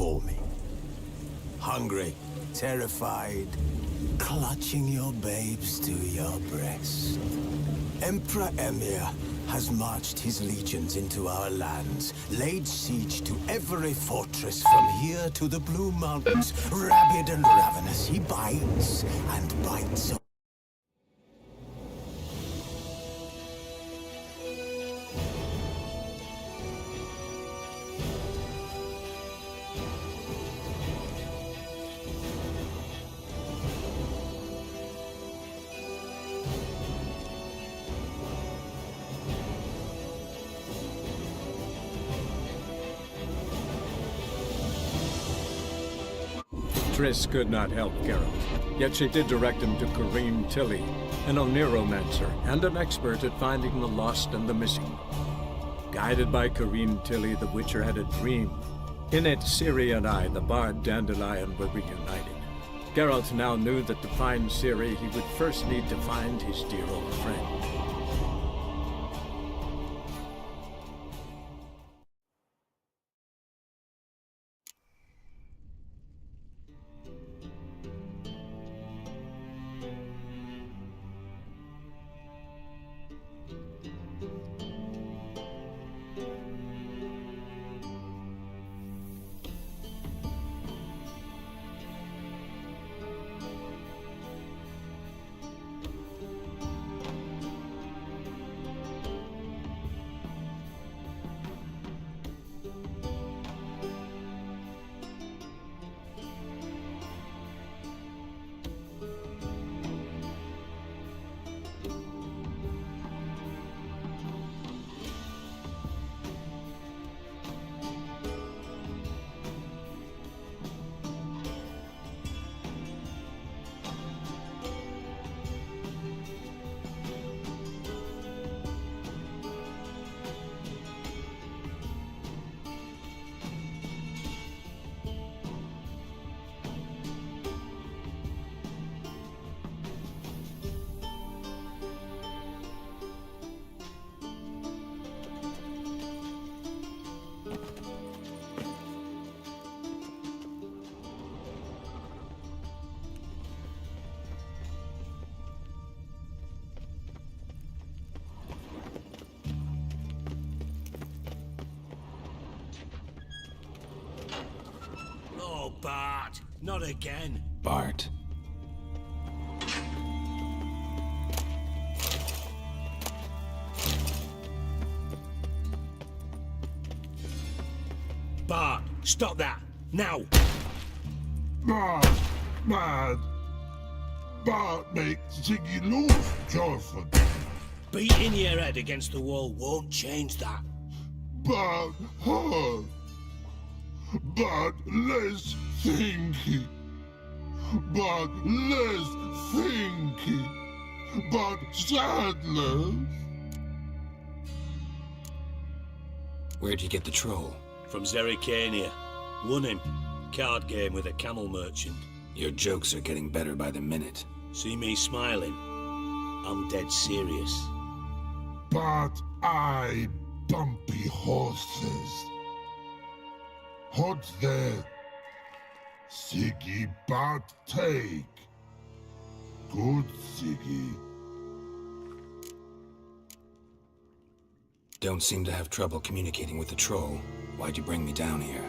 before me. Hungry, terrified, clutching your babes to your breast. Emperor Emir has marched his legions into our lands, laid siege to every fortress from here to the Blue Mountains. Rabid and ravenous, he bites and bites. Triss could not help Geralt, yet she did direct him to Kareem Tilly, an Oniromancer and an expert at finding the lost and the missing. Guided by Kareem Tilly, the Witcher had a dream. In it, Ciri and I, the Bard Dandelion, were reunited. Geralt now knew that to find Ciri, he would first need to find his dear old friend. Oh, Bart, not again. Bart. Bart, stop that, now! Bart, mad. Bart makes Ziggy lose, Jorford. Beating your head against the wall won't change that. Bart hurt. Bart less thinky. Bart less thinky. Bart sadness. Where'd you get the troll? From Zerrikania. Won him. Card game with a camel merchant. Your jokes are getting better by the minute. See me smiling? I'm dead serious. Bart eye bumpy horses. Hot there. Siggy Bart take. Good Siggy. Don't seem to have trouble communicating with the troll. Why'd you bring me down here?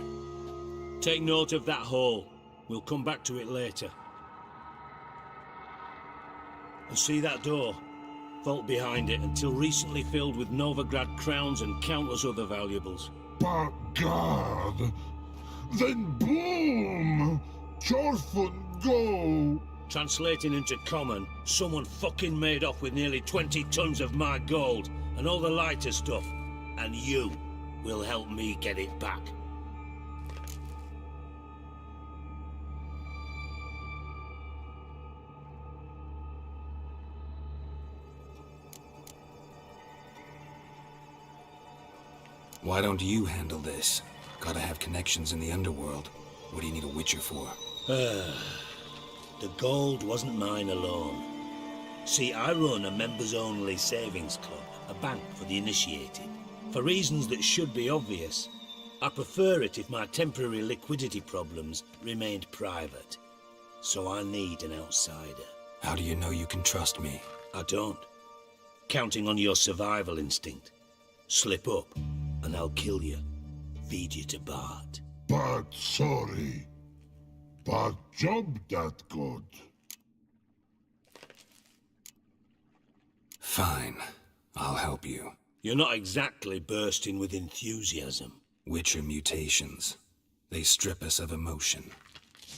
Take note of that hole. We'll come back to it later. And see that door? Vault behind it, until recently filled with Novigrad crowns and countless other valuables. But God, then boom! Jorfun go! Translating into common, someone fucking made off with nearly 20 tons of my gold, and all the lighter stuff. And you will help me get it back. Why don't you handle this? Gotta have connections in the underworld. What do you need a Witcher for? The gold wasn't mine alone. See, I run a members-only savings club, a bank for the initiated. For reasons that should be obvious, I prefer it if my temporary liquidity problems remained private. So I need an outsider. How do you know you can trust me? I don't. Counting on your survival instinct. Slip up, and I'll kill you. Feed you to Bart. But sorry. But job that good. Fine. I'll help you. You're not exactly bursting with enthusiasm. Witcher mutations. They strip us of emotion.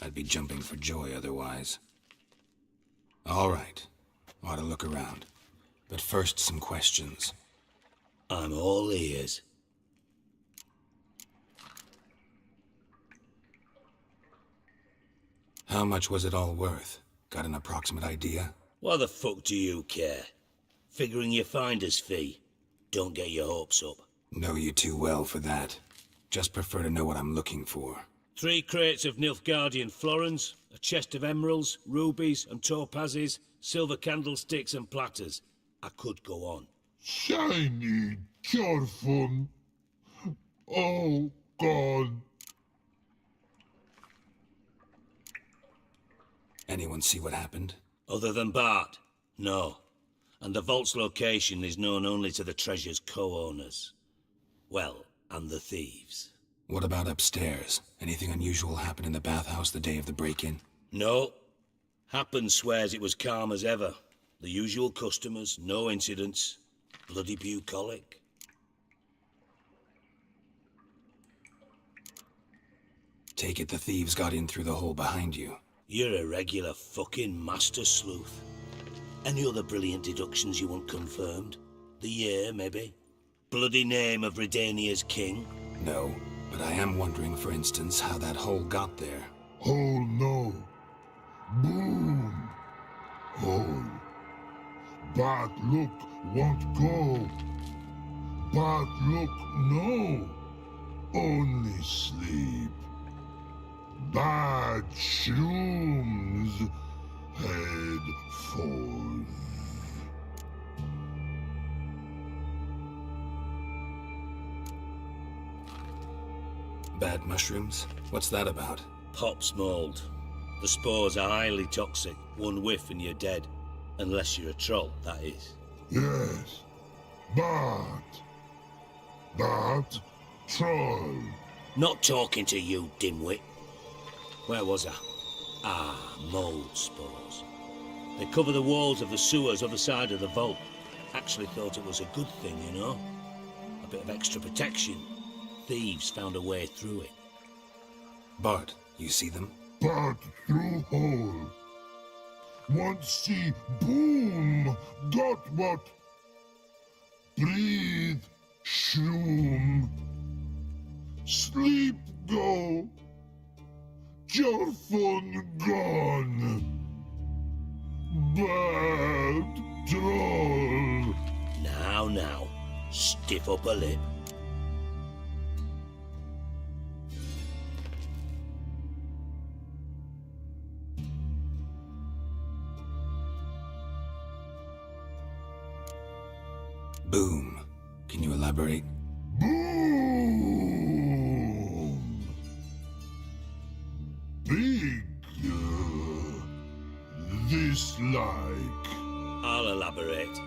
I'd be jumping for joy otherwise. All right. Ought to look around. But first, some questions. I'm all ears. How much was it all worth? Got an approximate idea? Why the fuck do you care? Figuring your finder's fee. Don't get your hopes up. Know you too well for that. Just prefer to know what I'm looking for. 3 crates of Nilfgaardian florins, a chest of emeralds, rubies and topazes, silver candlesticks and platters. I could go on. Shiny Jorfun. Oh, God. Anyone see what happened? Other than Bart? No. And the vault's location is known only to the treasure's co-owners. Well, and the thieves. What about upstairs? Anything unusual happen in the bathhouse the day of the break-in? No. Happen swears it was calm as ever. The usual customers, no incidents. Bloody bucolic. Take it the thieves got in through the hole behind you. You're a regular fucking master sleuth. Any other brilliant deductions you want confirmed? The year, maybe? Bloody name of Redania's king? No, but I am wondering, for instance, how that hole got there. Oh, no. Boom. Hole. But look, won't go. But look, no. Only sleep. Bad shrooms. Head forth. Bad mushrooms? What's that about? Pop's mold. The spores are highly toxic. One whiff and you're dead. Unless you're a troll, that is. Yes. But troll. Not talking to you, dimwit. Where was I? Ah, mold spores. They cover the walls of the sewers other side of the vault. Actually thought it was a good thing, you know? A bit of extra protection. Thieves found a way through it. Bart, you see them? But through hole. Once see boom. Got what? Breathe. Shroom. Sleep go. Your phone gone. Bad troll. Now, stiff up a lip. Boom. Can you elaborate? Boom. Big. This like. I'll elaborate.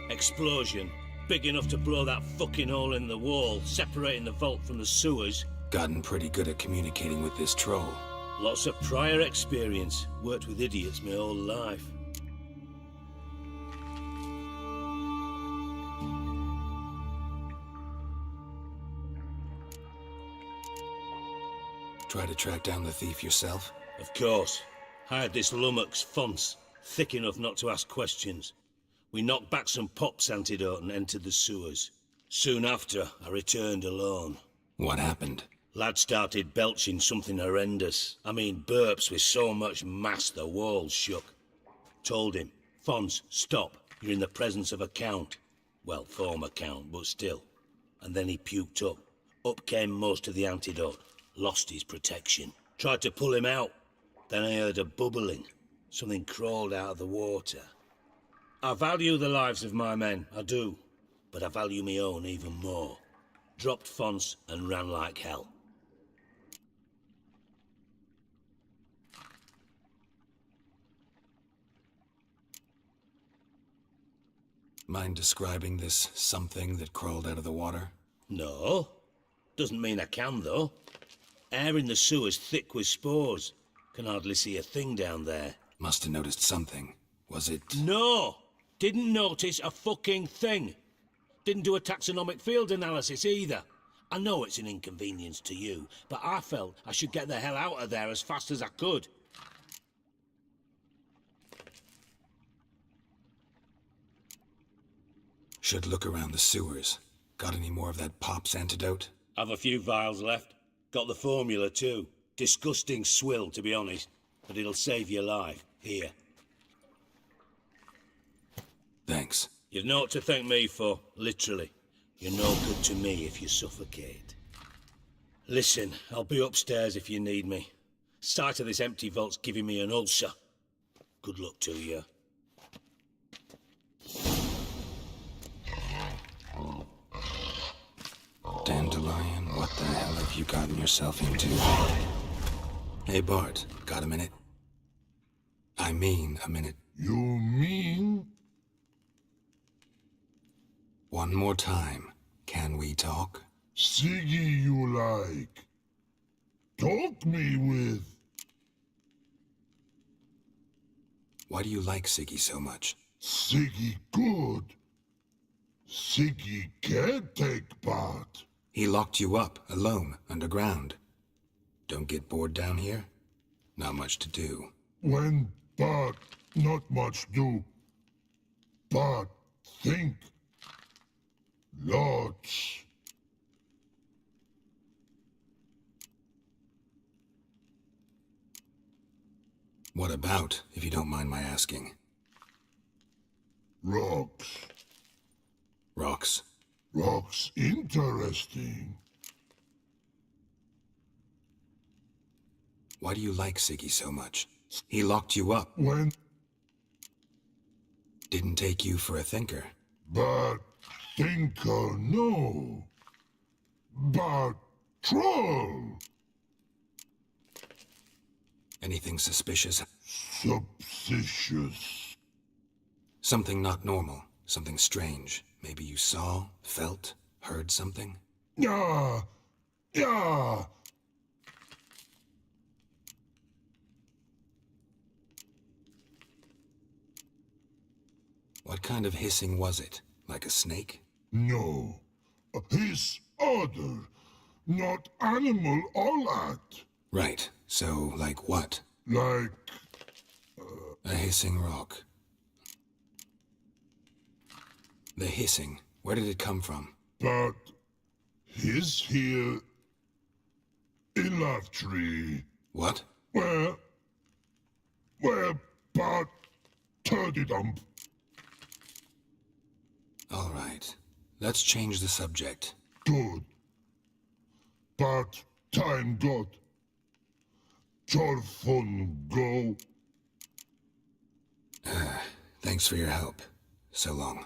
Explosion. Big enough to blow that fucking hole in the wall, separating the vault from the sewers. Gotten pretty good at communicating with this troll. Lots of prior experience. Worked with idiots my whole life. Try to track down the thief yourself? Of course. Hired this lummox, Fons, thick enough not to ask questions. We knocked back some Pop's antidote and entered the sewers. Soon after, I returned alone. What happened? Lad started belching something horrendous. I mean, burps with so much mass the walls shook. Told him, Fons, stop. You're in the presence of a count. Well, former count, but still. And then he puked up. Up came most of the antidote. Lost his protection. Tried to pull him out. Then I heard a bubbling. Something crawled out of the water. I value the lives of my men, I do. But I value my own even more. dropped Fonce and ran like hell. Mind describing this something that crawled out of the water? No. Doesn't mean I can, though. Air in the sewer's thick with spores. Can hardly see a thing down there. Must have noticed something. Was it... No! Didn't notice a fucking thing. Didn't do a taxonomic field analysis either. I know it's an inconvenience to you, but I felt I should get the hell out of there as fast as I could. Should look around the sewers. Got any more of that Pop's antidote? Have a few vials left. Got the formula too. Disgusting swill, to be honest. But it'll save your life. Here. Thanks. You've naught to thank me for, literally. You're no good to me if you suffocate. Listen, I'll be upstairs if you need me. Sight of this empty vault's giving me an ulcer. Good luck to you. Dandelion, what the hell have you gotten yourself into? Hey Bart, got a minute? I mean a minute. You mean? One more time. Can we talk? Siggy you like. Talk me with. Why do you like Siggy so much? Siggy good. Siggy can't take part. He locked you up, alone, underground. Don't get bored down here? Not much to do. When but not much do. But think. Lots. What about, if you don't mind my asking? Rocks. Rocks? Rocks interesting. Why do you like Siggy so much? He locked you up. When Didn't take you for a thinker. but thinker no. But troll. Anything suspicious? Suspicious. Something not normal. Something strange. Maybe you saw, felt, heard something? Yeah. Yeah. What kind of hissing was it? Like a snake? No. His other. Not animal all that. Right. So, like what? Like A hissing rock. The hissing. Where did it come from? but his here in love tree. What? Where but turdy dump. All right. Let's change the subject. Good. But time got. Jorfun go. Thanks for your help. So long.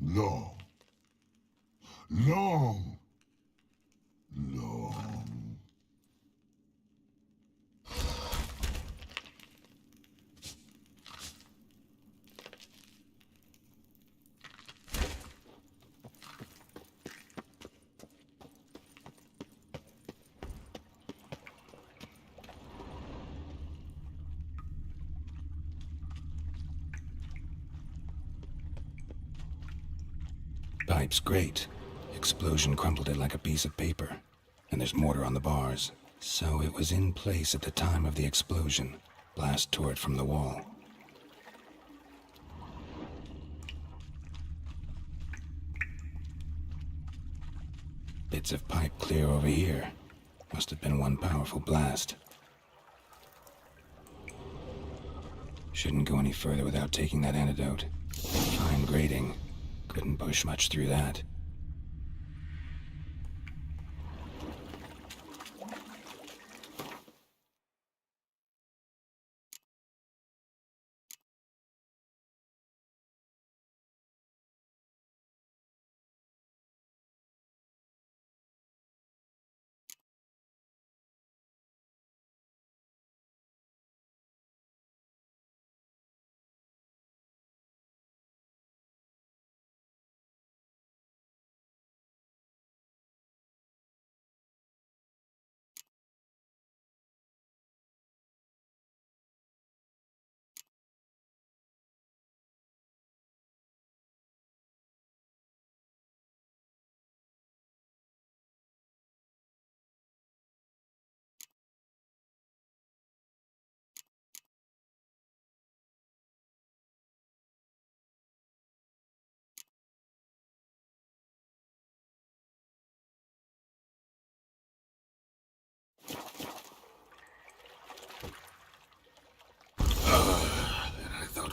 Long. Long. Long. Pipe's great. Explosion crumpled it like a piece of paper. And there's mortar on the bars. So it was in place at the time of the explosion. Blast tore it from the wall. Bits of pipe clear over here. Must have been one powerful blast. Shouldn't go any further without taking that antidote. Fine grating. Couldn't push much through that.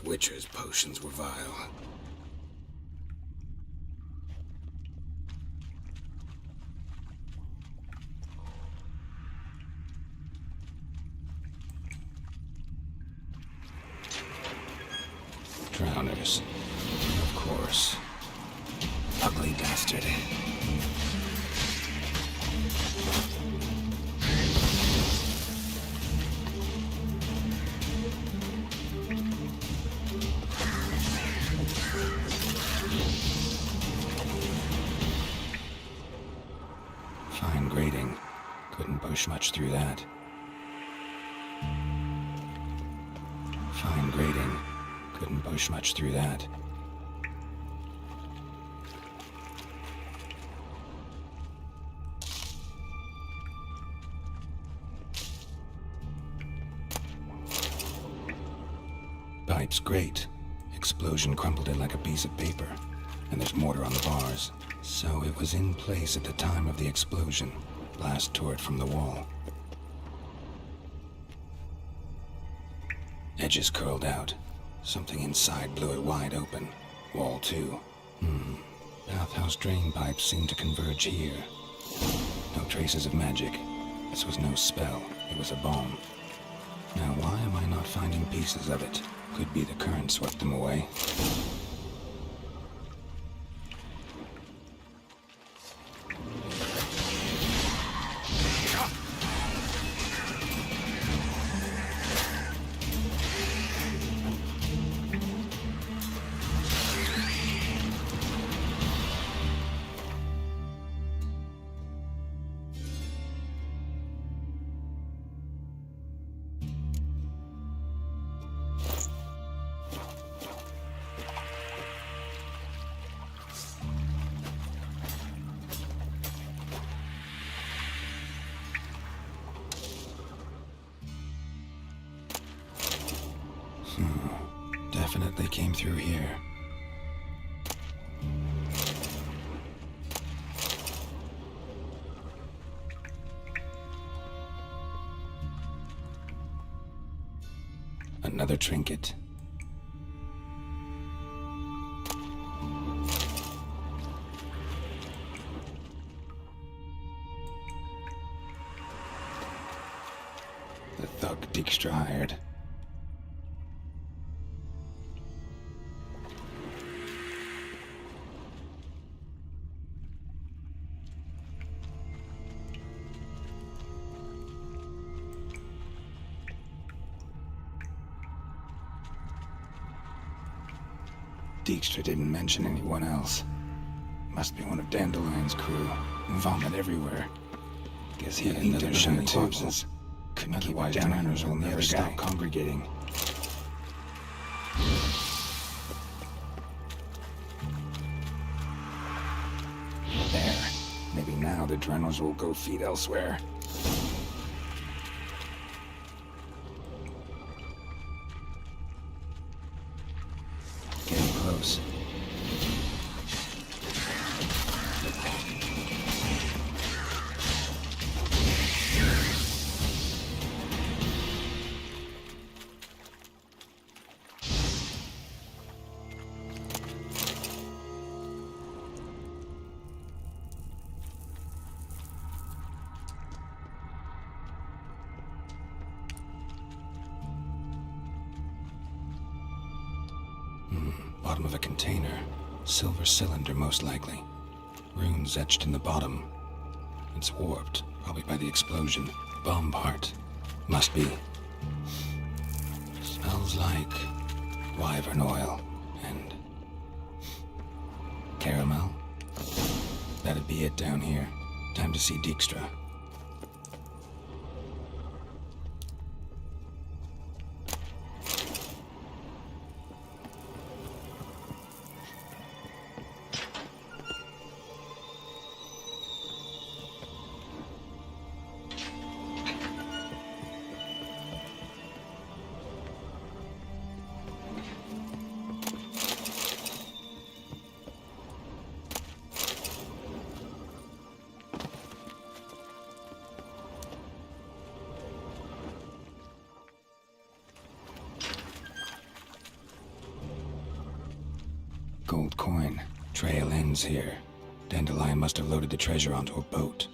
Witcher's potions were vile. Drowners. Of course. Ugly bastard. Fine grading. Couldn't push much through that. Fine grading. Couldn't push much through that. Pipe's great. Explosion crumpled it like a piece of paper. And there's mortar on the bars. So it was in place at the time of the explosion. Blast tore it from the wall. Edges curled out. Something inside blew it wide open. Wall too. Bathhouse drain pipes seemed to converge here. No traces of magic. This was no spell. It was a bomb. Now why am I not finding pieces of it? Could be the current swept them away. Definitely came through here. Another trinket. The thug Dijkstra hired. Dijkstra didn't mention anyone else. Must be one of Dandelion's crew. Vomit everywhere. Guess he had another shiny corpses. Couldn't keep it down, or will never stop congregating. There. Maybe now the Drenors will go feed elsewhere. Getting close. Bottom of a container. Silver cylinder, most likely. Runes etched in the bottom. It's warped, probably by the explosion. Bomb part. Must be. Smells like wyvern oil and caramel. That'd be it down here. Time to see Dijkstra. coin. Trail ends here. Dandelion must have loaded the treasure onto a boat.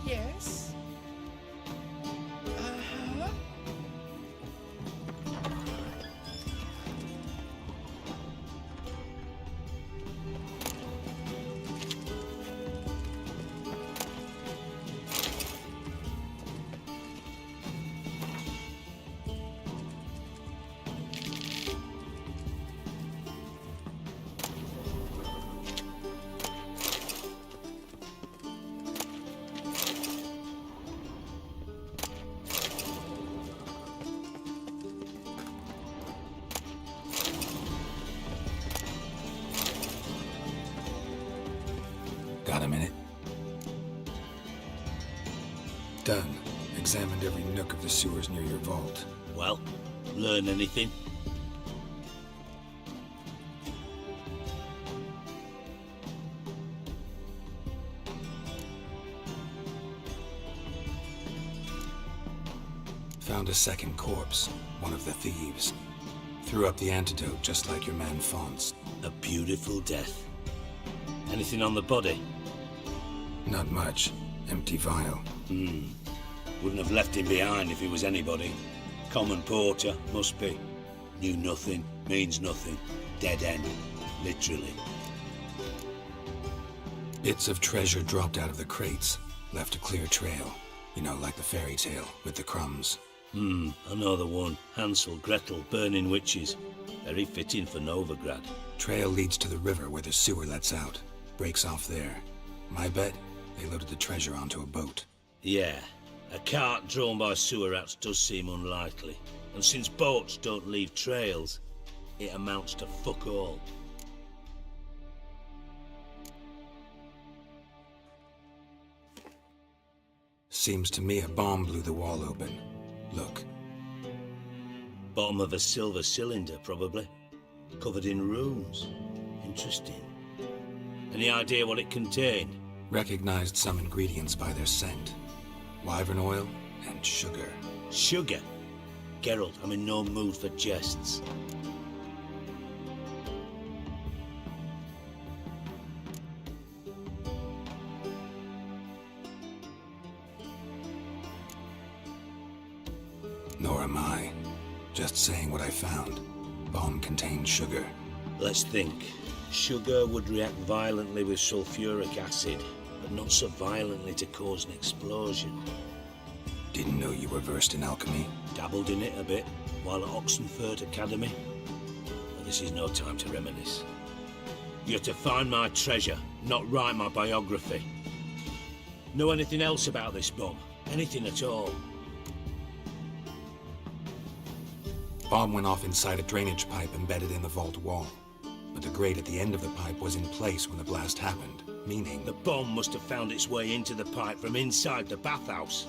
Yes? Uh-huh. Got a minute? Done. Examined every nook of the sewers near your vault. Well, learn anything? Found a second corpse, one of the thieves. Threw up the antidote just like your man Fonz. A beautiful death. Anything on the body? Not much. Empty vial. Wouldn't have left him behind if he was anybody. Common porter, must be. Knew nothing, means nothing. Dead end. Literally. Bits of treasure dropped out of the crates. Left a clear trail. You know, like the fairy tale, with the crumbs. Another one. Hansel, Gretel, burning witches. Very fitting for Novigrad. Trail leads to the river where the sewer lets out. Breaks off there. My bet, they loaded the treasure onto a boat. Yeah. A cart drawn by sewer rats does seem unlikely. And since boats don't leave trails, it amounts to fuck all. Seems to me a bomb blew the wall open. Look. Bottom of a silver cylinder, probably. Covered in runes. Interesting. Any idea what it contained? Recognized some ingredients by their scent. Wyvern oil and sugar. Sugar? Geralt, I'm in no mood for jests. Nor am I. Just saying what I found. Bomb contained sugar. Let's think. Sugar would react violently with sulfuric acid, but not so violently to cause an explosion. Didn't know you were versed in alchemy. Dabbled in it a bit while at Oxenford Academy. But this is no time to reminisce. You're to find my treasure, not write my biography. Know anything else about this bomb? Anything at all? Bomb went off inside a drainage pipe embedded in the vault wall. But the grate at the end of the pipe was in place when the blast happened, meaning... The bomb must have found its way into the pipe from inside the bathhouse.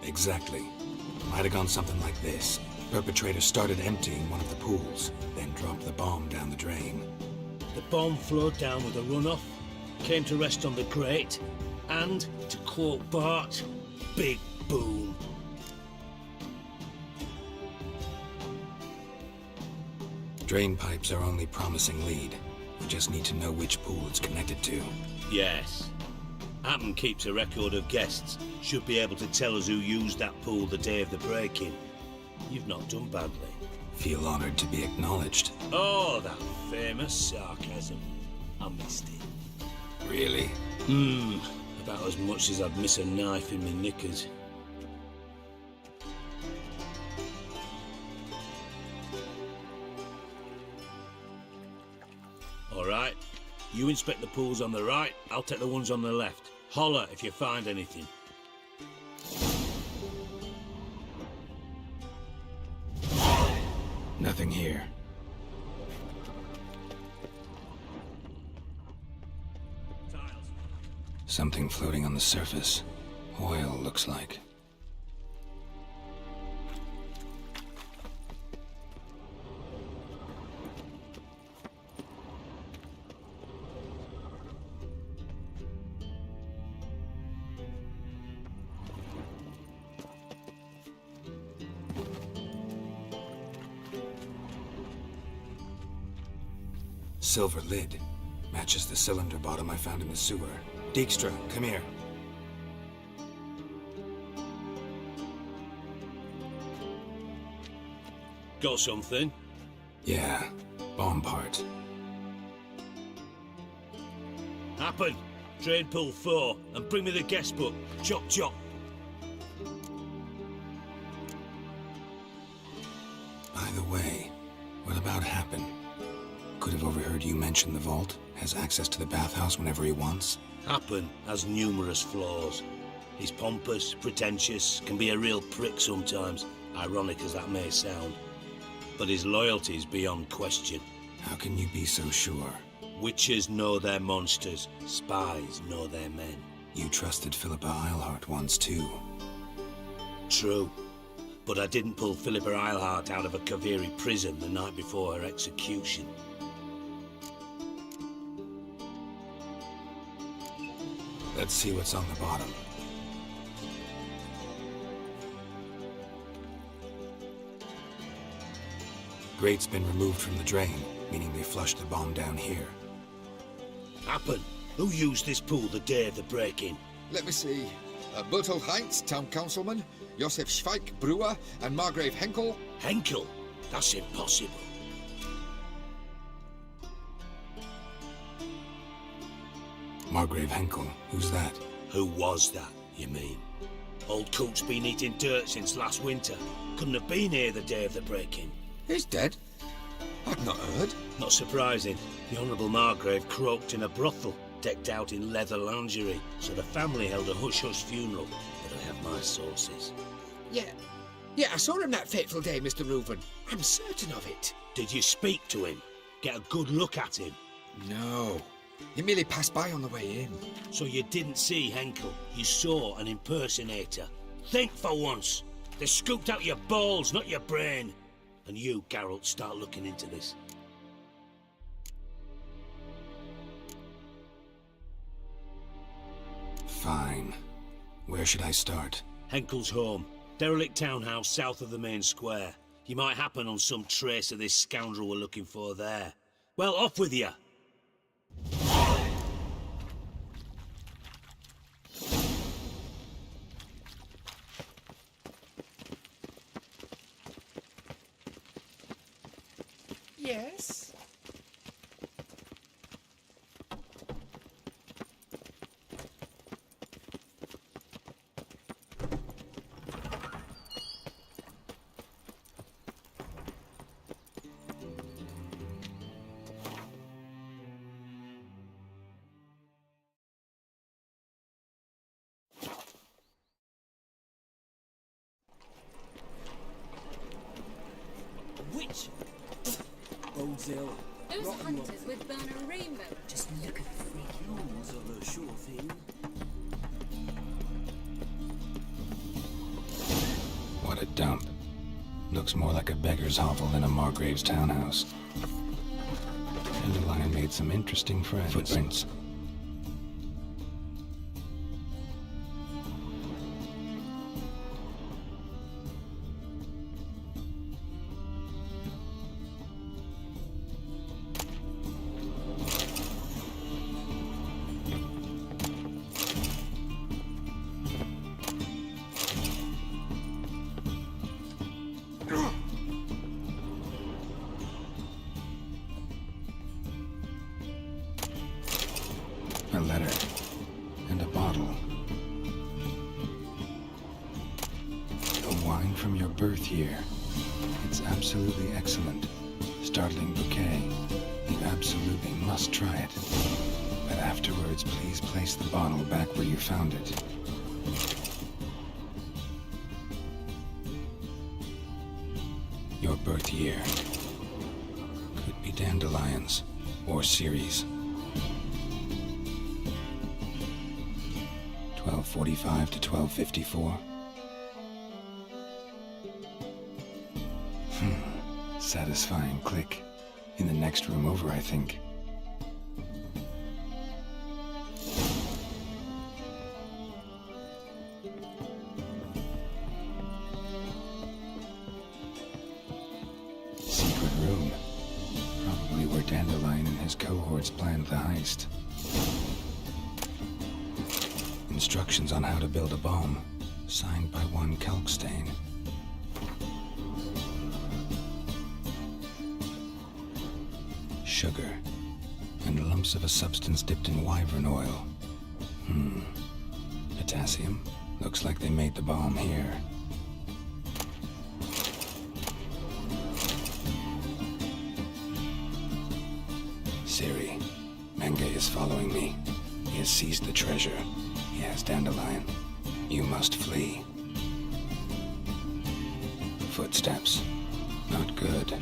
Exactly. Might have gone something like this. Perpetrator started emptying one of the pools, then dropped the bomb down the drain. The bomb flowed down with a runoff, came to rest on the grate, and, to quote Bart, big boom. Drain pipes are only promising lead. We just need to know which pool it's connected to. Yes. Hammond keeps a record of guests. Should be able to tell us who used that pool the day of the break-in. You've not done badly. Feel honored to be acknowledged. Oh, that famous sarcasm. I missed it. Really? About as much as I'd miss a knife in my knickers. All right. You inspect the pools on the right, I'll take the ones on the left. Holler if you find anything. Nothing here. Tiles. Something floating on the surface. Oil, looks like. Silver lid. Matches the cylinder bottom I found in the sewer. Dijkstra, come here. Got something? Yeah, bomb part. Happen. Trade pool 4 and bring me the guest book. Chop chop. By the way, what about Happen? Could have overheard you mention the vault. Has access to the bathhouse whenever he wants. Happen has numerous flaws. He's pompous, pretentious, can be a real prick sometimes, ironic as that may sound. But his loyalty is beyond question. How can you be so sure? Witches know their monsters, spies know their men. You trusted Philippa Eilhart once too. True. But I didn't pull Philippa Eilhart out of a Kaviri prison the night before her execution. Let's see what's on the bottom. Grate's been removed from the drain, meaning they flushed the bomb down here. Happen. Who used this pool the day of the break-in? Let me see. Bertolt Heinz, town councilman, Josef Schweik, brewer, and Margrave Henkel. Henkel? That's impossible. Margrave Henkel, who's that? Who was that, you mean? Old coot's been eating dirt since last winter. Couldn't have been here the day of the break-in. He's dead? I'd not heard. Not surprising. The Honourable Margrave croaked in a brothel, decked out in leather lingerie, so the family held a hush-hush funeral. But I have my sources. Yeah, I saw him that fateful day, Mr. Reuven. I'm certain of it. Did you speak to him? Get a good look at him? No. He merely passed by on the way in. So you didn't see Henkel. You saw an impersonator. Think for once. They scooped out your balls, not your brain. And you, Geralt, start looking into this. Fine. Where should I start? Henkel's home. Derelict townhouse south of the main square. You might happen on some trace of this scoundrel we're looking for there. Well, off with you. Yes? Which? Oldsill. Those hunters with burner rainbow. Just look at the freaky horns of a sure thing. What a dump. Looks more like a beggar's hovel than a Margrave's townhouse. Dandelion made some interesting friends. Footprints. here. It's absolutely excellent. Startling bouquet. You absolutely must try it. But afterwards, please place the bottle back where you found it. Your birth year. Could be dandelions or Ceres. 1245 to 1254. Satisfying click. In the next room over, I think. Secret room. Probably where Dandelion and his cohorts planned the heist. Instructions on how to build a bomb. Signed by one Kalkstain. Sugar, and lumps of a substance dipped in wyvern oil. Potassium? Looks like they made the bomb here. Siri, Menge is following me. He has seized the treasure. He has Dandelion. You must flee. Footsteps. Not good.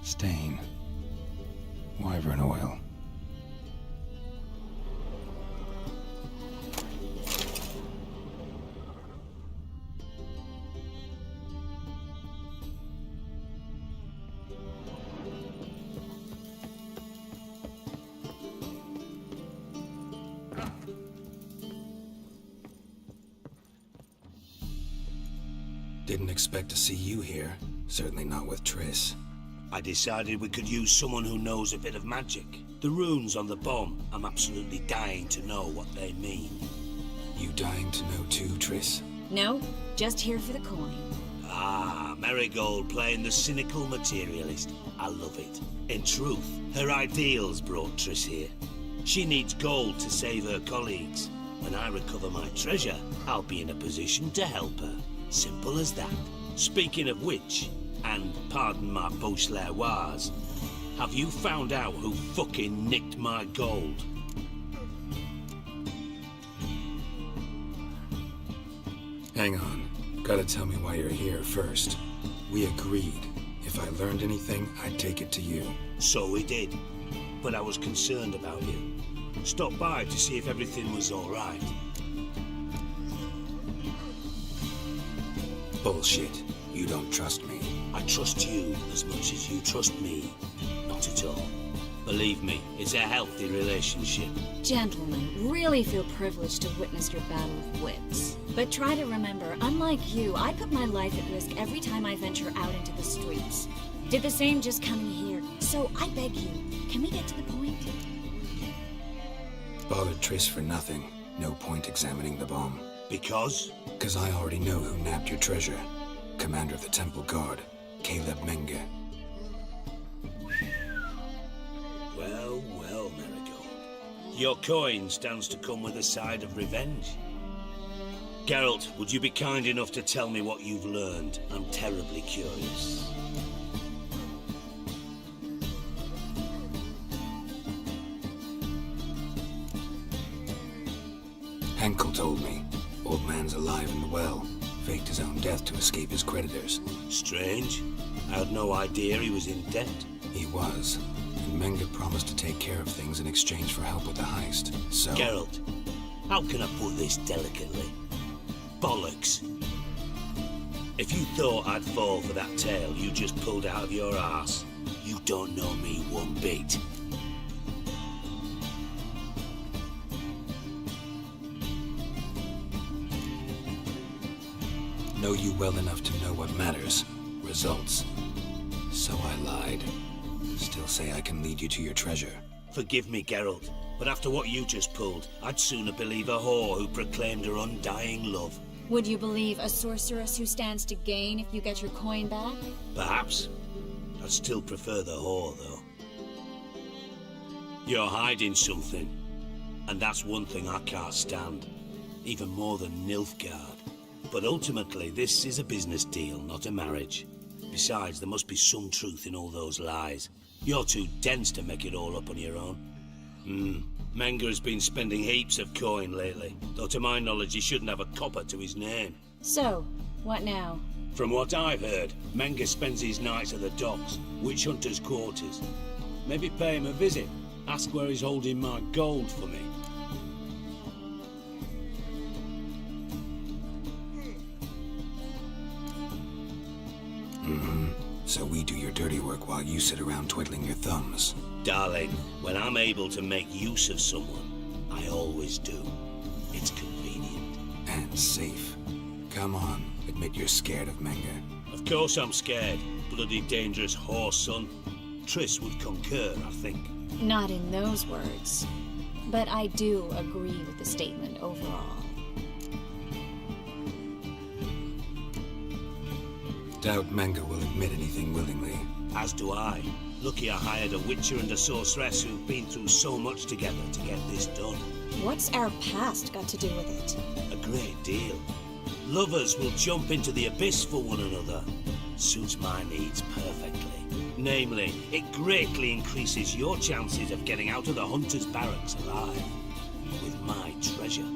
Stain. Wyvern oil. Didn't expect to see you here. Certainly not with Triss. I decided we could use someone who knows a bit of magic. The runes on the bomb, I'm absolutely dying to know what they mean. You dying to know too, Triss? No, just here for the coin. Ah, Marigold playing the cynical materialist. I love it. In truth, her ideals brought Triss here. She needs gold to save her colleagues. When I recover my treasure, I'll be in a position to help her. Simple as that. Speaking of which, and pardon my Beauclervoise, have you found out who fucking nicked my gold? Hang on. Gotta tell me why you're here first. We agreed. If I learned anything, I'd take it to you. So we did. But I was concerned about you. Stopped by to see if everything was all right. Bullshit. You don't trust me. I trust you as much as you trust me. Not at all. Believe me, it's a healthy relationship. Gentlemen, really feel privileged to witness your battle of wits. But try to remember, unlike you, I put my life at risk every time I venture out into the streets. Did the same just coming here. So I beg you, can we get to the point? Bothered Triss for nothing. No point examining the bomb. Because? Because I already know who nabbed your treasure. Commander of the Temple Guard, Caleb Menge. Well, well, Marigold. Your coin stands to come with a side of revenge. Geralt, would you be kind enough to tell me what you've learned? I'm terribly curious. Henkel told me. Old man's alive and well. Faked his own death to escape his creditors. Strange. I had no idea he was in debt. He was. And Menge promised to take care of things in exchange for help with the heist. So... Geralt, how can I put this delicately? Bollocks. If you thought I'd fall for that tale you just pulled out of your arse, you don't know me one bit. Know you well enough to know what matters. Results. So I lied. Still say I can lead you to your treasure. Forgive me, Geralt, but after what you just pulled, I'd sooner believe a whore who proclaimed her undying love. Would you believe a sorceress who stands to gain if you get your coin back? Perhaps. I'd still prefer the whore, though. You're hiding something. And that's one thing I can't stand. Even more than Nilfgaard. But ultimately, this is a business deal, not a marriage. Besides, there must be some truth in all those lies. You're too dense to make it all up on your own. Menga has been spending heaps of coin lately, though to my knowledge he shouldn't have a copper to his name. So, what now? From what I've heard, Menga spends his nights at the docks, witch hunters' quarters. Maybe pay him a visit, ask where he's holding my gold for me. So we do your dirty work while you sit around twiddling your thumbs. Darling, when I'm able to make use of someone, I always do. It's convenient. And safe. Come on, admit you're scared of Menga. Of course I'm scared. Bloody dangerous horse, son. Triss would concur, I think. Not in those words. But I do agree with the statement overall. Doubt Menga will admit anything willingly. As do I. Lucky I hired a witcher and a sorceress who've been through so much together to get this done. What's our past got to do with it? A great deal. Lovers will jump into the abyss for one another. Suits my needs perfectly. Namely, it greatly increases your chances of getting out of the hunter's barracks alive. With my treasure.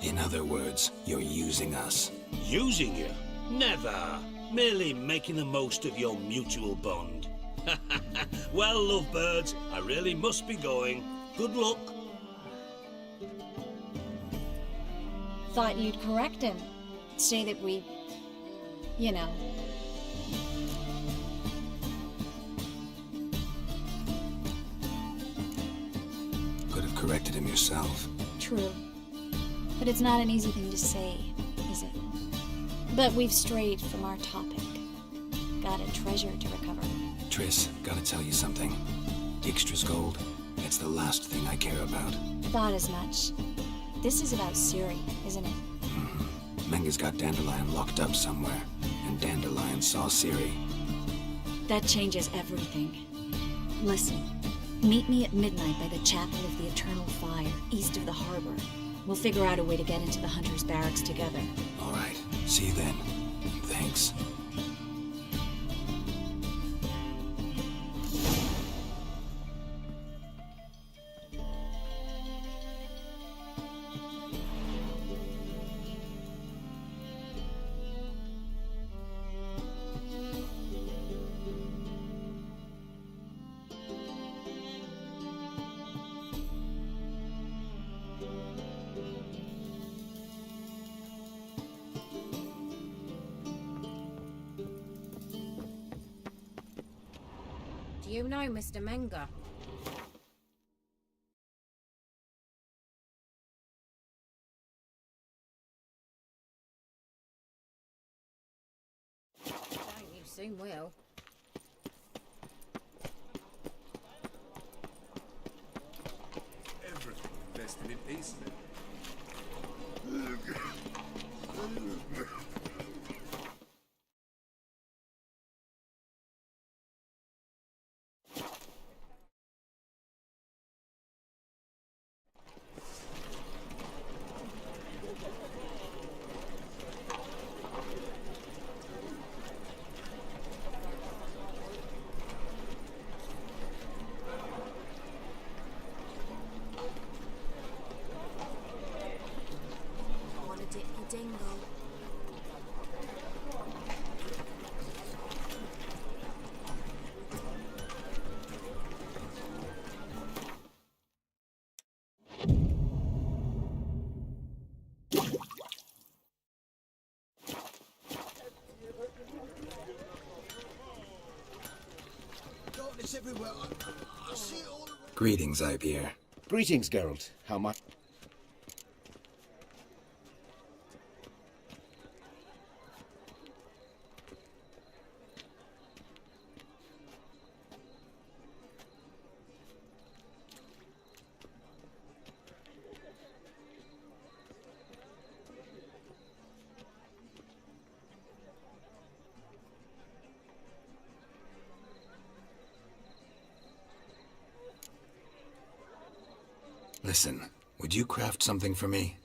In other words, you're using us. Using you? Never. Merely making the most of your mutual bond. Well, lovebirds, I really must be going. Good luck. Thought you'd correct him. Say that we... you know. Could have corrected him yourself. True. But it's not an easy thing to say, is it? But we've strayed from our topic. Got a treasure to recover. Triss, gotta tell you something. Dijkstra's gold, it's the last thing I care about. Thought as much. This is about Ciri, isn't it? Menga's got Dandelion locked up somewhere, and Dandelion saw Ciri. That changes everything. Listen, meet me at midnight by the Chapel of the Eternal Fire, east of the harbor. We'll figure out a way to get into the Hunter's barracks together. All right, see you then. Thanks. Do you know Mr. Menga? Don't you soon will. Everything invested in Eastman. Want to dip your dingle? Greetings, Ivier. Greetings, Geralt. How much? Listen, would you craft something for me?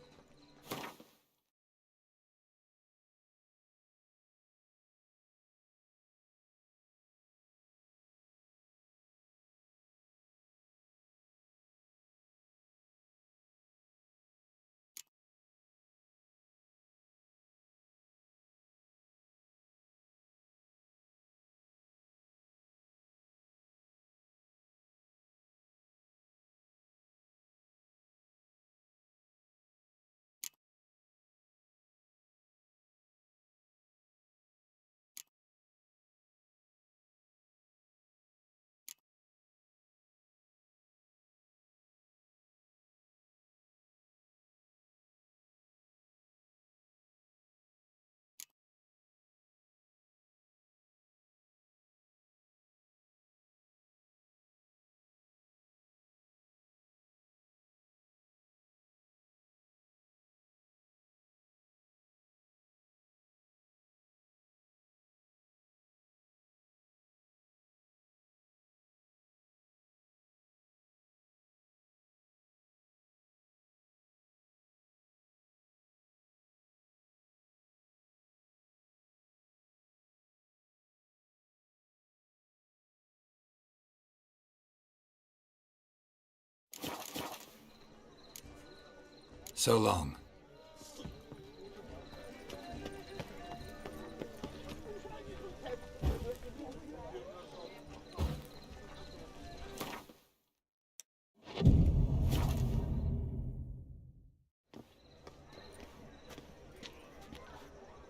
So long.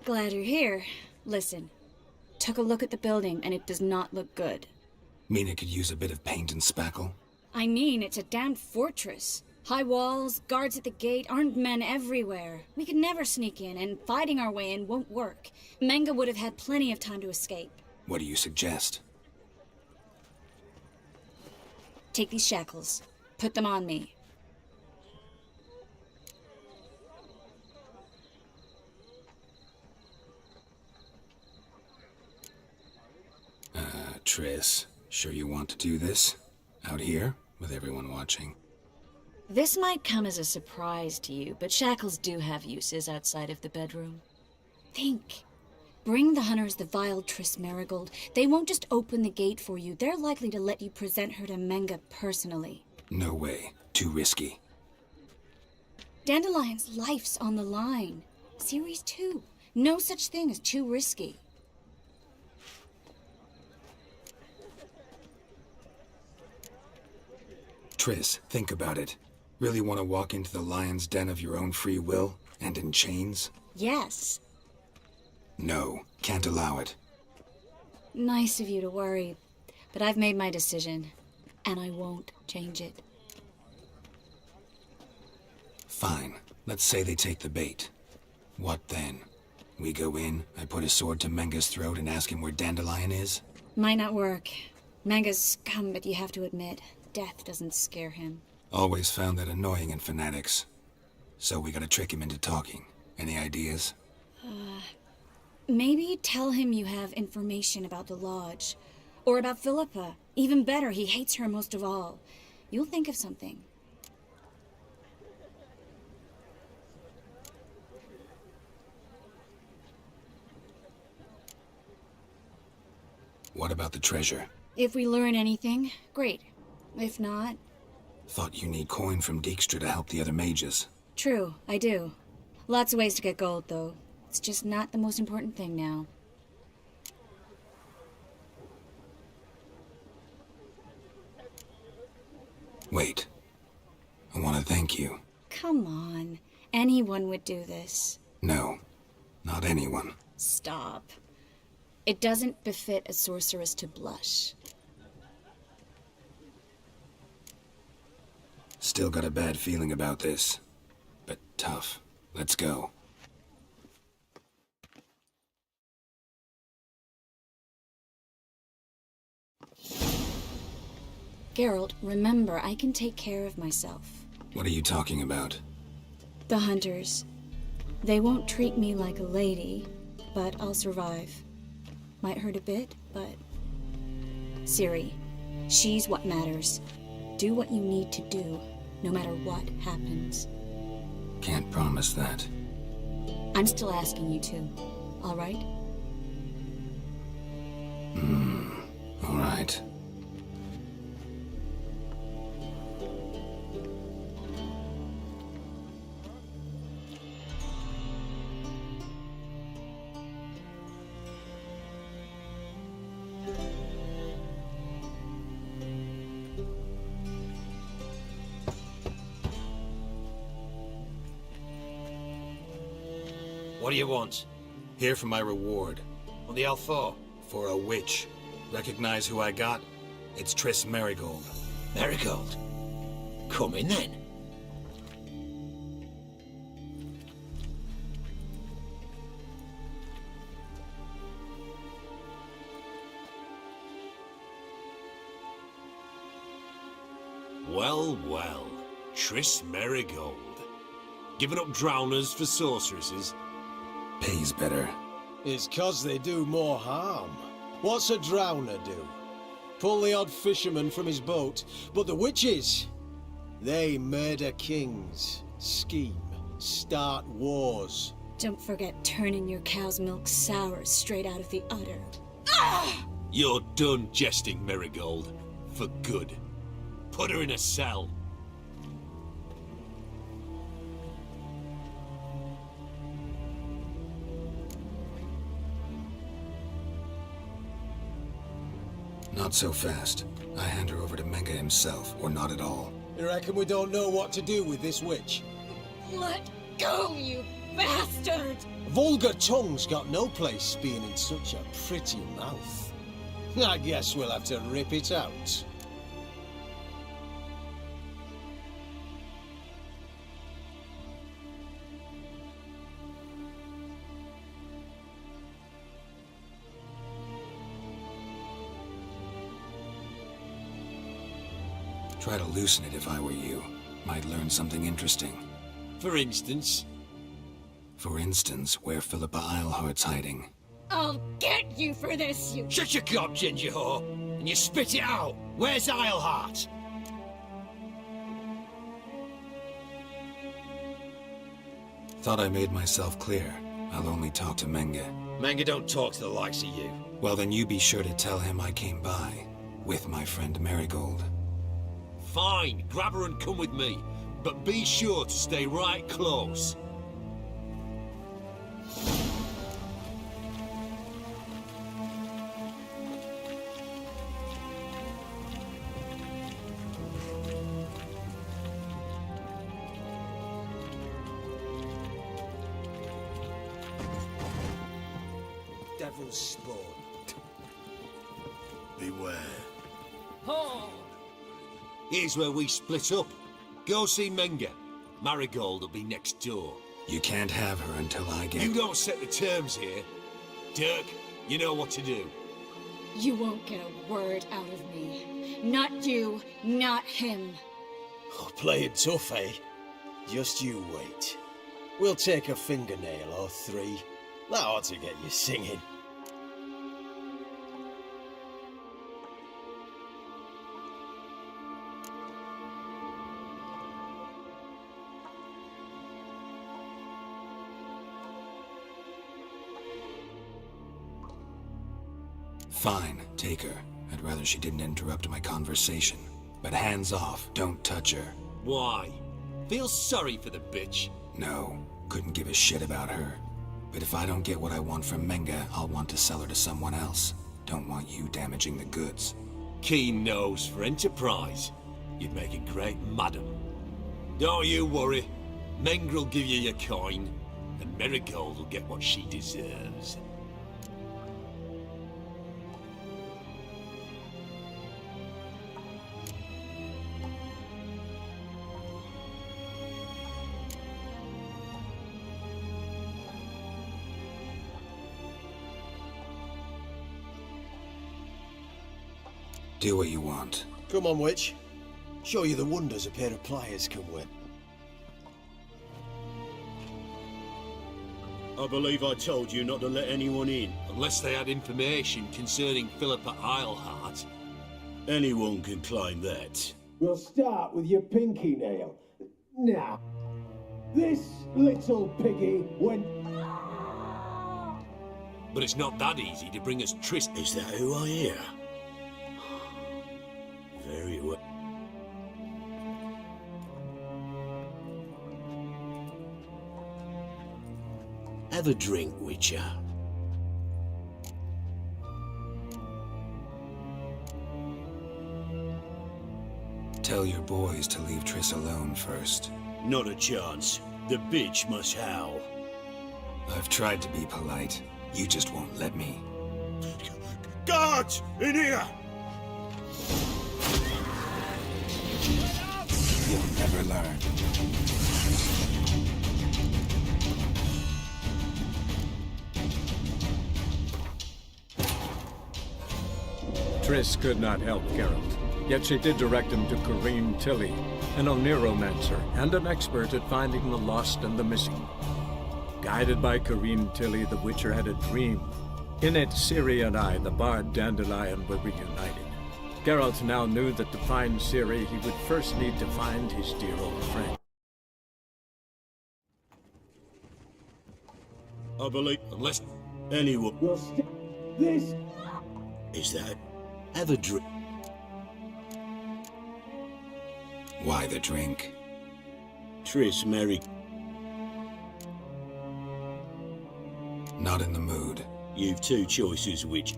Glad you're here. Listen, took a look at the building and it does not look good. Mean it could use a bit of paint and spackle? I mean, it's a damned fortress. High walls, guards at the gate, armed men everywhere. We could never sneak in, and fighting our way in won't work. Menga would have had plenty of time to escape. What do you suggest? Take these shackles. Put them on me. Triss, sure you want to do this? Out here, with everyone watching? This might come as a surprise to you, but shackles do have uses outside of the bedroom. Think. Bring the hunters the vile Triss Marigold. They won't just open the gate for you. They're likely to let you present her to Menga personally. No way. Too risky. Dandelion's life's on the line. Series 2. No such thing as too risky. Triss, think about it. Really want to walk into the lion's den of your own free will, and in chains? Yes. No, can't allow it. Nice of you to worry, but I've made my decision, and I won't change it. Fine. Let's say they take the bait. What then? We go in, I put a sword to Menga's throat and ask him where Dandelion is? Might not work. Menga's scum, but you have to admit, death doesn't scare him. Always found that annoying in fanatics. So we gotta trick him into talking. Any ideas? Maybe tell him you have information about the Lodge. Or about Philippa. Even better, he hates her most of all. You'll think of something. What about the treasure? If we learn anything, great. If not... Thought you need coin from Dijkstra to help the other mages. True, I do. Lots of ways to get gold, though. It's just not the most important thing now. Wait. I want to thank you. Come on. Anyone would do this. No. Not anyone. Stop. It doesn't befit a sorceress to blush. Still got a bad feeling about this. But tough. Let's go. Geralt, remember, I can take care of myself. What are you talking about? The hunters. They won't treat me like a lady, but I'll survive. Might hurt a bit, but... Ciri, she's what matters. Do what you need to do. no matter what happens. Can't promise that. I'm still asking you to, all right? All right. What do you want? Here for my reward. What the hell for? For a witch. Recognize who I got? It's Triss Marigold. Marigold? Come in then. Well, well. Triss Marigold. Giving up drowners for sorceresses? Pays better. It's 'cause they do more harm. What's a drowner do? Pull the odd fisherman from his boat. But the witches, they murder kings, scheme, start wars. Don't forget turning your cow's milk sour straight out of the udder. You're done jesting, Marigold. For good. Put her in a cell. Not so fast. I hand her over to Menga himself, or not at all. You reckon we don't know what to do with this witch? Let go, you bastard! Vulgar tongue's got no place being in such a pretty mouth. I guess we'll have to rip it out. Try to loosen it if I were you. Might learn something interesting. For instance? For instance, where Philippa Eilhart's hiding. I'll get you for this, you... Shut your gob, ginger whore, and you spit it out. Where's Eilhart? Thought I made myself clear. I'll only talk to Menga. Menga don't talk to the likes of you. Well, then you be sure to tell him I came by. With my friend Marigold. Fine, grab her and come with me. But be sure to stay right close. Devil's spawn. Beware. Hold! Here's where we split up. Go see Menga. Marigold will be next door. You can't have her until I get... You don't set the terms here. Dirk, you know what to do. You won't get a word out of me. Not you, not him. Oh, playing tough, eh? Just you wait. We'll take a fingernail or three. That ought to get you singing. Fine, take her. I'd rather she didn't interrupt my conversation. But hands off, don't touch her. Why? Feel sorry for the bitch? No, couldn't give a shit about her. But if I don't get what I want from Menga, I'll want to sell her to someone else. Don't want you damaging the goods. Keen nose for enterprise. You'd make a great madam. Don't you worry. Mengrel give you your coin, and Marigold will get what she deserves. Do what you want. Come on, witch. Show you the wonders a pair of pliers can work. I believe I told you not to let anyone in. Unless they had information concerning Philippa Eilhart. Anyone can claim that. We'll start with your pinky nail. Now, this little piggy went... But it's not that easy to bring us Tris. Is that who I hear? Very well. Have a drink, Witcher. Tell your boys to leave Triss alone first. Not a chance. The bitch must howl. I've tried to be polite. You just won't let me. Guards! In here! You'll never learn. Triss could not help Geralt, yet she did direct him to Corrine Tilly, an Oniromancer and an expert at finding the lost and the missing. Guided by Corrine Tilly, the Witcher had a dream. In it, Ciri and I, the bard Dandelion, were reunited. Geralt now knew that to find Ciri, he would first need to find his dear old friend. I believe, unless anyone... This... Is that... Have a drink. Why the drink? Triss married... Not in the mood. You've two choices, which...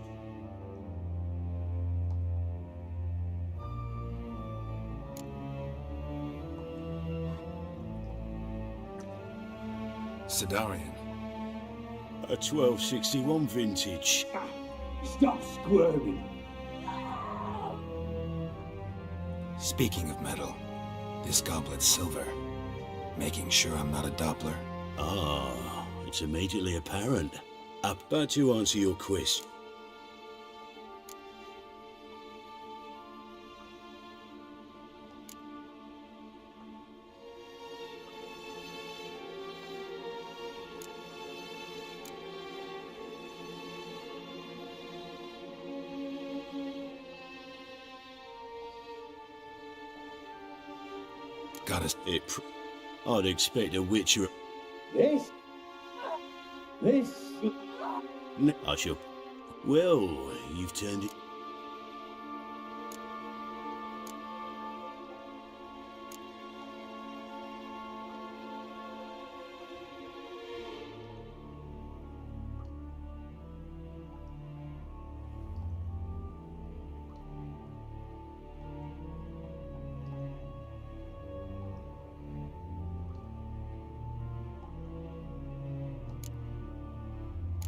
Sidarian. A 1261 vintage. Stop squirming. Speaking of metal, this goblet's silver. Making sure I'm not a Doppler. Ah, it's immediately apparent. But to answer your question... Got us. I'd expect a Witcher... This... I shall... Well, you've turned it...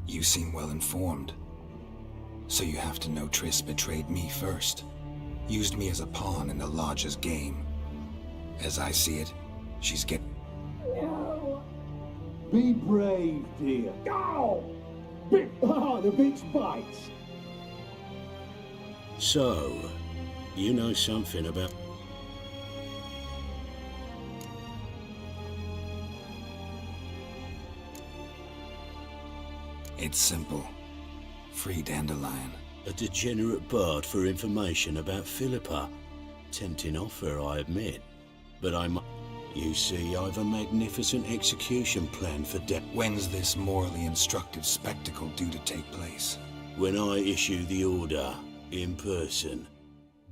You seem well informed. So you have to know Triss betrayed me first. Used me as a pawn in the Lodge's game. As I see it, she's No. Be brave, dear. Go! The bitch bites. So, you know something about... It's simple. Free Dandelion. A degenerate bard for information about Philippa. Tempting offer, I admit. But You see, I've a magnificent execution plan for When's this morally instructive spectacle due to take place? When I issue the order, in person.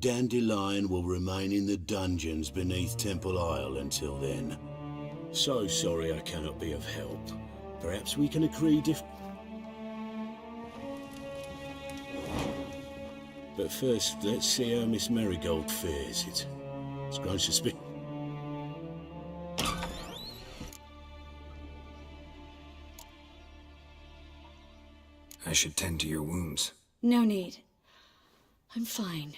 Dandelion will remain in the dungeons beneath Temple Isle until then. So sorry I cannot be of help. Perhaps we can agree But first, let's see how Miss Marigold fares. It's grown suspicious. I should tend to your wounds. No need. I'm fine.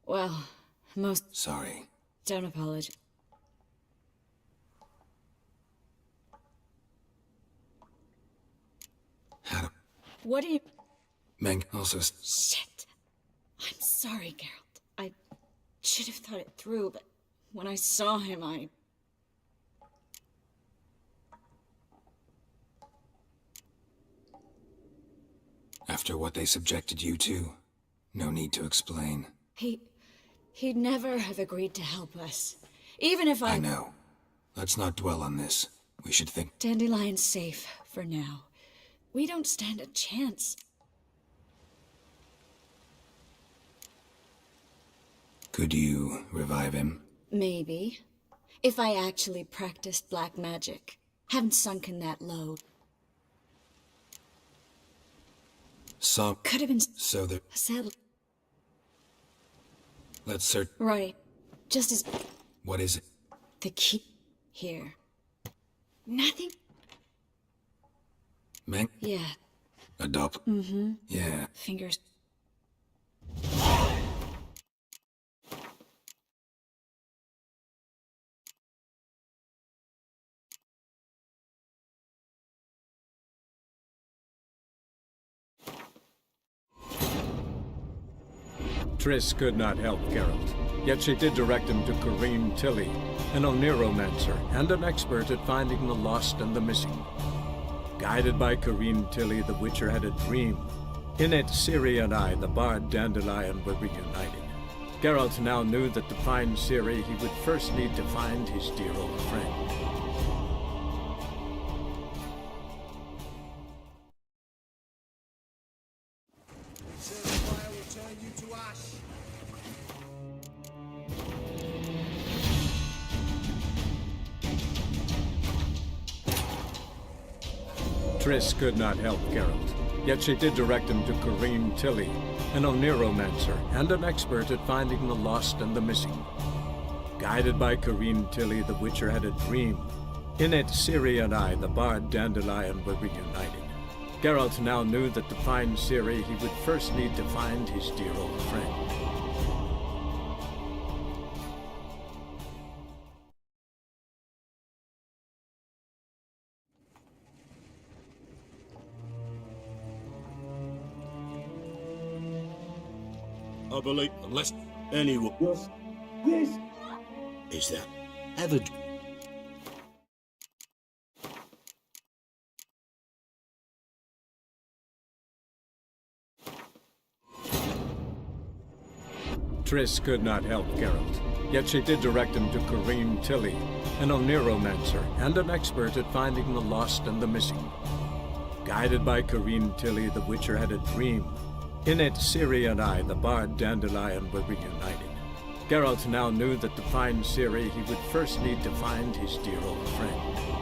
Well, most... Sorry. Don't apologize. How to... What do you... Meng also... Shit. I'm sorry, Geralt. I should have thought it through, but when I saw him, After what they subjected you to, no need to explain. He He'd never have agreed to help us. Even if I know. Let's not dwell on this. We should think. Dandelion's safe for now. We don't stand a chance. Could you revive him? Maybe. If I actually practiced black magic. Haven't sunken that low. Could have been So that... settled. Let's search... Right. Just as... What is it? The key... here. Nothing? Meng? Yeah. Adopt? Mm-hmm. Yeah. Fingers... Triss could not help Geralt, yet she did direct him to Corrine Tilly, an Oniromancer and an expert at finding the lost and the missing. Guided by Corrine Tilly, the Witcher had a dream. In it, Ciri and I, the bard Dandelion, were reunited. Geralt now knew that to find Ciri, he would first need to find his dear old friend. Triss could not help Geralt, yet she did direct him to Corrine Tilly, an Oniromancer and an expert at finding the lost and the missing. Guided by Corrine Tilly, the Witcher had a dream. In it, Ciri and I, the bard Dandelion, were reunited. Geralt now knew that to find Ciri, he would first need to find his dear old friend. I believe, unless anyone... This... Is that ever... Triss could not help Geralt, yet she did direct him to Corrine Tilly, an Oniromancer and an expert at finding the lost and the missing. Guided by Corrine Tilly, the Witcher had a dream. In it, Ciri and I, the bard Dandelion, were reunited. Geralt now knew that to find Ciri, he would first need to find his dear old friend.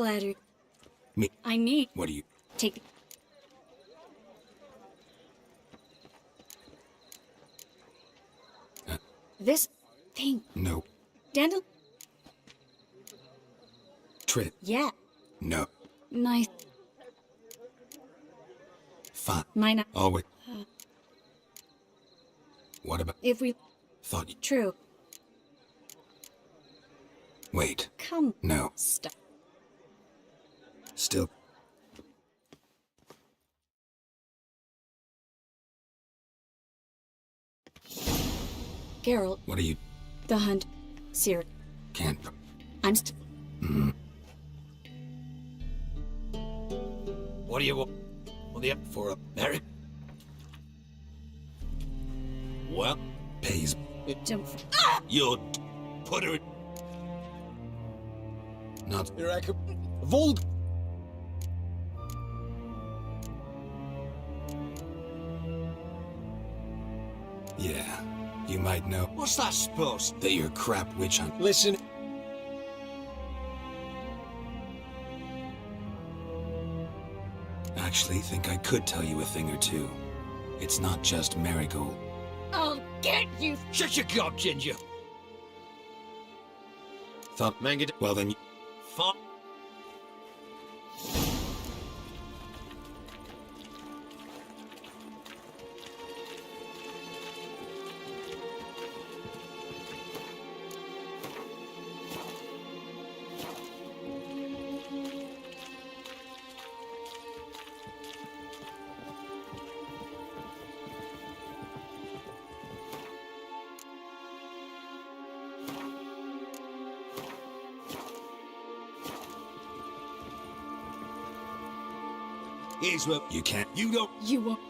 ladder. Me? I need... What do you... Take... This thing. No. Dandel... Trip. Yeah. No. Nice. Fine. Mine... Always. What about... If we... Thought you... True. Wait. Come... No. Stop. Still... Geralt, What are you... the hunt... Sir, Can't... I'm What do you want? On the up for a Merrick? Well, Pays... Jump... you'd put her... Not... Volg... Yeah. You might know What's that supposed? that you're crap witch hunt. Listen... Actually, think I could tell you a thing or two. It's not just Marigold. I'll get you! Shut your gob, Ginger! Thought... Manged... Well then... Fuck. Here's what... You can't... You don't... You won't...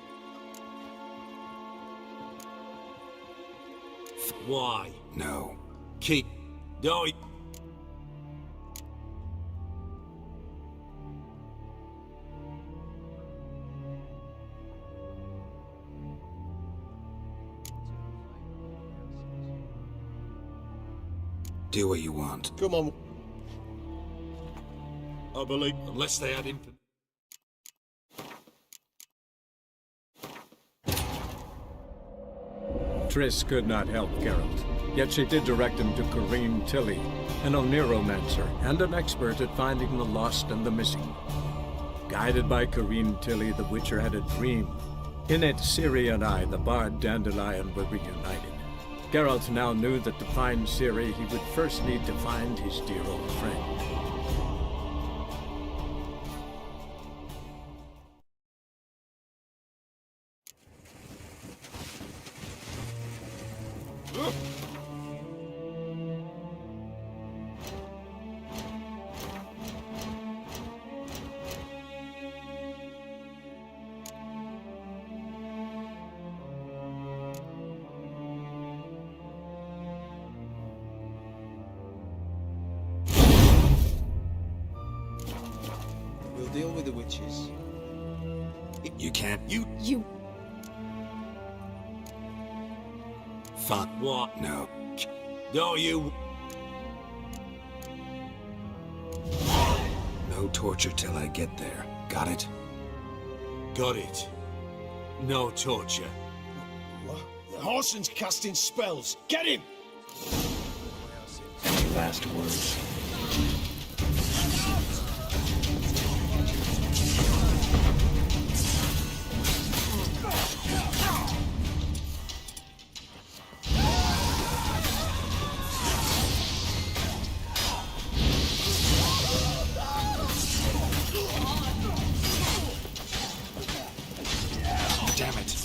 Why? No. Keep... No, Do what you want. come on. I believe... Unless they had infant... Triss could not help Geralt, yet she did direct him to Corrine Tilly, an Oniromancer and an expert at finding the lost and the missing. Guided by Corrine Tilly, the Witcher had a dream. In it, Ciri and I, the bard Dandelion, were reunited. Geralt now knew that to find Ciri, he would first need to find his dear old friend. We'll deal with the witches. You can't... You... Fun. What? No. No, you... No torture till I get there. Got it? Got it. No torture. What? The Horson's casting spells. Get him! Any last words? Damn it.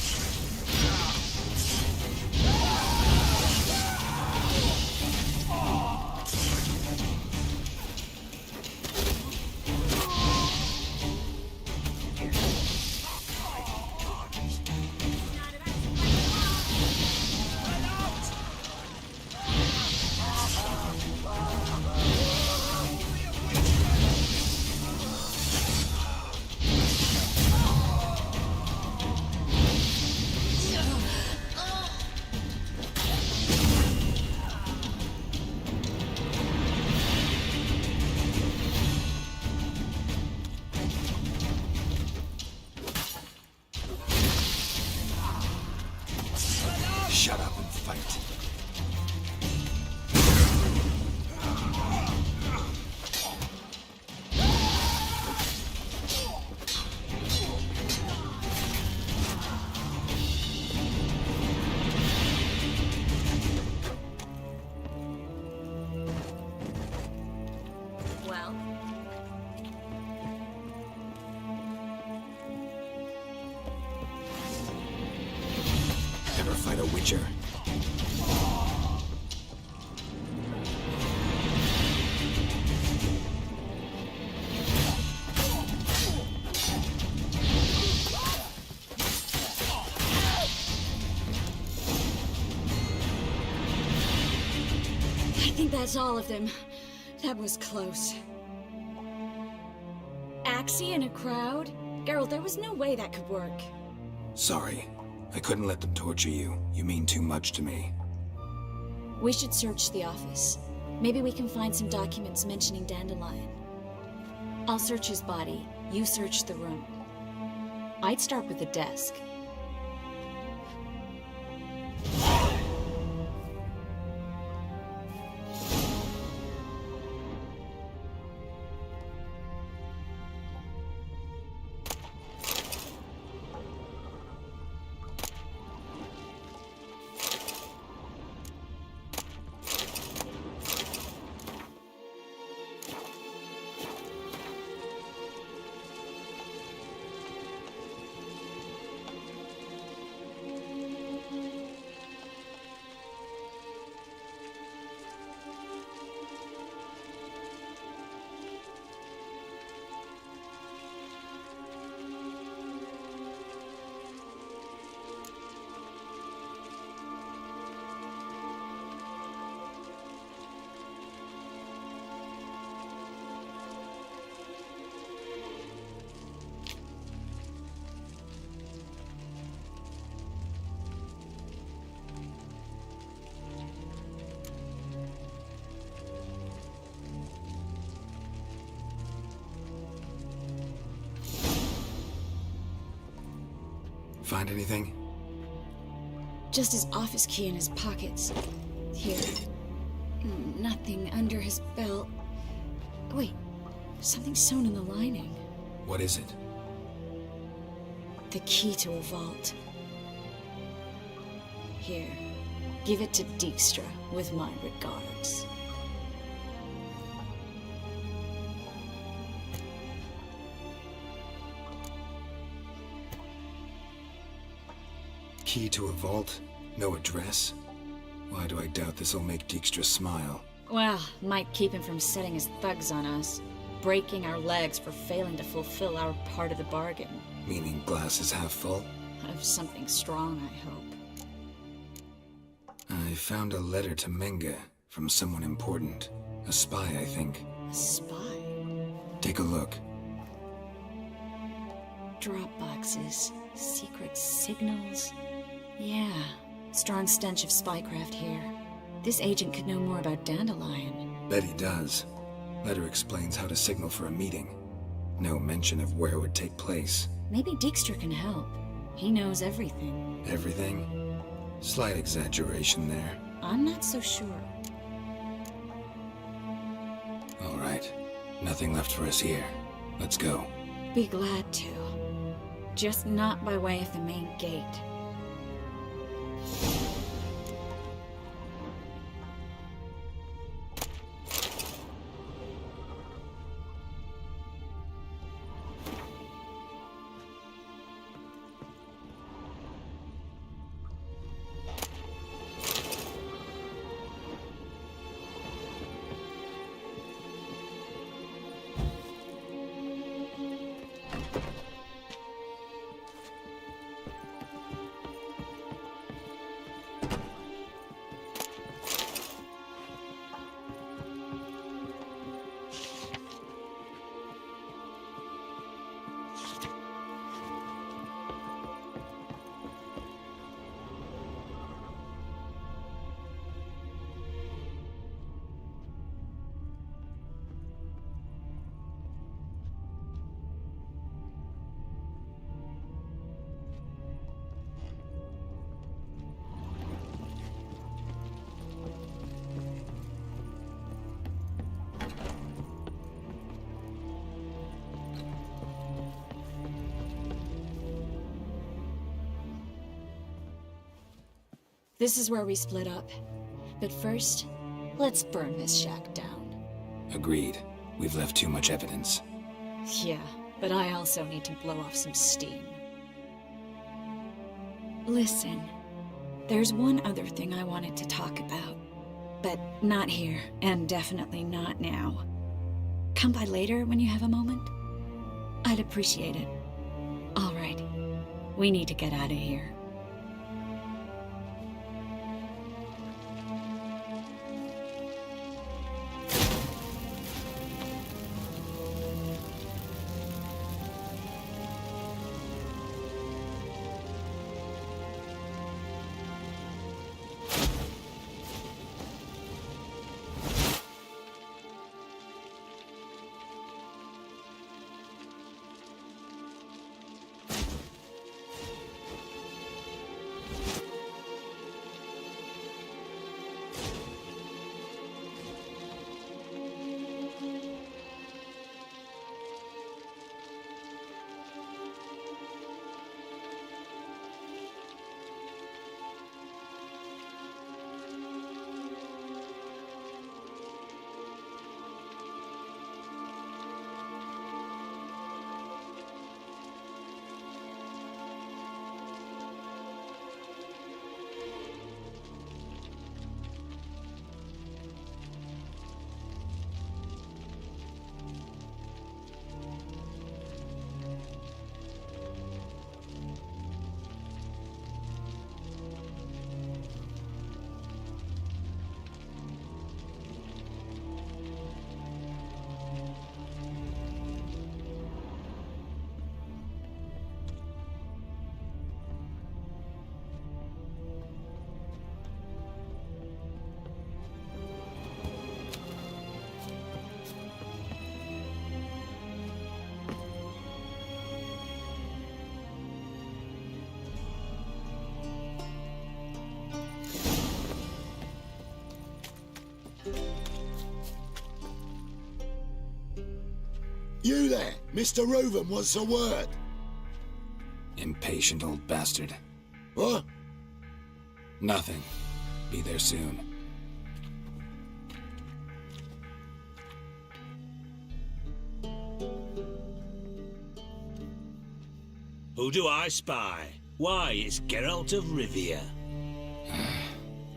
fight a Witcher? I think that's all of them. That was close. Axie in a crowd? Geralt, there was no way that could work. Sorry. I couldn't let them torture you. You mean too much to me. We should search the office. Maybe we can find some documents mentioning Dandelion. I'll search his body. You search the room. I'd start with the desk. Find anything? Just his office key in his pockets. Here. Nothing under his belt. Wait, something sewn in the lining. What is it? The key to a vault. Here, give it to Dijkstra with my regards. Key to a vault? No address? Why do I doubt this'll make Dijkstra smile? Well, might keep him from setting his thugs on us. Breaking our legs for failing to fulfill our part of the bargain. Meaning glass is half full? Of something strong, I hope. I found a letter to Menga from someone important. A spy, I think. A spy? Take a look. Drop boxes, secret signals. Yeah, strong stench of spycraft here. This agent could know more about Dandelion. Bet he does. Letter explains how to signal for a meeting. No mention of where it would take place. Maybe Dijkstra can help. He knows everything. Everything? Slight exaggeration there. I'm not so sure. All right. Nothing left for us here. Let's go. Be glad to. Just not by way of the main gate. This is where we split up. But first, let's burn this shack down. Agreed. We've left too much evidence. Yeah, but I also need to blow off some steam. Listen, There's one other thing I wanted to talk about, but not here, and definitely not now. Come by later when you have a moment? I'd appreciate it. All right. We need to get out of here. You there, Mr. Reuven, what's the word? Impatient old bastard. What? Nothing. Be there soon. Who do I spy? Why, it's Geralt of Rivia.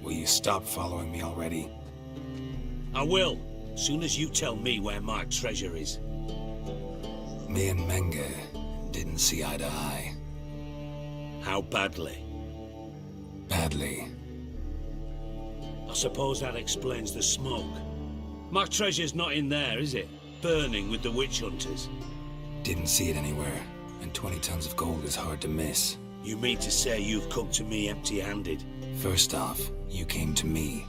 Will you stop following me already? I will, soon as you tell me where my treasure is. Me and Menge didn't see eye to eye. How badly? Badly. I suppose that explains the smoke. My treasure's not in there, is it? Burning with the witch hunters. Didn't see it anywhere, and 20 tons of gold is hard to miss. You mean to say you've come to me empty-handed? First off, you came to me.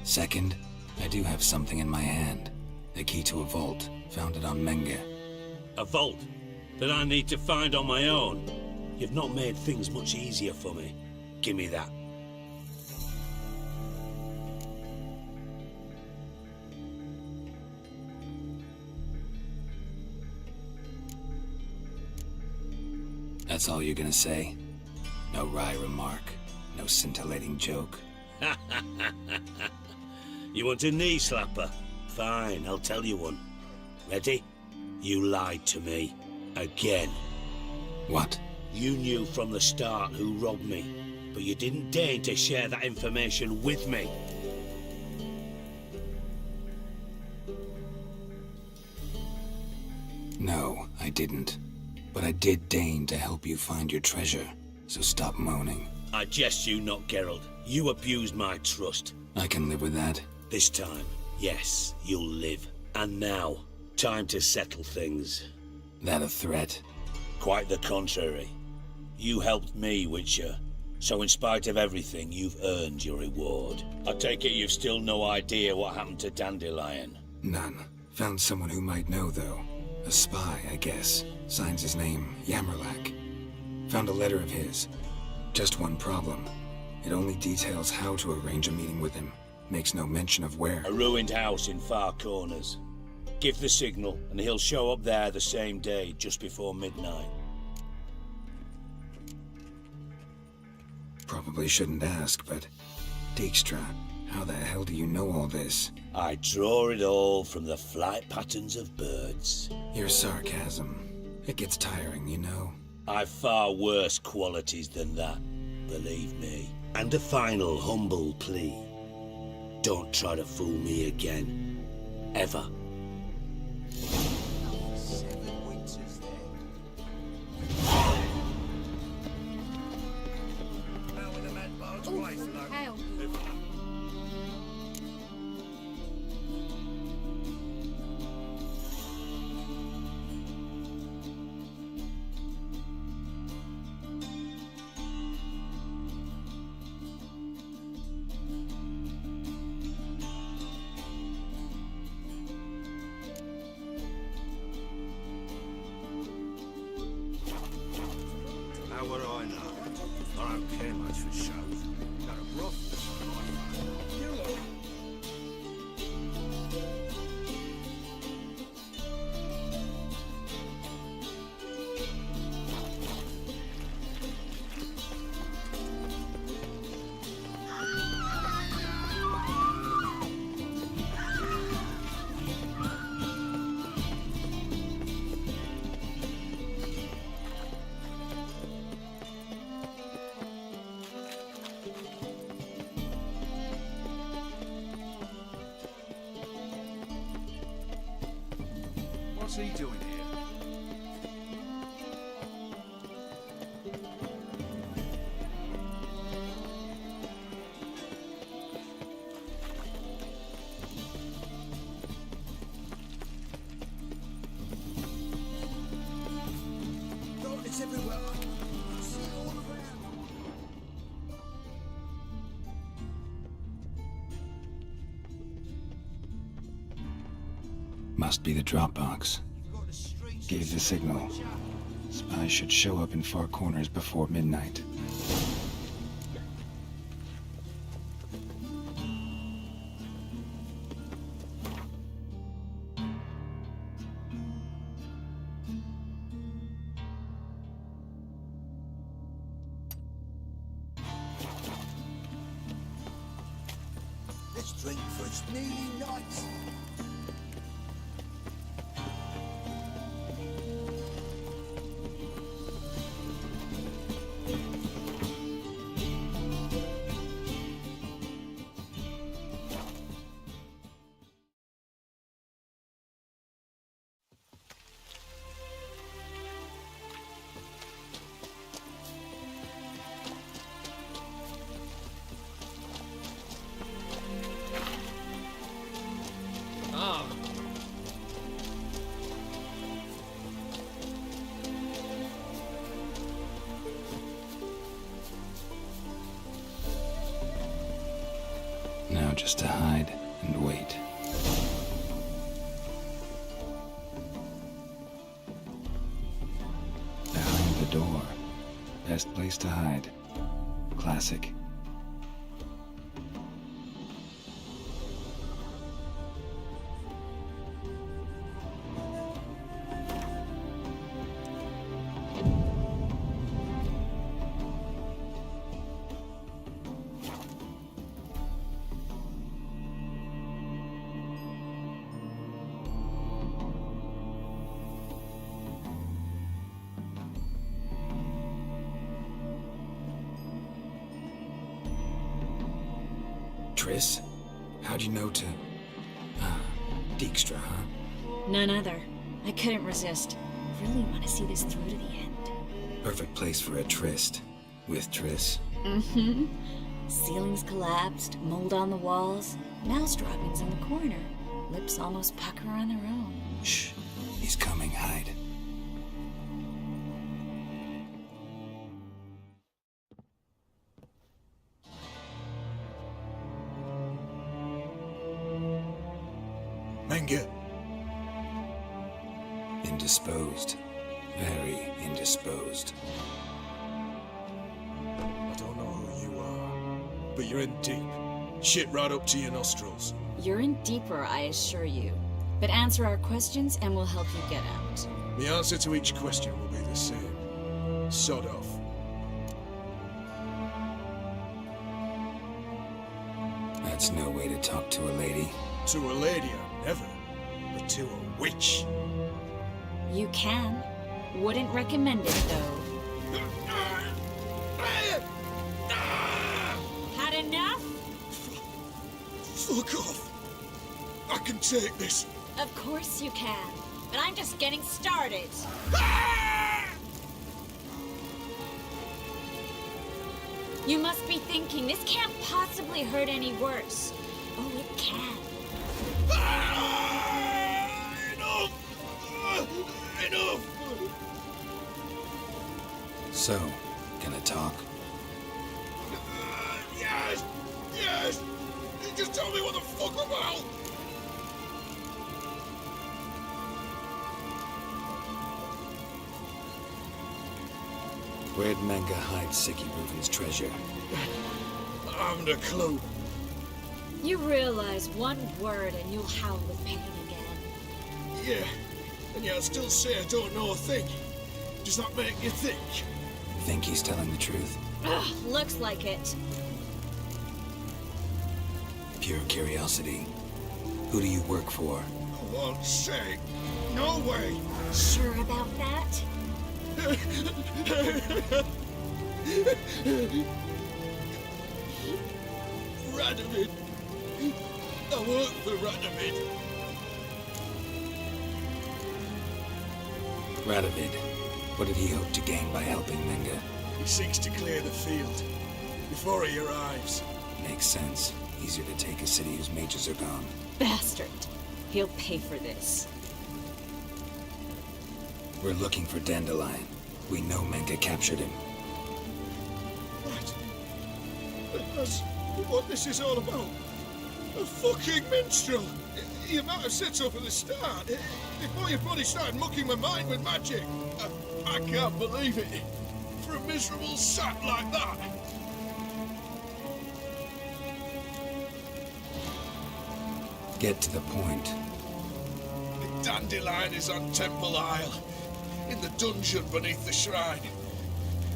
Second, I do have something in my hand. The key to a vault, found it on Menge. A vault that I need to find on my own? You've not made things much easier for me. Give me that. That's all you're gonna say? No wry remark, no scintillating joke. You want a knee slapper? Fine, I'll tell you one. Ready? You lied to me. Again. What? You knew from the start who robbed me, but you didn't deign to share that information with me. No, I didn't. But I did deign to help you find your treasure, so stop moaning. I jest you not, Geralt. You abused my trust. I can live with that. This time, yes, you'll live. And now, time to settle things. That a threat? Quite the contrary. You helped me, Witcher. So in spite of everything, you've earned your reward. I take it you've still no idea what happened to Dandelion. None. Found someone who might know, though. A spy, I guess. Signs his name, Yammerlak. Found a letter of his. Just one problem. It only details how to arrange a meeting with him. Makes no mention of where. A ruined house in Far Corners. Give the signal, and he'll show up there the same day, just before midnight. Probably shouldn't ask, but... Dijkstra, how the hell do you know all this? I draw it all from the flight patterns of birds. Your sarcasm. It gets tiring, you know. I've far worse qualities than that, believe me. And a final humble plea. Don't try to fool me again. Ever. 7 winters there. Now when the mad barge wife, like. Hell. How would I know? I don't care much for shows. Got a rough. You look. What's he doing here? It's everywhere. I see it all around. Must be the drop box. Gave the signal. Spies should show up in far corners before midnight. Let's drink for it's nearly night. Now just to hide and wait. Behind the door. Best place to hide. Classic. Triss? How'd you know to... Dijkstra, huh? None other. I couldn't resist. Really want to see this through to the end. Perfect place for a tryst. With Triss. Mm-hmm. Ceilings collapsed, mold on the walls, mouse droppings in the corner. Lips almost pucker on their own. Shh. He's coming. Hide. Menga. Indisposed. Very indisposed. I don't know who you are, but you're in deep. Shit right up to your nostrils. You're in deeper, I assure you. But answer our questions and we'll help you get out. The answer to each question will be the same. Sod off. That's no way to talk to a lady. To a lady, I never. But to a witch. You can. Wouldn't recommend it, though. Fuck off. I can take this. Of course you can, but I'm just getting started. You must be thinking, this can't possibly hurt any worse. Oh, it can. Enough! Enough! So, gonna talk? Yes! Yes! Just tell me what the fuck about! Where'd Menga hide Sicky Reuven's treasure? I haven't a clue. You realize one word and you'll howl with pain again. Yeah, and yet I still say I don't know a thing. Does that make you think? Think he's telling the truth? Ugh, looks like it. Pure curiosity. Who do you work for? For one's sake. No way! Sure about that? Radovid. I work for Radovid. Radovid. What did he hope to gain by helping Menga? He seeks to clear the field before he arrives. Makes sense. Easier to take a city whose mages are gone. Bastard. He'll pay for this. We're looking for Dandelion. We know Menga captured him. What? That's what this is all about. A fucking minstrel! You might have said so from the start. Before your bloody started mucking my mind with magic. I can't believe it. For a miserable sap like that. Get to the point. The Dandelion is on Temple Isle, in the dungeon beneath the shrine.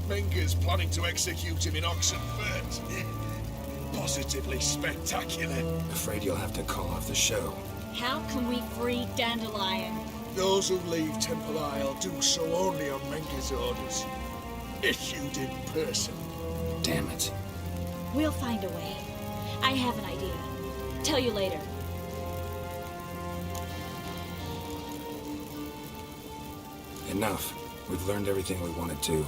Menga's planning to execute him in Oxenfurt. Positively spectacular. Afraid you'll have to call off the show. How can we free Dandelion? Those who leave Temple Isle do so only on Menga's orders. Issued in person. Damn it. We'll find a way. I have an idea. Tell you later. Enough. We've learned everything we wanted to.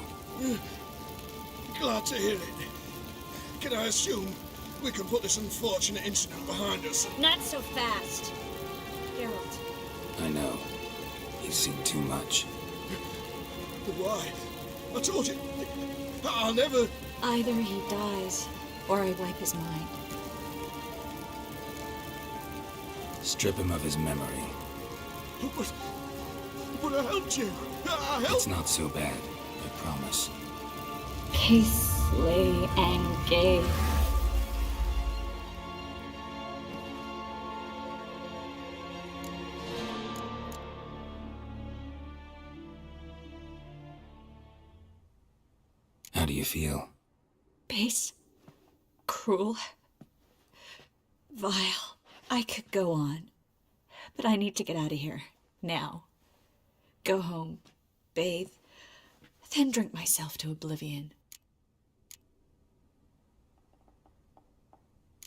Glad to hear it. Can I assume we can put this unfortunate incident behind us? Not so fast. Geralt. I know. He's seen too much. But why? I told you. I'll never... Either he dies, or I wipe his mind. Strip him of his memory. But I helped you. I helped... It's not so bad. I promise. Peacely and gay. How do you feel? Base. Cruel. Vile. I could go on. But I need to get out of here. Now. Go home. Bathe. Then drink myself to oblivion.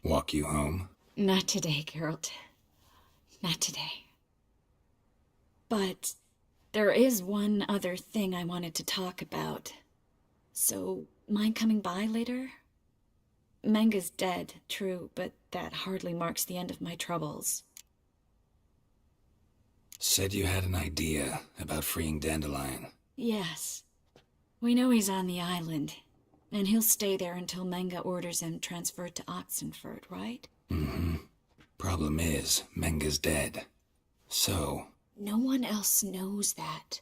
Walk you home? Not today, Geralt. Not today. But there is one other thing I wanted to talk about. So, mind coming by later? Menga's dead, true, but that hardly marks the end of my troubles. Said you had an idea about freeing Dandelion. Yes. We know he's on the island, and he'll stay there until Menga orders him transferred to Oxenfurt, right? Mm-hmm. Problem is, Menga's dead. So... No one else knows that.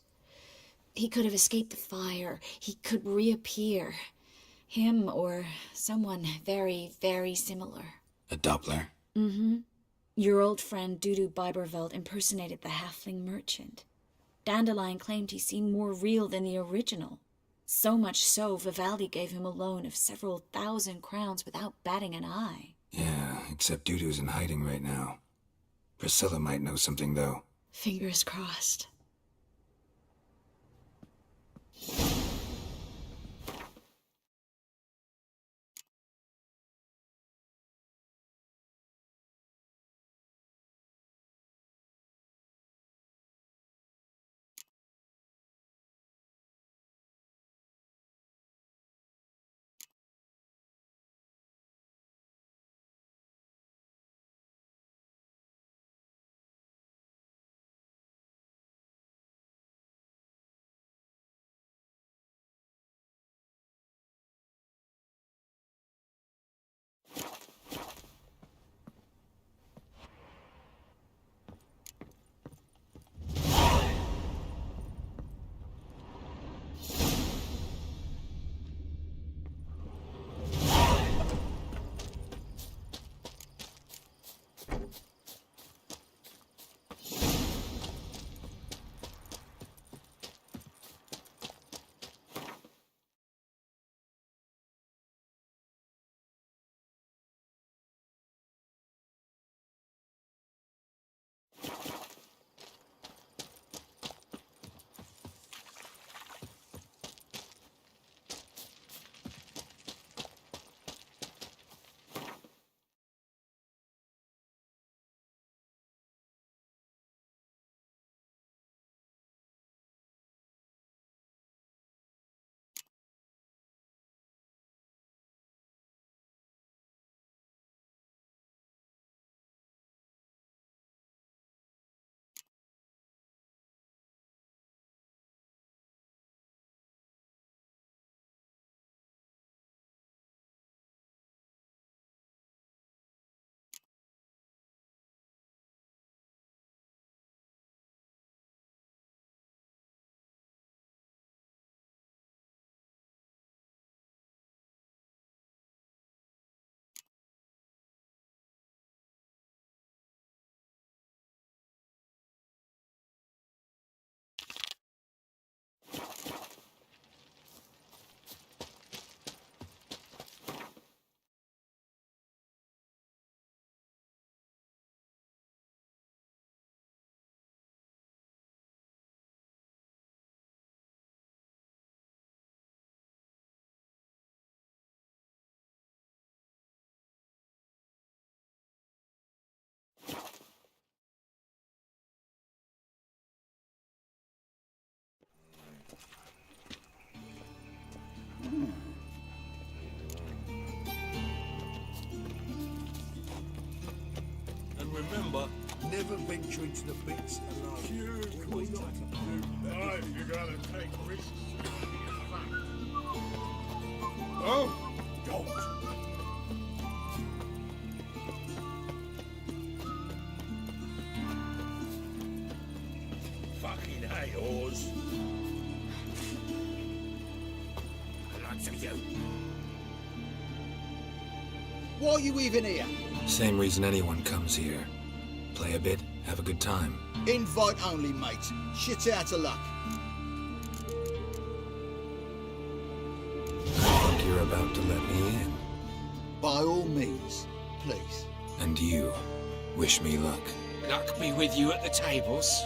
He could have escaped the fire. He could reappear. Him or someone very, very similar. A Doppler? Mm-hmm. Your old friend Dudu Biberveld impersonated the halfling merchant. Dandelion claimed he seemed more real than the original. So much so, Vivaldi gave him a loan of several 1,000 crowns without batting an eye. Yeah, except Dudu's in hiding right now. Priscilla might know something, though. Fingers crossed. never venture into the pits alone. You gotta take risks. Oh, don't. Fucking hate oars. Lots of you. Why are you even here? Same reason anyone comes here. Play a bit, have a good time. Invite only, mate. Shit out of luck. And you're about to let me in. By all means, please. And you, wish me luck. Luck be with you at the tables.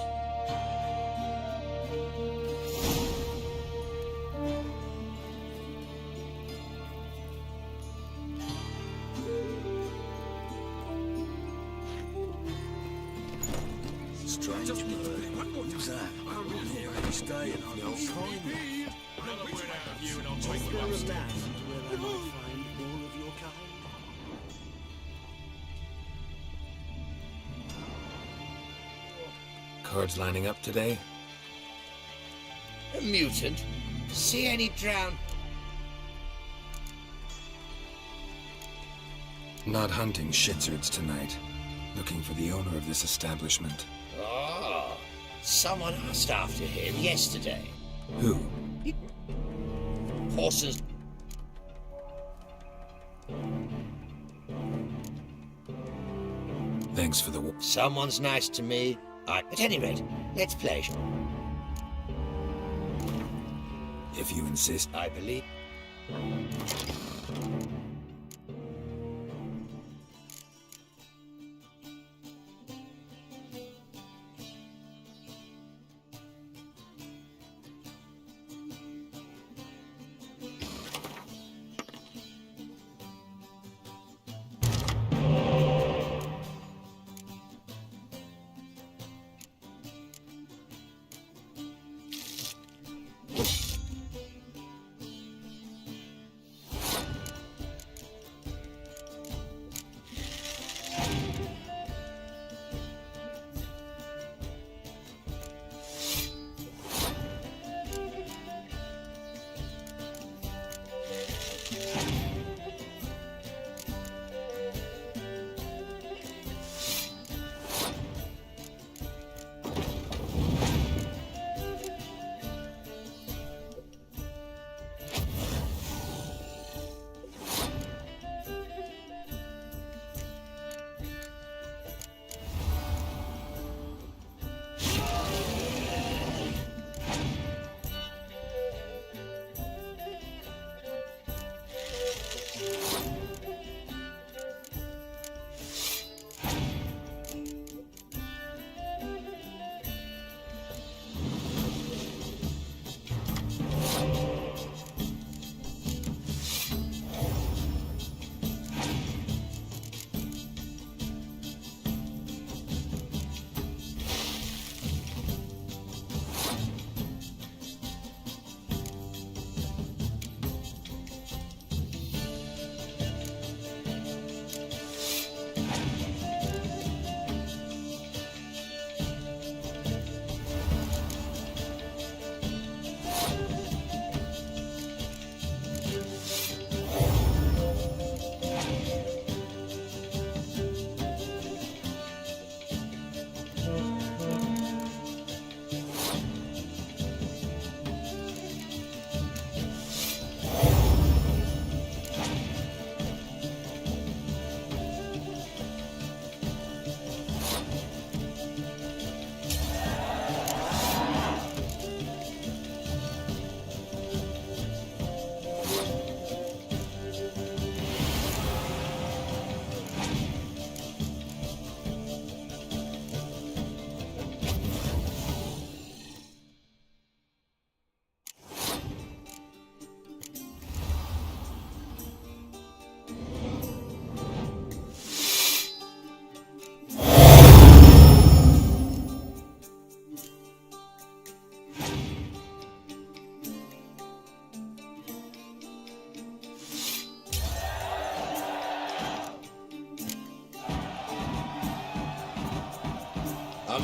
Strange bird. Who's that? Here any staying on the old coin? Another word out of you and I'll take you upstairs. Where I might find all of your kind? Cards lining up today? A mutant? See any drown? Not hunting shitsards tonight. Looking for the owner of this establishment. Oh, someone asked after him yesterday. Who? Horses. Thanks for the Someone's nice to me. At any rate, let's play. If you insist. I believe.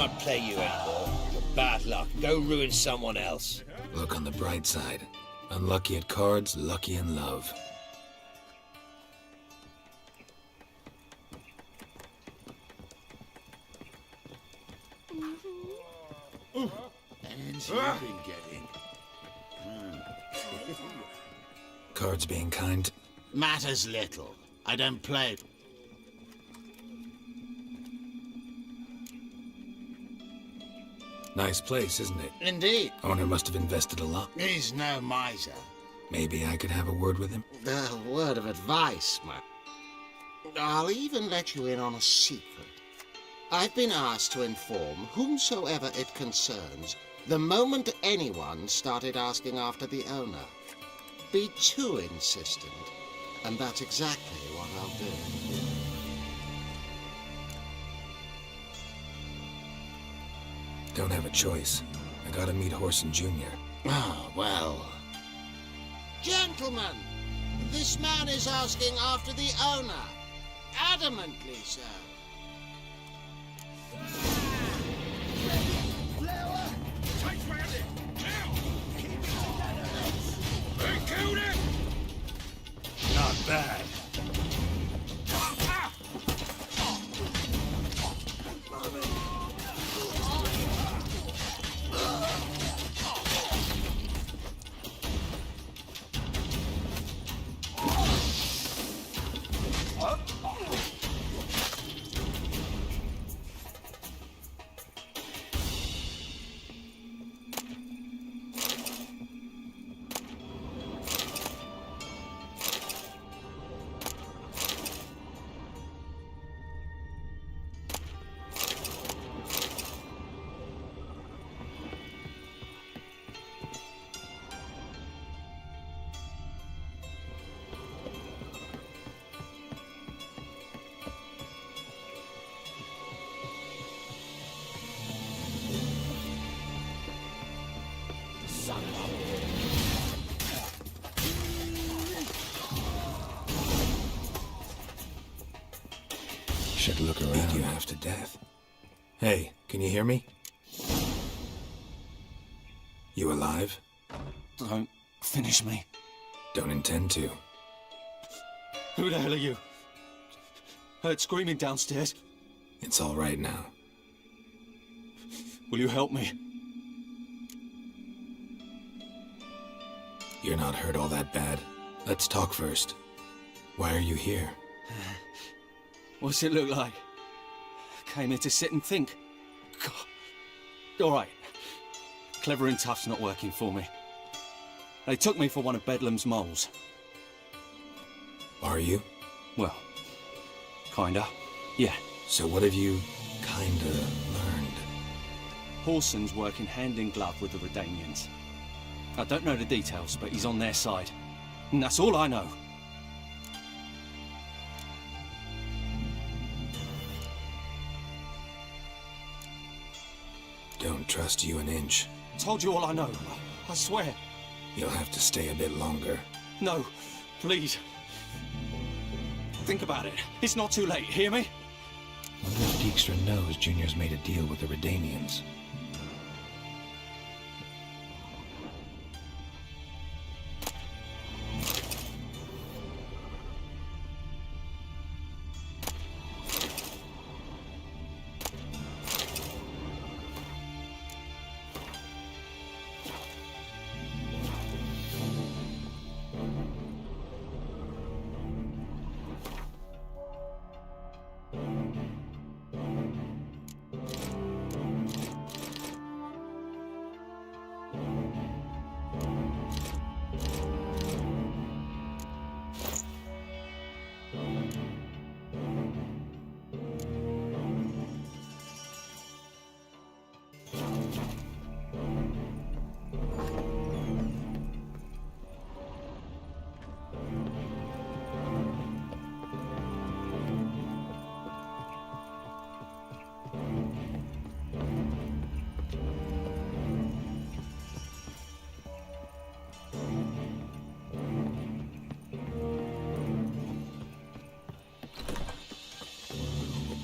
not play you anymore. Bad luck. Go ruin someone else. Look on the bright side. Unlucky at cards, lucky in love. And you've been getting. Cards being kind. Matters little. I don't play. Nice place, isn't it? Indeed. Owner must have invested a lot. He's no miser. Maybe I could have a word with him? A word of advice, man. I'll even let you in on a secret. I've been asked to inform whomsoever it concerns the moment anyone started asking after the owner. Be too insistent, and that's exactly what I'll do. Don't have a choice. I gotta meet Horson Jr. Ah, well. Gentlemen, this man is asking after the owner. Adamantly so. Not bad. Should look around. Beat you half to death. Hey, can you hear me? You alive? Don't finish me. Don't intend to. Who the hell are you? Heard screaming downstairs. It's all right now. Will you help me? You're not hurt all that bad. Let's talk first. Why are you here? What's it look like? Came here to sit and think. God. All right. Clever and tough's not working for me. They took me for one of Bedlam's moles. Are you? Well, kinda. Yeah. So what have you kinda learned? Horson's working hand in glove with the Redanians. I don't know the details, but he's on their side. And that's all I know. Don't trust you an inch. Told you all I know. I swear. You'll have to stay a bit longer. No, please. Think about it. It's not too late, hear me? Wonder if Dijkstra knows Junior's made a deal with the Redanians.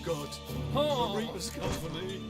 God. Oh. Reaper's company.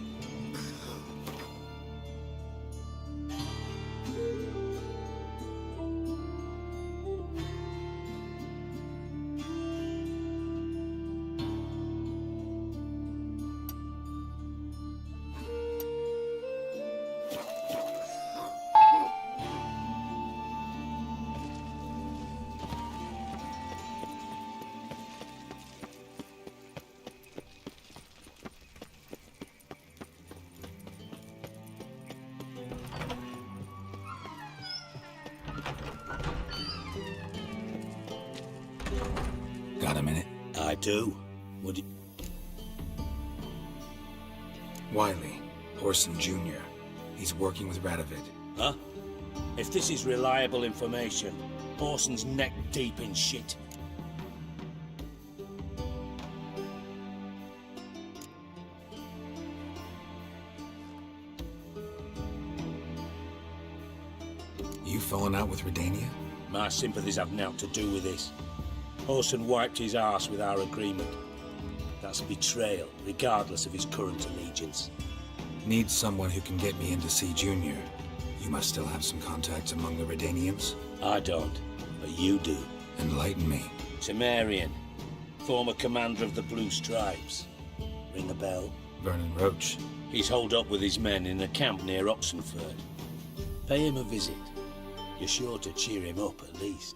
Got a minute? I do. Would you... Wiley, Orson Jr. He's working with Radovid. Huh? If this is reliable information, Orson's neck deep in shit. You falling out with Redania? My sympathies have naught to do with this. Orson wiped his arse with our agreement. That's betrayal, regardless of his current allegiance. Need someone who can get me in to see Junior. You must still have some contacts among the Redanians? I don't, but you do. Enlighten me. Temerian, former commander of the Blue Stripes. Ring a bell? Vernon Roach. He's holed up with his men in a camp near Oxenford. Pay him a visit. You're sure to cheer him up, at least.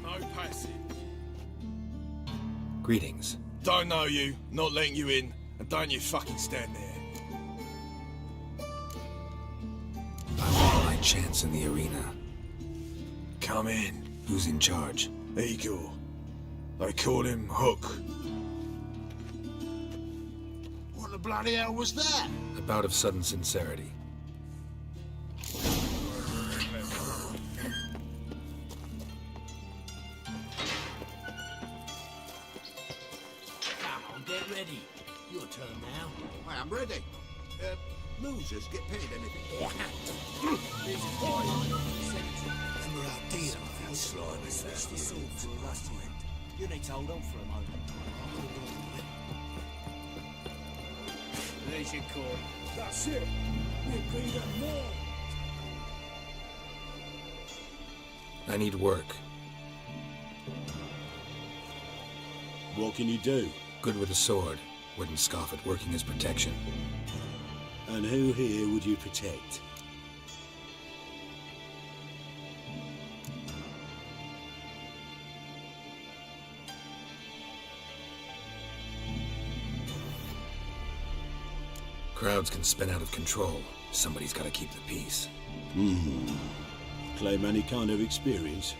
No passing. Greetings. Don't know you, not letting you in, and don't you fucking stand there. I want my chance in the arena. Come in. Who's in charge? Igor. They call him Hook. What the bloody hell was that? A bout of sudden sincerity. Come on, get ready. Your turn now. I am ready. Losers get paid anything. Remember our deal? How slimy that's the sword for last time. You need to hold on for a moment. There's your coin. That's it. We'll be there more. I need work. What can you do? Good with a sword. Wouldn't scoff at working as protection. And who here would you protect? Crowds can spin out of control. Somebody's got to keep the peace. Claim any kind of experience?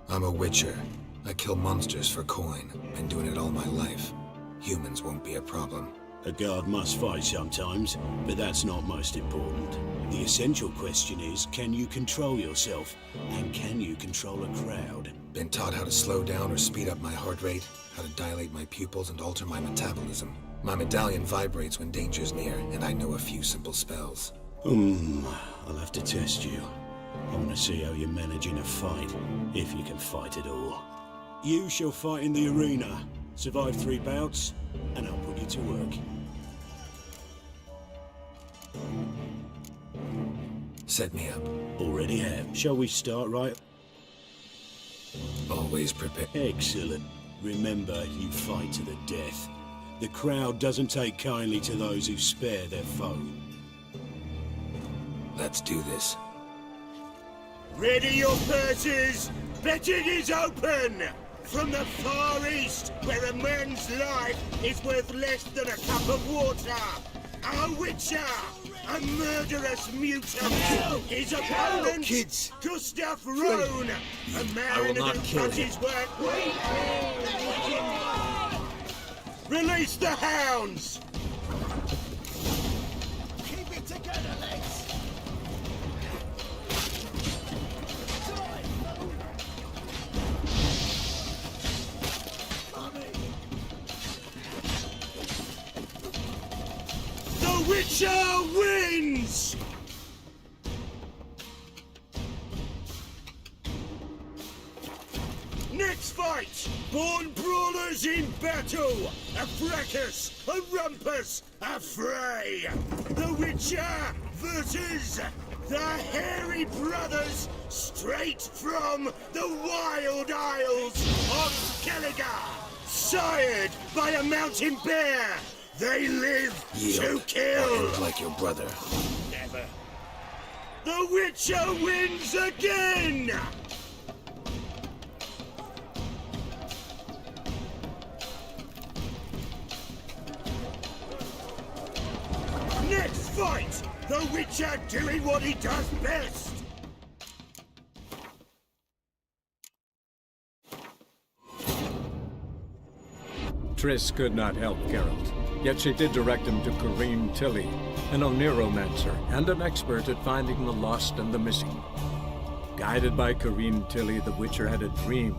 I'm a witcher. I kill monsters for coin. Been doing it all my life. Humans won't be a problem. A guard must fight sometimes, but that's not most important. The essential question is, can you control yourself? And can you control a crowd? Been taught how to slow down or speed up my heart rate, how to dilate my pupils and alter my metabolism. My medallion vibrates when danger's near, and I know a few simple spells. I'll have to test you. I want to see how you manage in a fight, if you can fight at all. You shall fight in the arena. Survive 3 bouts, and I'll put you to work. Set me up. Already have. Shall we start right? Always prepared. Excellent. Remember, you fight to the death. The crowd doesn't take kindly to those who spare their foe. Let's do this. Ready your purses! Betting is open! From the Far East, where a man's life is worth less than a cup of water. A witcher! A murderous mutant! His opponent, Kids! Gustav Rohn! A man who does his work. Release the hounds! Keep it together, lads! The Witcher wins! Next fight! Born brawlers in battle! A fracas! A rumpus! A fray! The Witcher versus the Hairy Brothers straight from the Wild Isles of Skellige! Sired by a mountain bear! They live to kill! Like your brother. Never. The Witcher wins again! Next fight! The Witcher doing what he does best! Triss could not help Geralt, yet she did direct him to Kareem Tilly, an Oniromancer and an expert at finding the lost and the missing. Guided by Kareem Tilly, the Witcher had a dream.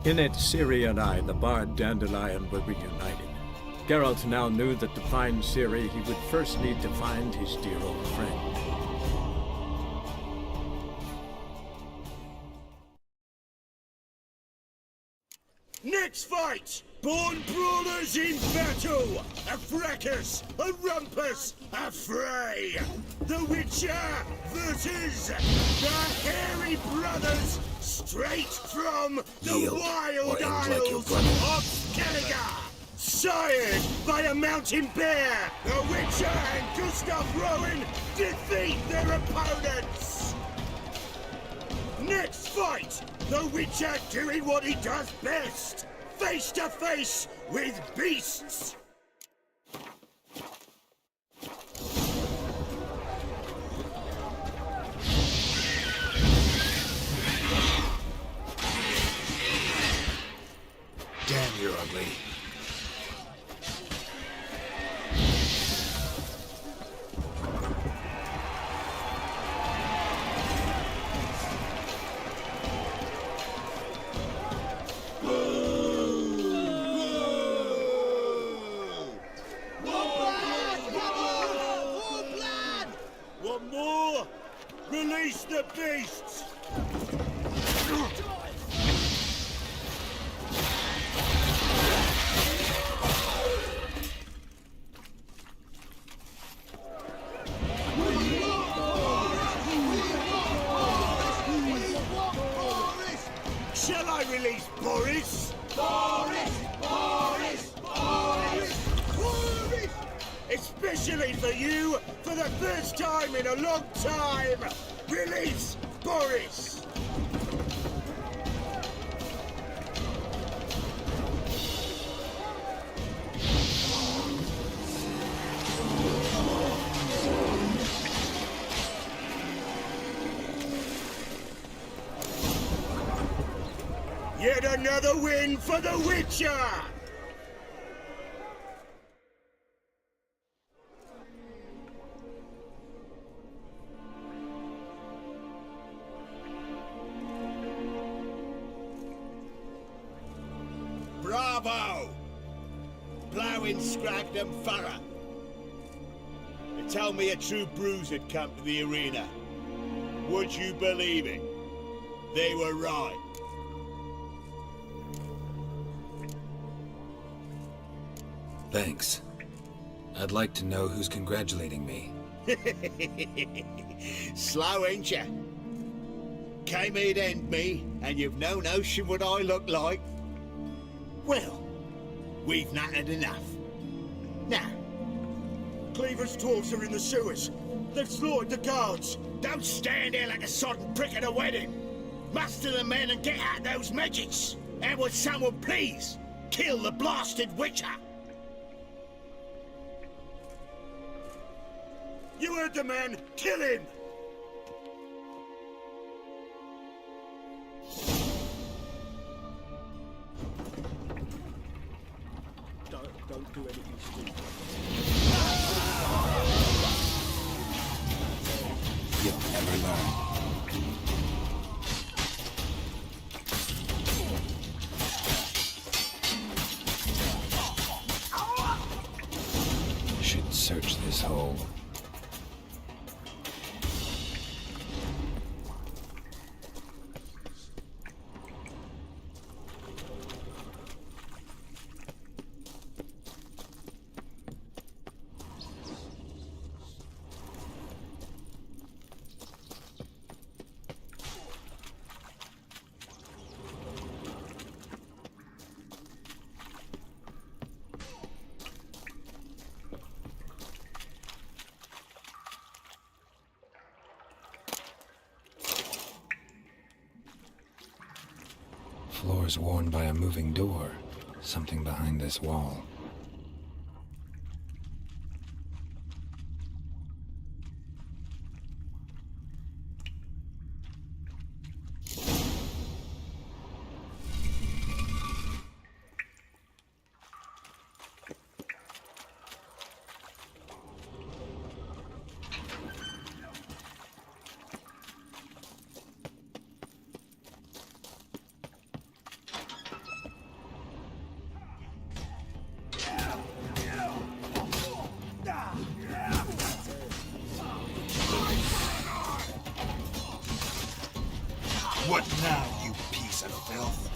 In it, Ciri and I, the bard Dandelion, were reunited. Geralt now knew that to find Ciri, he would first need to find his dear old friend. Next fight! Born brawlers in battle! A fracas! A rumpus! A fray! The Witcher versus the Hairy Brothers straight from the Wild Isles of Skellige! Sired by a mountain bear! The Witcher and Gustav Rohn defeat their opponents! Next fight! The Witcher doing what he does best! Face to face with beasts! Damn, you're ugly. One more! Release the beasts! Shall I release Boris? Boris! Boris! Boris! Boris! Especially for you, for the first time in a long time! Release Boris! Yet another win for the Witcher! Bravo! Ploughing Scragdon Thorough. They tell me a true bruise had come to the arena. Would you believe it? They were right. Thanks. I'd like to know who's congratulating me. Slow, ain't ya? Came here'd end me, and you've no notion what I look like. Well, we've nattered enough. Now, Cleaver's dwarves are in the sewers. They've slaughtered the guards. don't stand there like a sodden prick at a wedding. Muster the men and get out those midgets. And would someone please kill the blasted witcher? You heard the man. Kill him! Don't do anything stupid. You'll never learn. Should search this hole. Floors worn by a moving door. Something behind this wall. What now, you piece of filth?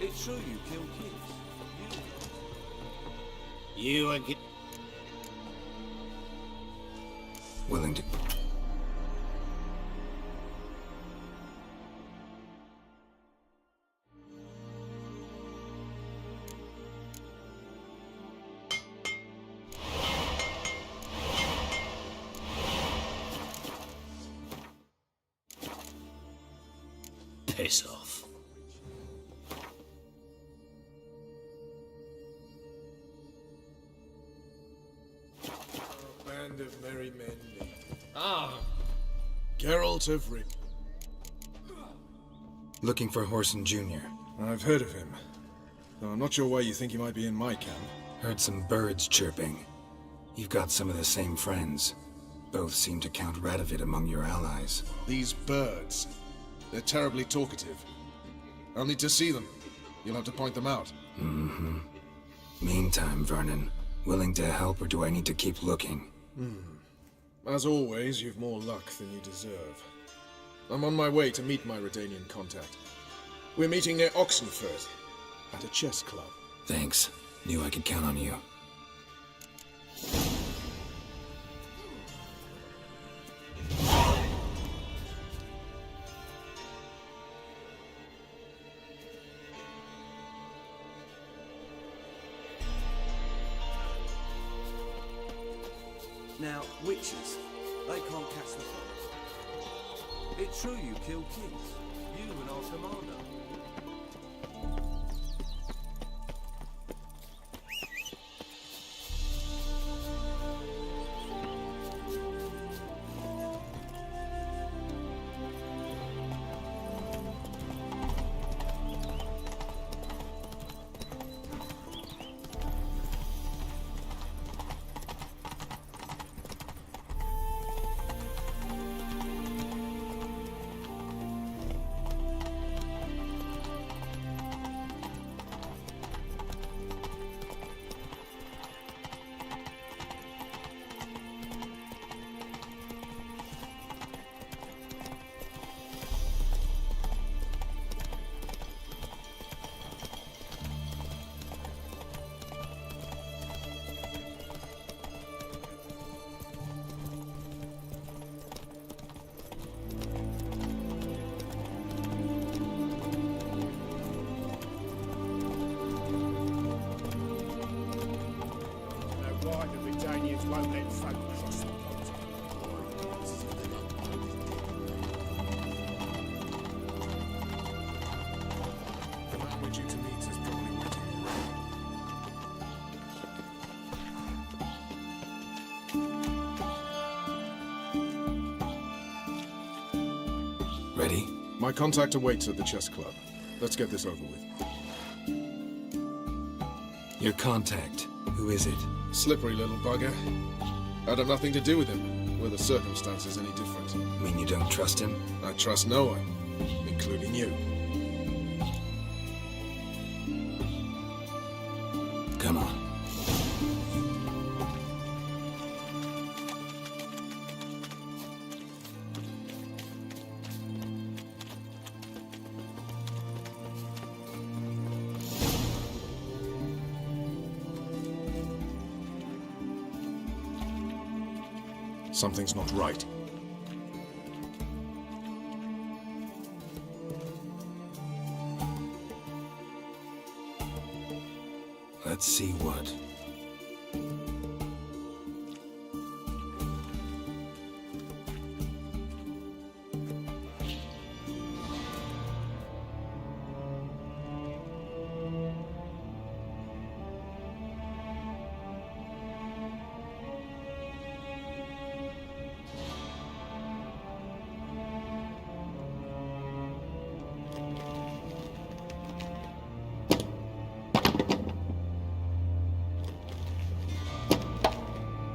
It's true you kill kids. You and willing to... Piss off. Band of merry men. Ah! Geralt of Rip. Looking for Horson Jr. I've heard of him. Though I'm not sure why you think he might be in my camp. Heard some birds chirping. You've got some of the same friends. Both seem to count Radovid among your allies. These birds. They're terribly talkative. I'll need to see them. You'll have to point them out. Mm-hmm. Meantime, Vernon, willing to help or do I need to keep looking? As always, you've more luck than you deserve. I'm on my way to meet my Redanian contact. We're meeting near Oxenford, at a chess club. Thanks. Knew I could count on you. Now, witches, they can't catch the fire. It's true you killed kings, you and our commander. Won't let folk cross the border. The man we're due to meet is probably waiting. Ready? My contact awaits at the chess club. Let's get this over with. Your contact. Who is it? Slippery little bugger. I'd have nothing to do with him, were the circumstances any different. Mean you don't trust him? I trust no one, including you. Come on. Something's not right. Let's see what.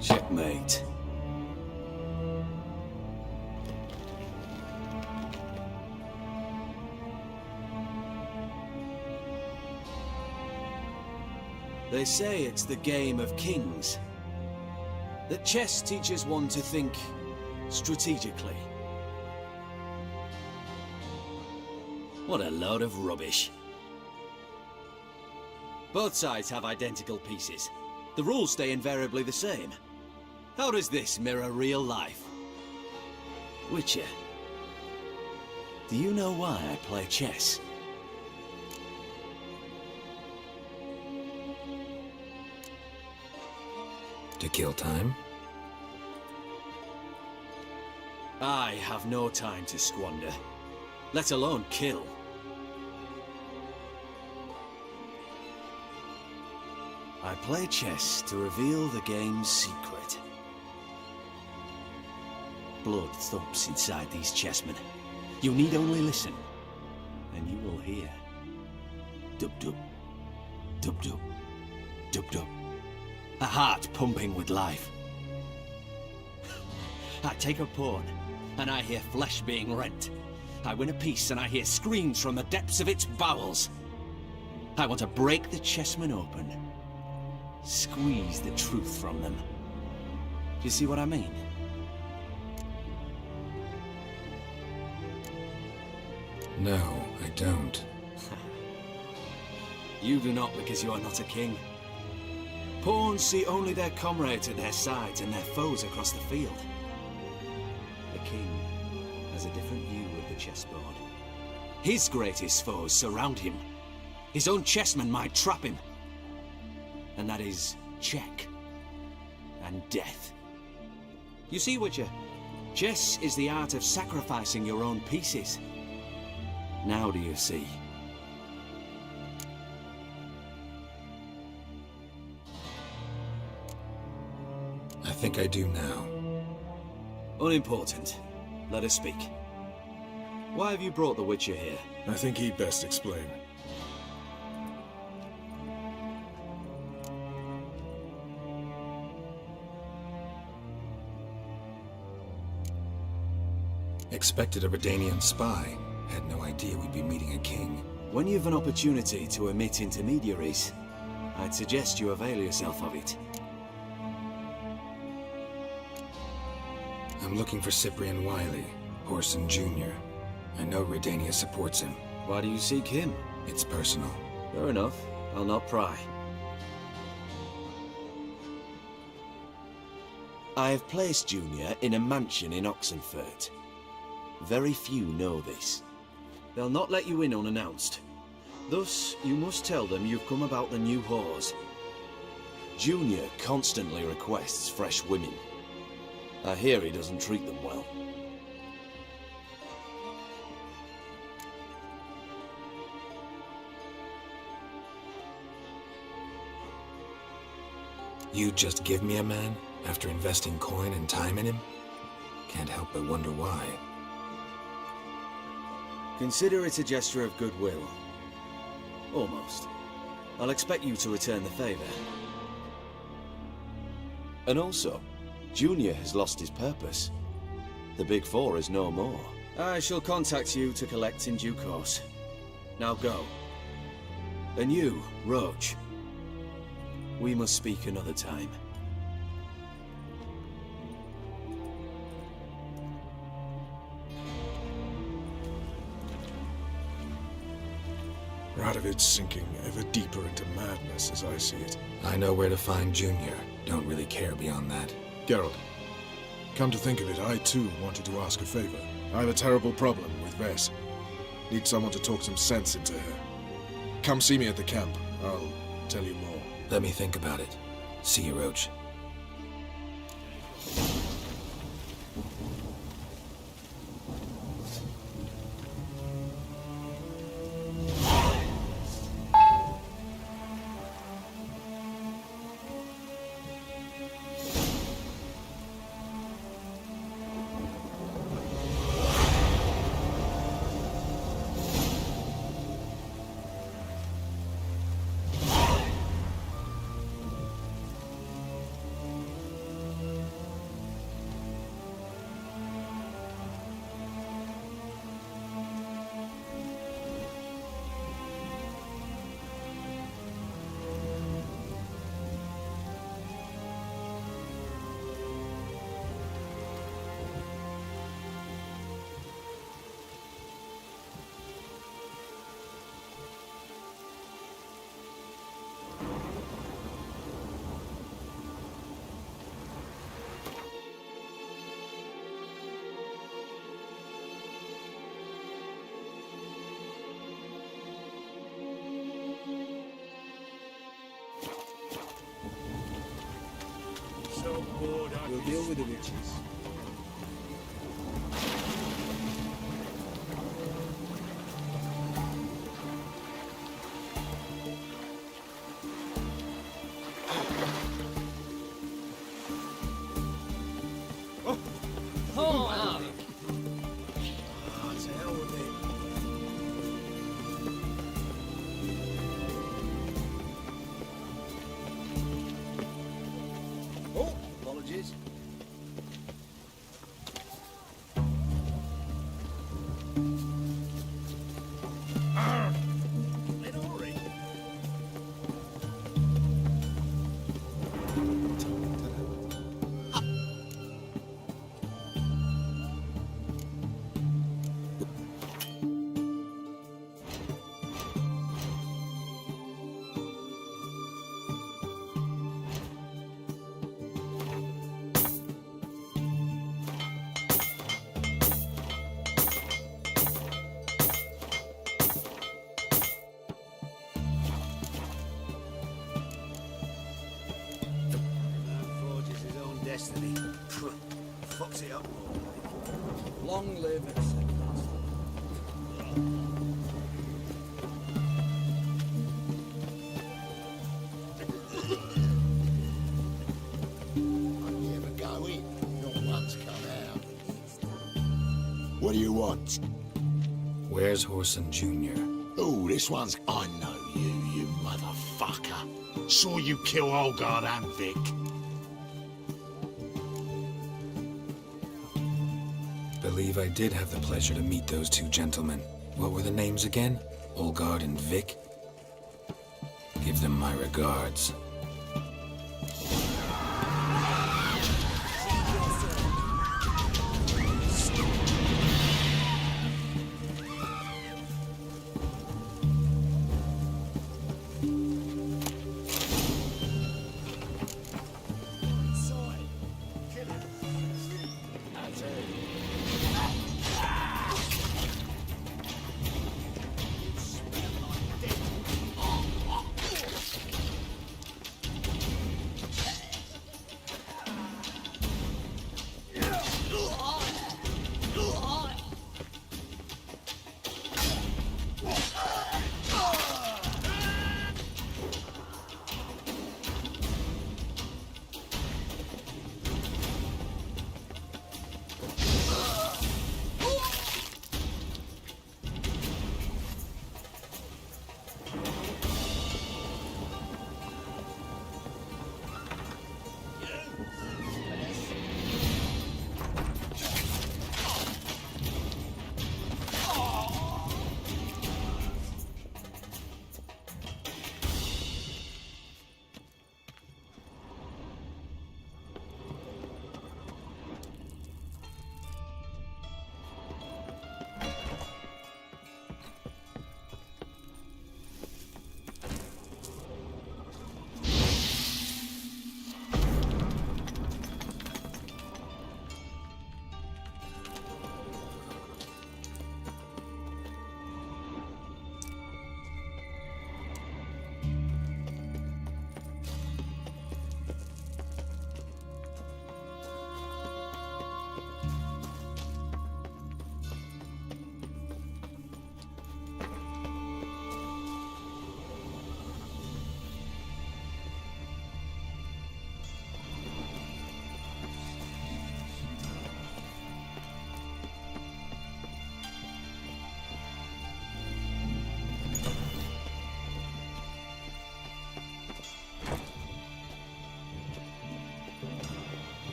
Checkmate. They say it's the game of kings. That chess teaches one to think strategically. What a load of rubbish. Both sides have identical pieces. The rules stay invariably the same. How does this mirror real life? Witcher, do you know why I play chess? To kill time? I have no time to squander, let alone kill. I play chess to reveal the game's secret. Blood thumps inside these chessmen. You need only listen, and you will hear. Dub-dub, dub-dub, dub-dub. A heart pumping with life. I take a pawn, and I hear flesh being rent. I win a piece, and I hear screams from the depths of its bowels. I want to break the chessmen open. Squeeze the truth from them. Do you see what I mean? No, I don't. You do not because you are not a king. Pawns see only their comrades at their sides and their foes across the field. The king has a different view of the chessboard. His greatest foes surround him. His own chessmen might trap him. And that is check and death. You see, Witcher, chess is the art of sacrificing your own pieces. Now do you see? I think I do now. Unimportant. Let us speak. Why have you brought the Witcher here? I think he'd best explain. Expected a Redanian spy. Had no idea we'd be meeting a king. When you've an opportunity to omit intermediaries, I'd suggest you avail yourself of it. I'm looking for Cyprian Wiley, Horson Jr. I know Redania supports him. Why do you seek him? It's personal. Fair enough. I'll not pry. I have placed Junior in a mansion in Oxenfurt. Very few know this. They'll not let you in unannounced. Thus, you must tell them you've come about the new whores. Junior constantly requests fresh women. I hear he doesn't treat them well. You just give me a man after investing coin and time in him? Can't help but wonder why. Consider it a gesture of goodwill. Almost. I'll expect you to return the favor. And also, Junior has lost his purpose. The Big Four is no more. I shall contact you to collect in due course. Now go. And you, Roach. We must speak another time. Radovid's sinking ever deeper into madness as I see it. I know where to find Junior. Don't really care beyond that. Geralt, come to think of it, I too wanted to ask a favor. I have a terrible problem with Vess. Need someone to talk some sense into her. Come see me at the camp. I'll tell you more. Let me think about it. See you, Roach. We'll deal with the witches. Oh, To hell with it. Oh, apologies. In a hurry. Forges his own destiny. Fucks it up more. Long live acceptance. You ever go in? Not once come out. What do you want? Where's Horson Jr.? Oh, this one's... I know you, you motherfucker. Saw you kill Olgard and Vic. Believe I did have the pleasure to meet those two gentlemen. What were the names again? Olgard and Vic? Give them my regards.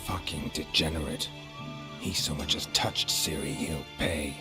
Fucking degenerate. He so much as touched Ciri, he'll pay.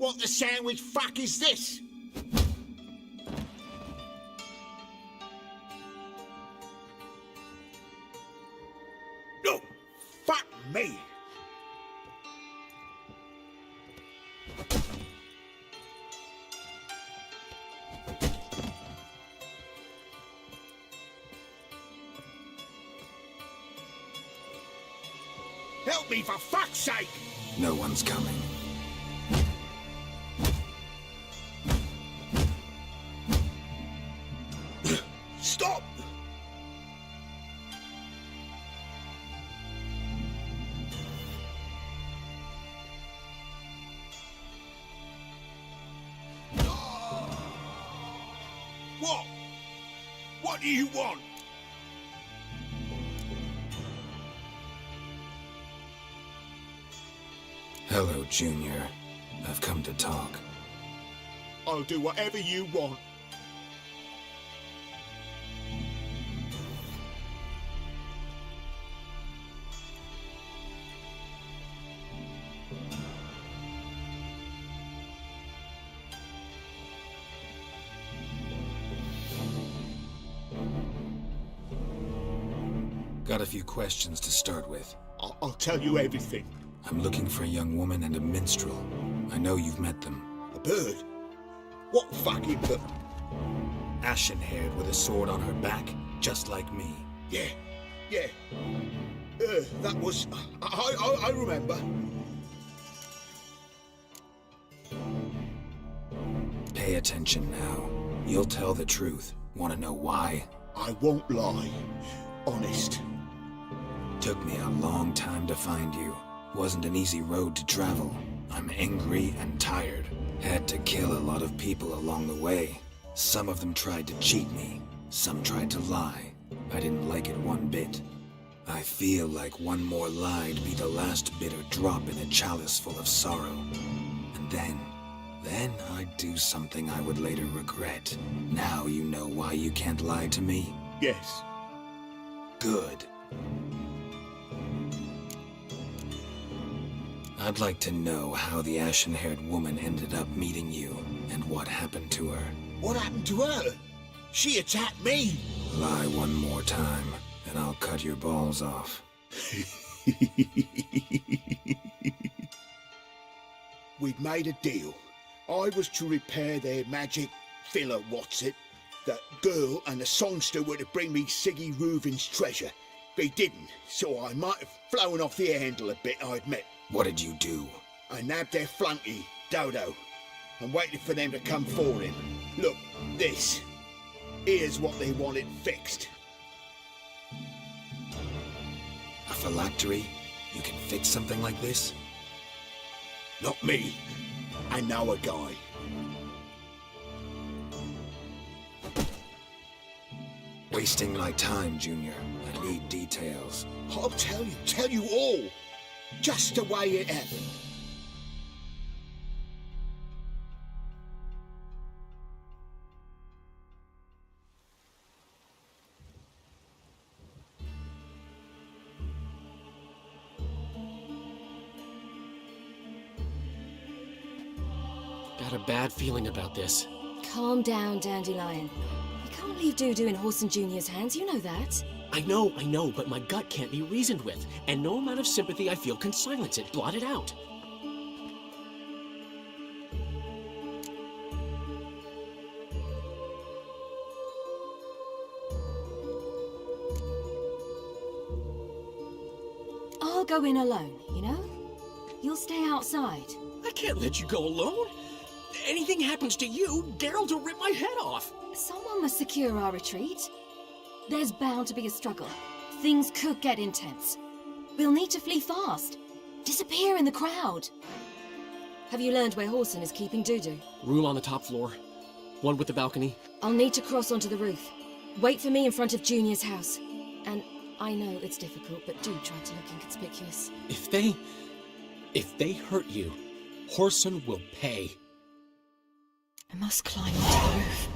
What the sandwich fuck is this? No, fuck me. Help me for fuck's sake! No one's coming. Stop! What? What do you want? Hello, Junior. I've come to talk. I'll do whatever you want. Got a few questions to start with. I'll tell you everything. I'm looking for a young woman and a minstrel. I know you've met them. A bird? What fucking bird? Ashen-haired with a sword on her back, just like me. Yeah. That was... I remember. Pay attention now. You'll tell the truth. Want to know why? I won't lie. Honest. Took me a long time to find you. Wasn't an easy road to travel. I'm angry and tired. Had to kill a lot of people along the way. Some of them tried to cheat me. Some tried to lie. I didn't like it one bit. I feel like one more lie'd be the last bitter drop in a chalice full of sorrow. And then I'd do something I would later regret. Now you know why you can't lie to me? Yes. Good. I'd like to know how the ashen-haired woman ended up meeting you, and what happened to her. What happened to her? She attacked me! Lie one more time, and I'll cut your balls off. We'd made a deal. I was to repair their magic filler, that girl and the songster were to bring me Siggy Reuven's treasure. They didn't, so I might have flown off the handle a bit, I admit. What did you do? I nabbed their flunky, Dodo, and waited for them to come for him. Look, this. Here's what they wanted fixed. A phylactery? You can fix something like this? Not me. I know a guy. Wasting my time, Junior. I need details. I'll tell you all. Just the way it happened. Got a bad feeling about this. Calm down, Dandelion. You can't leave Dudu in Horson Jr.'s hands, you know that. I know, but my gut can't be reasoned with, and no amount of sympathy I feel can silence it, blot it out. I'll go in alone, you know? You'll stay outside. I can't let you go alone. Anything happens to you, Geralt will rip my head off. Someone must secure our retreat. There's bound to be a struggle. Things could get intense. We'll need to flee fast. Disappear in the crowd. Have you learned where Horson is keeping Dudu? Room on the top floor. One with the balcony. I'll need to cross onto the roof. Wait for me in front of Junior's house. And I know it's difficult, but do try to look inconspicuous. If they hurt you, Horson will pay. I must climb onto the roof.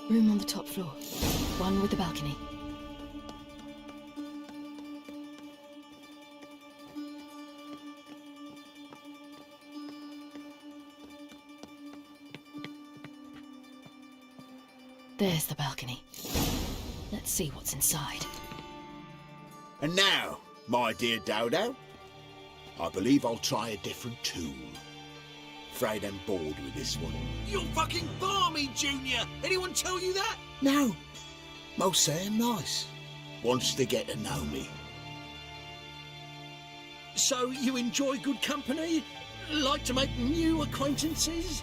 Room on the top floor. One with the balcony. There's the balcony. Let's see what's inside. And now, my dear Dodo, I believe I'll try a different tool. Afraid I'm bored with this one. You're fucking balmy, Junior! Anyone tell you that? No, most say I'm nice. Wants to get to know me. So you enjoy good company? Like to make new acquaintances?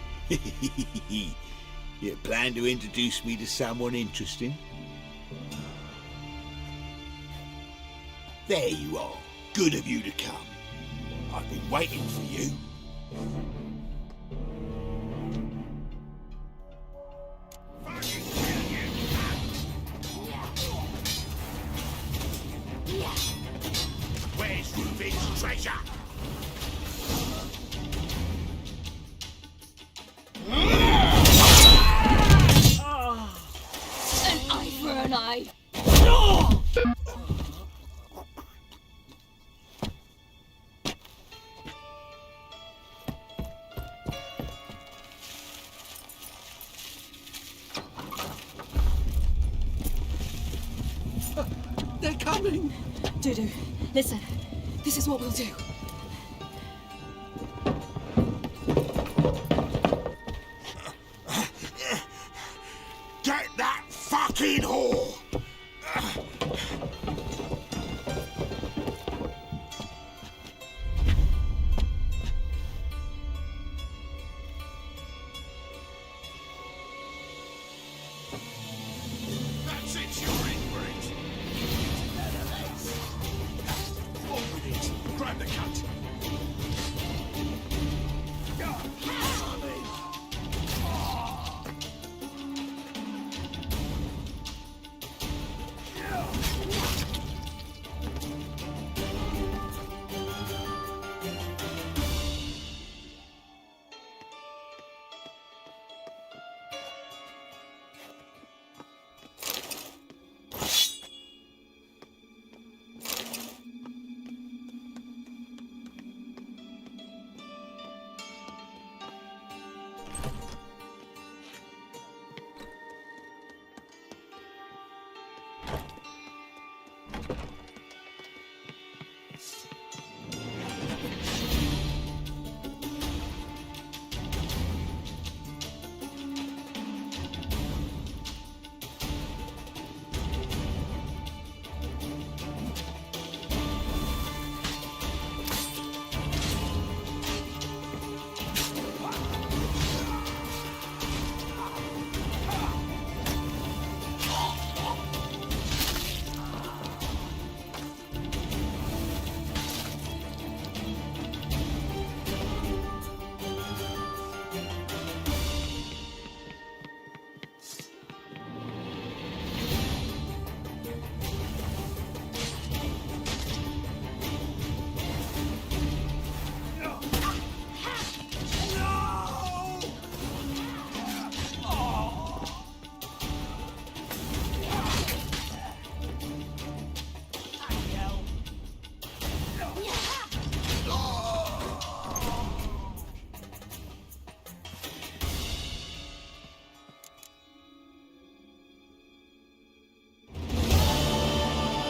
You plan to introduce me to someone interesting? There you are. Good of you to come. I've been waiting for you. Where's Reuben's treasure? An eye for an eye. They're coming! Dudu, listen. This is what we'll do. Get that fucking whore! That's it, you're in for it! On with it! Grab the cunt!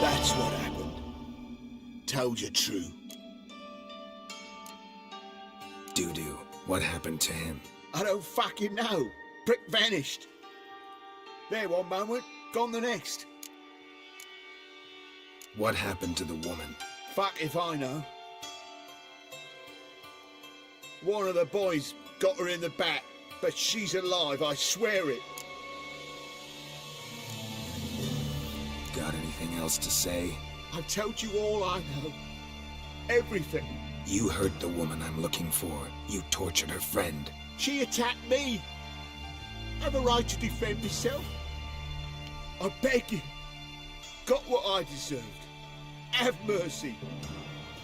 That's what happened. Told you true. Dudu, what happened to him? I don't fucking know. Prick vanished. There one moment, gone the next. What happened to the woman? Fuck if I know. One of the boys got her in the back, but she's alive, I swear it. Got anything else to say? I've told you all I know. Everything. You hurt the woman I'm looking for. You tortured her friend. She attacked me. I have a right to defend myself. I beg you. Got what I deserved. Have mercy.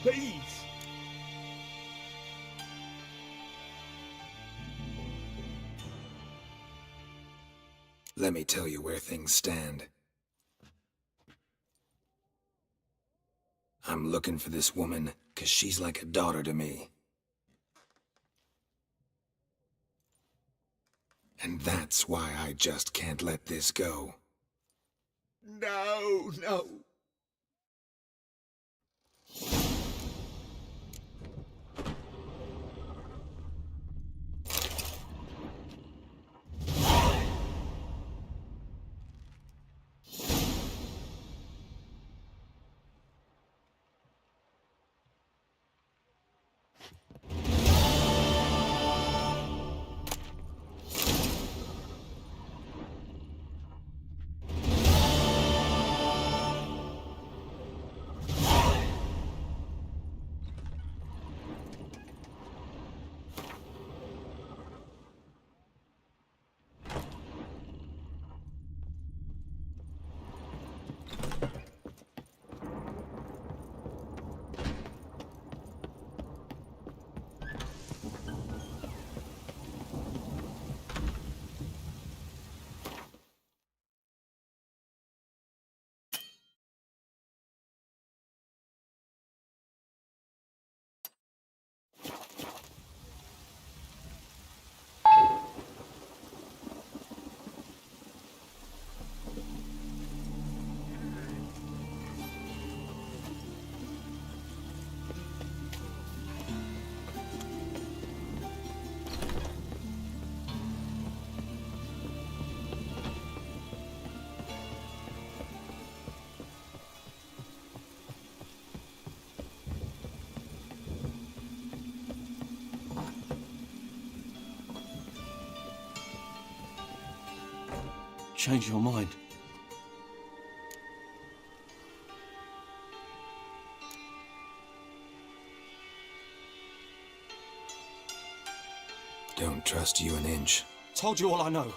Please. Let me tell you where things stand. I'm looking for this woman, 'cause she's like a daughter to me. And that's why I just can't let this go. No, no. Change your mind. Don't trust you an inch. Told you all I know.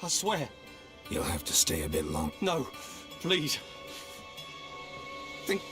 I swear. You'll have to stay a bit long. No, please. Think.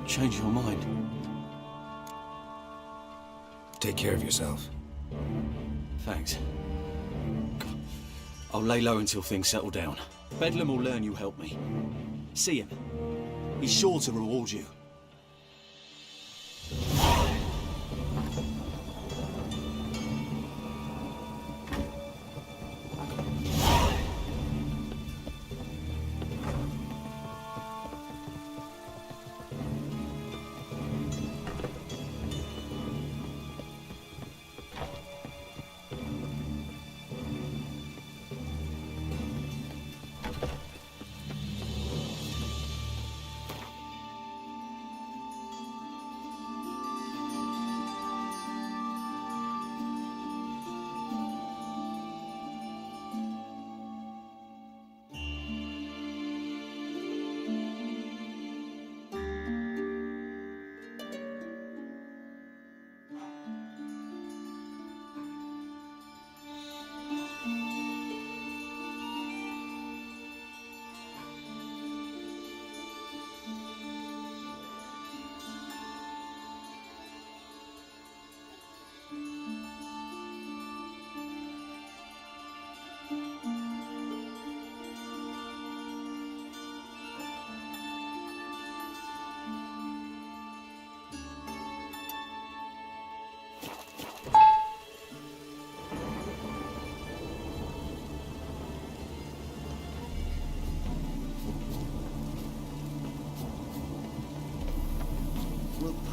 Change your mind. Take care of yourself. Thanks. I'll lay low until things settle down. Bedlam will learn you helped me. See him. He's sure to reward you.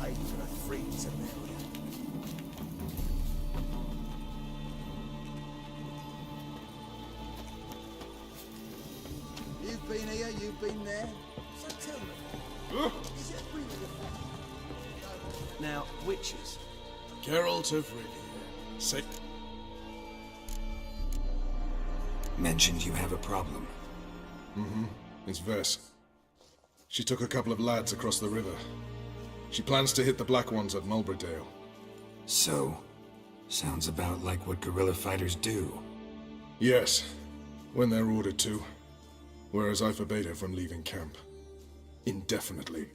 Paid for the freaks in there. You've been here, you've been there. So tell me, is it really the fact? Now, witches. Geralt of Rivia. Say... Mentioned you have a problem. Mm-hmm. It's Vess. She took a couple of lads across the river. She plans to hit the Black Ones at Mulberydale. So, sounds about like what guerrilla fighters do. Yes, when they're ordered to. Whereas I forbade her from leaving camp. Indefinitely.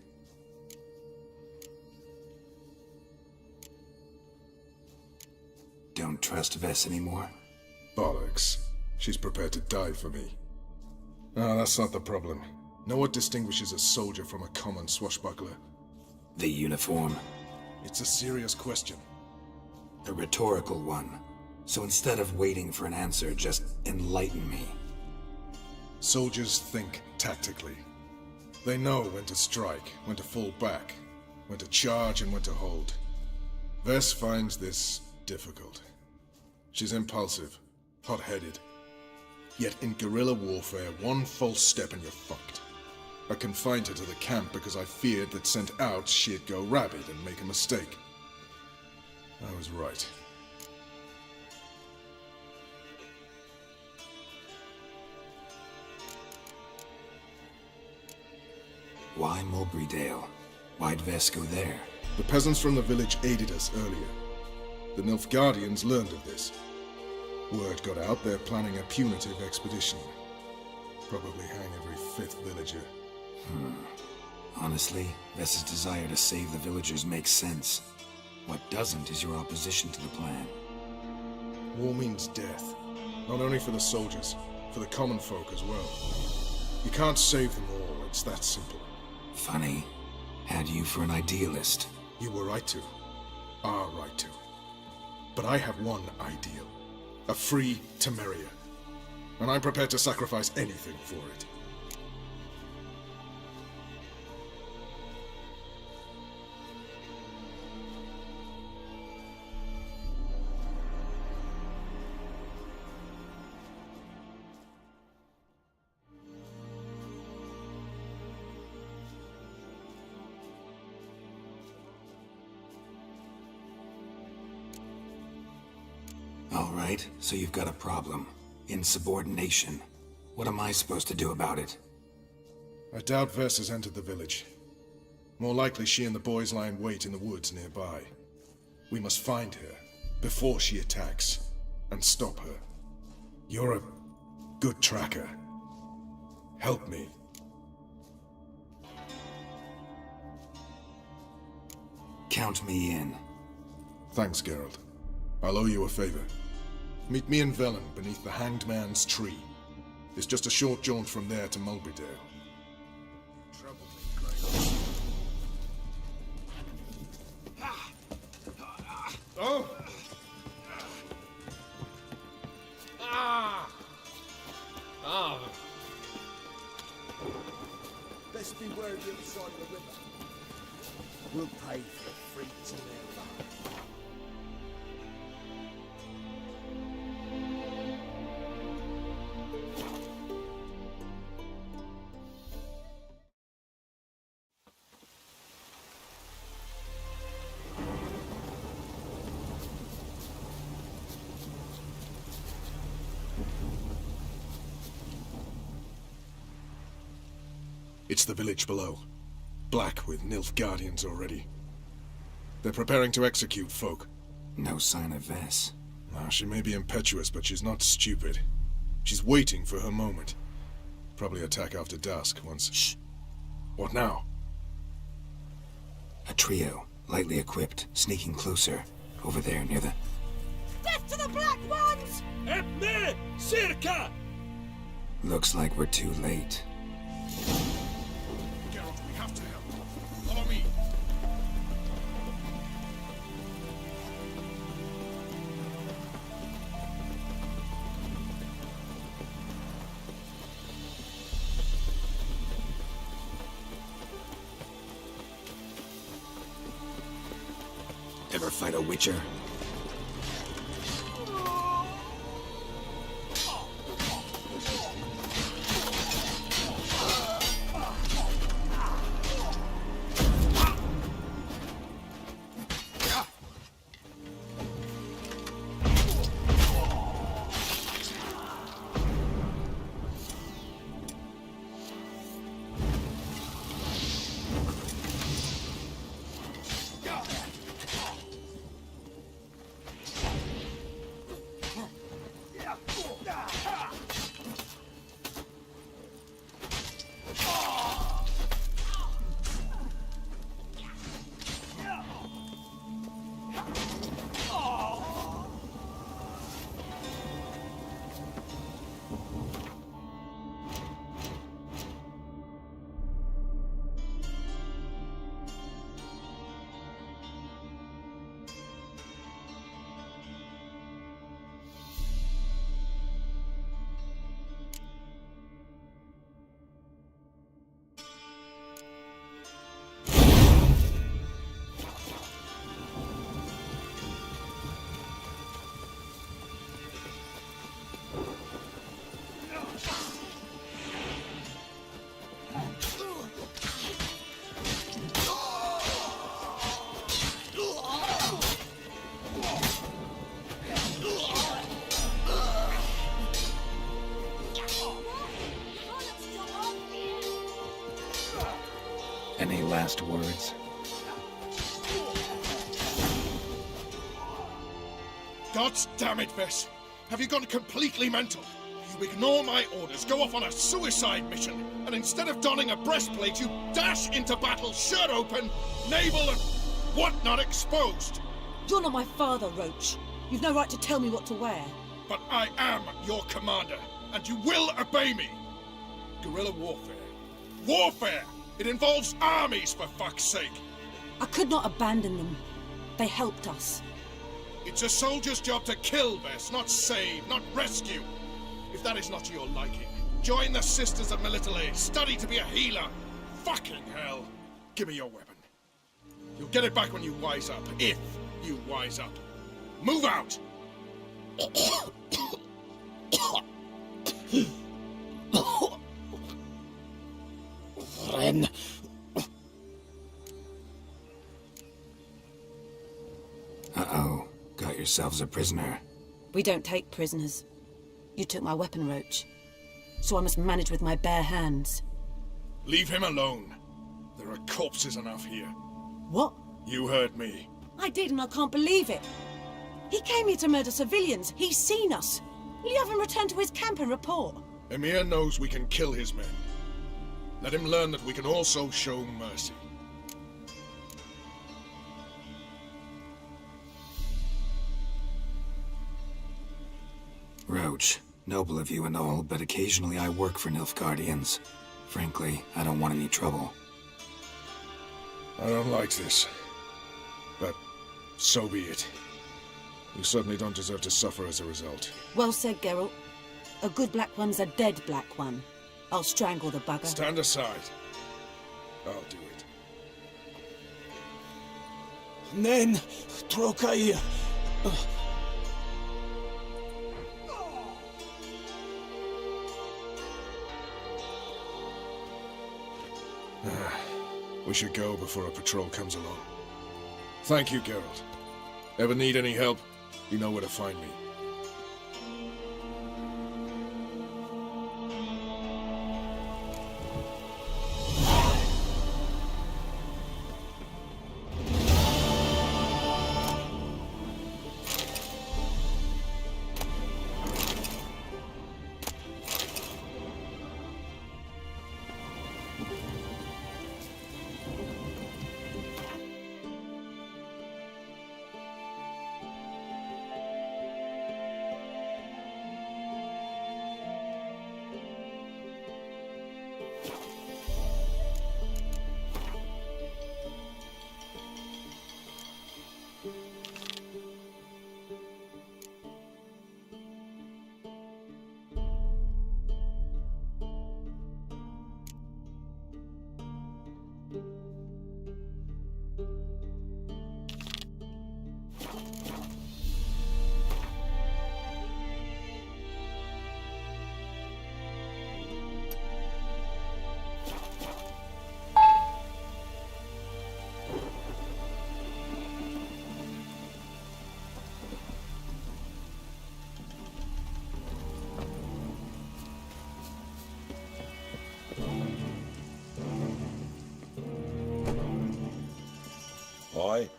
Don't trust Vess anymore? Bollocks. She's prepared to die for me. Ah, that's not the problem. Know what distinguishes a soldier from a common swashbuckler? The uniform. It's a serious question. A rhetorical one. So instead of waiting for an answer, just enlighten me. Soldiers think tactically. They know when to strike, when to fall back, when to charge and when to hold. Vess finds this difficult. She's impulsive, hot-headed. Yet in guerrilla warfare, one false step and you're fucked. I confined her to the camp because I feared that sent out she'd go rabid and make a mistake. I was right. Why Mulberydale? Why'd Vess go there? The peasants from the village aided us earlier. The Nilfgaardians learned of this. Word got out they're planning a punitive expedition. Probably hang every fifth villager. Honestly, Vess's desire to save the villagers makes sense. What doesn't is your opposition to the plan. War means death. Not only for the soldiers, for the common folk as well. You can't save them all, it's that simple. Funny. Had you for an idealist. You were right to. Are right to. But I have one ideal. A free Temeria. And I'm prepared to sacrifice anything for it. All right, so you've got a problem. Insubordination. What am I supposed to do about it? I doubt Vess has entered the village. More likely she and the boys lie in wait in the woods nearby. We must find her, before she attacks, and stop her. You're a good tracker. Help me. Count me in. Thanks, Geralt. I'll owe you a favor. Meet me in Velen, beneath the Hanged Man's tree. It's just a short jaunt from there to Mulberydale. Oh! Ah! Ah! Best beware of the other side of the river. We'll pay for the freaks in their lives. It's the village below. Black with Nilfgaardians already. They're preparing to execute folk. No sign of Vess. She may be impetuous, but she's not stupid. She's waiting for her moment. Probably attack after dusk once... Shh! What now? A trio, lightly equipped, sneaking closer. Over there, near the... Death to the Black Ones! Help me! Circa! Looks like we're too late. Geralt, we have to help. Follow me. Ever fight a witcher? Any last words? God damn it, Vess. Have you gone completely mental? You ignore my orders, go off on a suicide mission, and instead of donning a breastplate, you dash into battle, shirt open, navel and whatnot exposed. You're not my father, Roach. You've no right to tell me what to wear. But I am your commander, and you will obey me. Guerrilla warfare. Warfare! It involves armies, for fuck's sake. I could not abandon them. They helped us. It's a soldier's job to kill, Vess, not save, not rescue. If that is not to your liking, join the Sisters of Melitele, study to be a healer. Fucking hell. Give me your weapon. You'll get it back when you wise up, if you wise up. Move out! Ren. Uh-oh. Got yourselves a prisoner. We don't take prisoners. You took my weapon, Roach. So I must manage with my bare hands. Leave him alone. There are corpses enough here. What? You heard me. I did, and I can't believe it. He came here to murder civilians. He's seen us. Will you have him return to his camp and report? Emir knows we can kill his men. Let him learn that we can also show mercy. Roach, noble of you and all, but occasionally I work for Nilfgaardians. Frankly, I don't want any trouble. I don't like this. But so be it. You certainly don't deserve to suffer as a result. Well said, Geralt. A good black one's a dead black one. I'll strangle the bugger. Stand aside. I'll do it. Nen, Trokair. We should go before a patrol comes along. Thank you, Geralt. Ever need any help, you know where to find me. boy.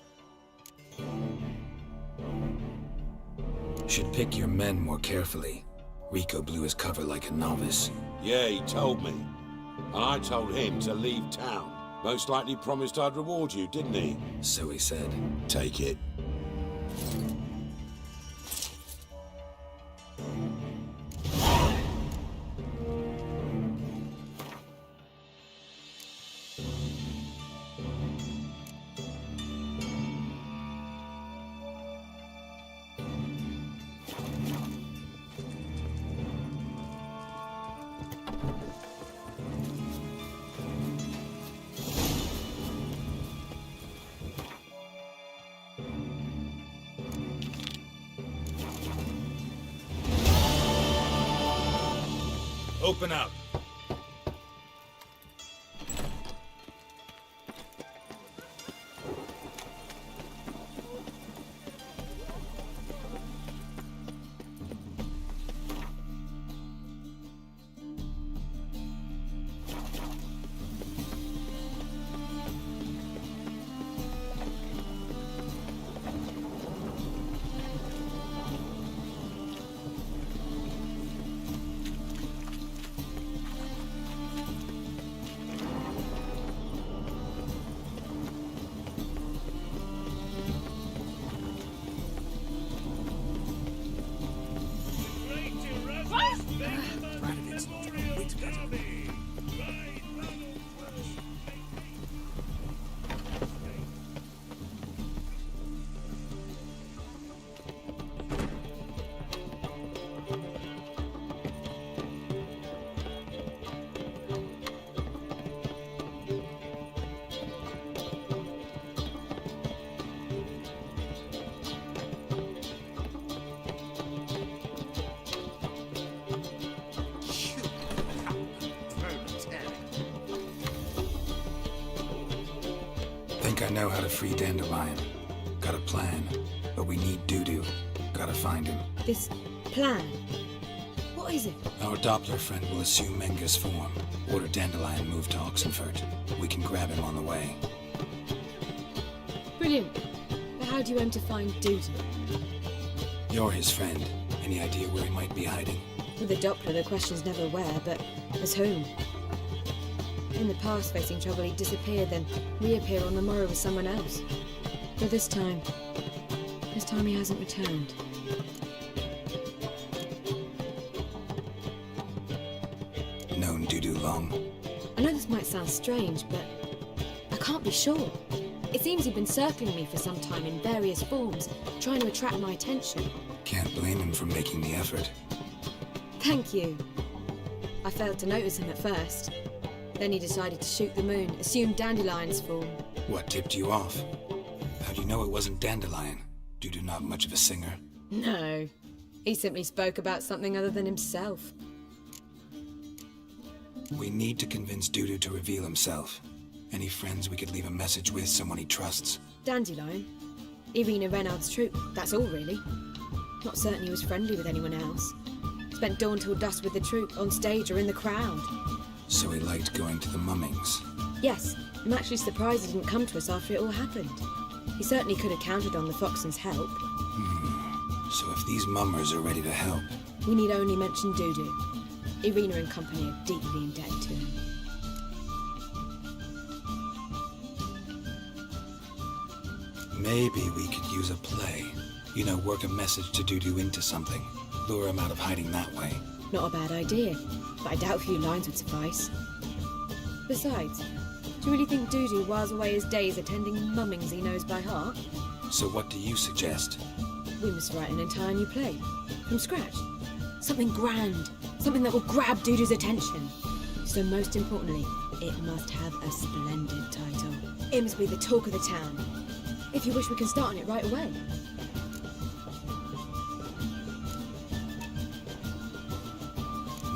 Should pick your men more carefully. Rico blew his cover like a novice. Yeah, he told me. And I told him to leave town. Most likely promised I'd reward you, didn't he? So he said. Take it. Open up. Think I know how to free Dandelion. Got a plan, but we need Dudu. Gotta find him. This plan? What is it? Our Doppler friend will assume Menga's form. Order Dandelion move to Oxenfurt. We can grab him on the way. Brilliant. But how do you aim to find Dudu? You're his friend. Any idea where he might be hiding? With the Doppler, the question's never where, but as whom? In the past, facing trouble, he'd disappear, then reappear on the morrow with someone else. But this time he hasn't returned. Known Dudu long? I know this might sound strange, but I can't be sure. It seems he'd been circling me for some time in various forms, trying to attract my attention. Can't blame him for making the effort. Thank you. I failed to notice him at first. Then he decided to shoot the moon, assume Dandelion's form. What tipped you off? How'd you know it wasn't Dandelion? Dudu not much of a singer? No. He simply spoke about something other than himself. We need to convince Dudu to reveal himself. Any friends we could leave a message with, someone he trusts? Dandelion? Irina Reynard's troop, that's all really. Not certain he was friendly with anyone else. Spent dawn till dusk with the troop, on stage or in the crowd. So he liked going to the mummings? Yes, I'm actually surprised he didn't come to us after it all happened. He certainly could have counted on the Foxen's help. So if these mummers are ready to help... We need only mention Dudu. Irina and company are deeply indebted to him. Maybe we could use a play. You know, work a message to Dudu into something. Lure him out of hiding that way. Not a bad idea, but I doubt a few lines would suffice. Besides, do you really think Dudu whiles away his days attending mummings he knows by heart? So what do you suggest? We must write an entire new play. From scratch. Something grand. Something that will grab Dudu's attention. So most importantly, it must have a splendid title. It must be the talk of the town. If you wish, we can start on it right away.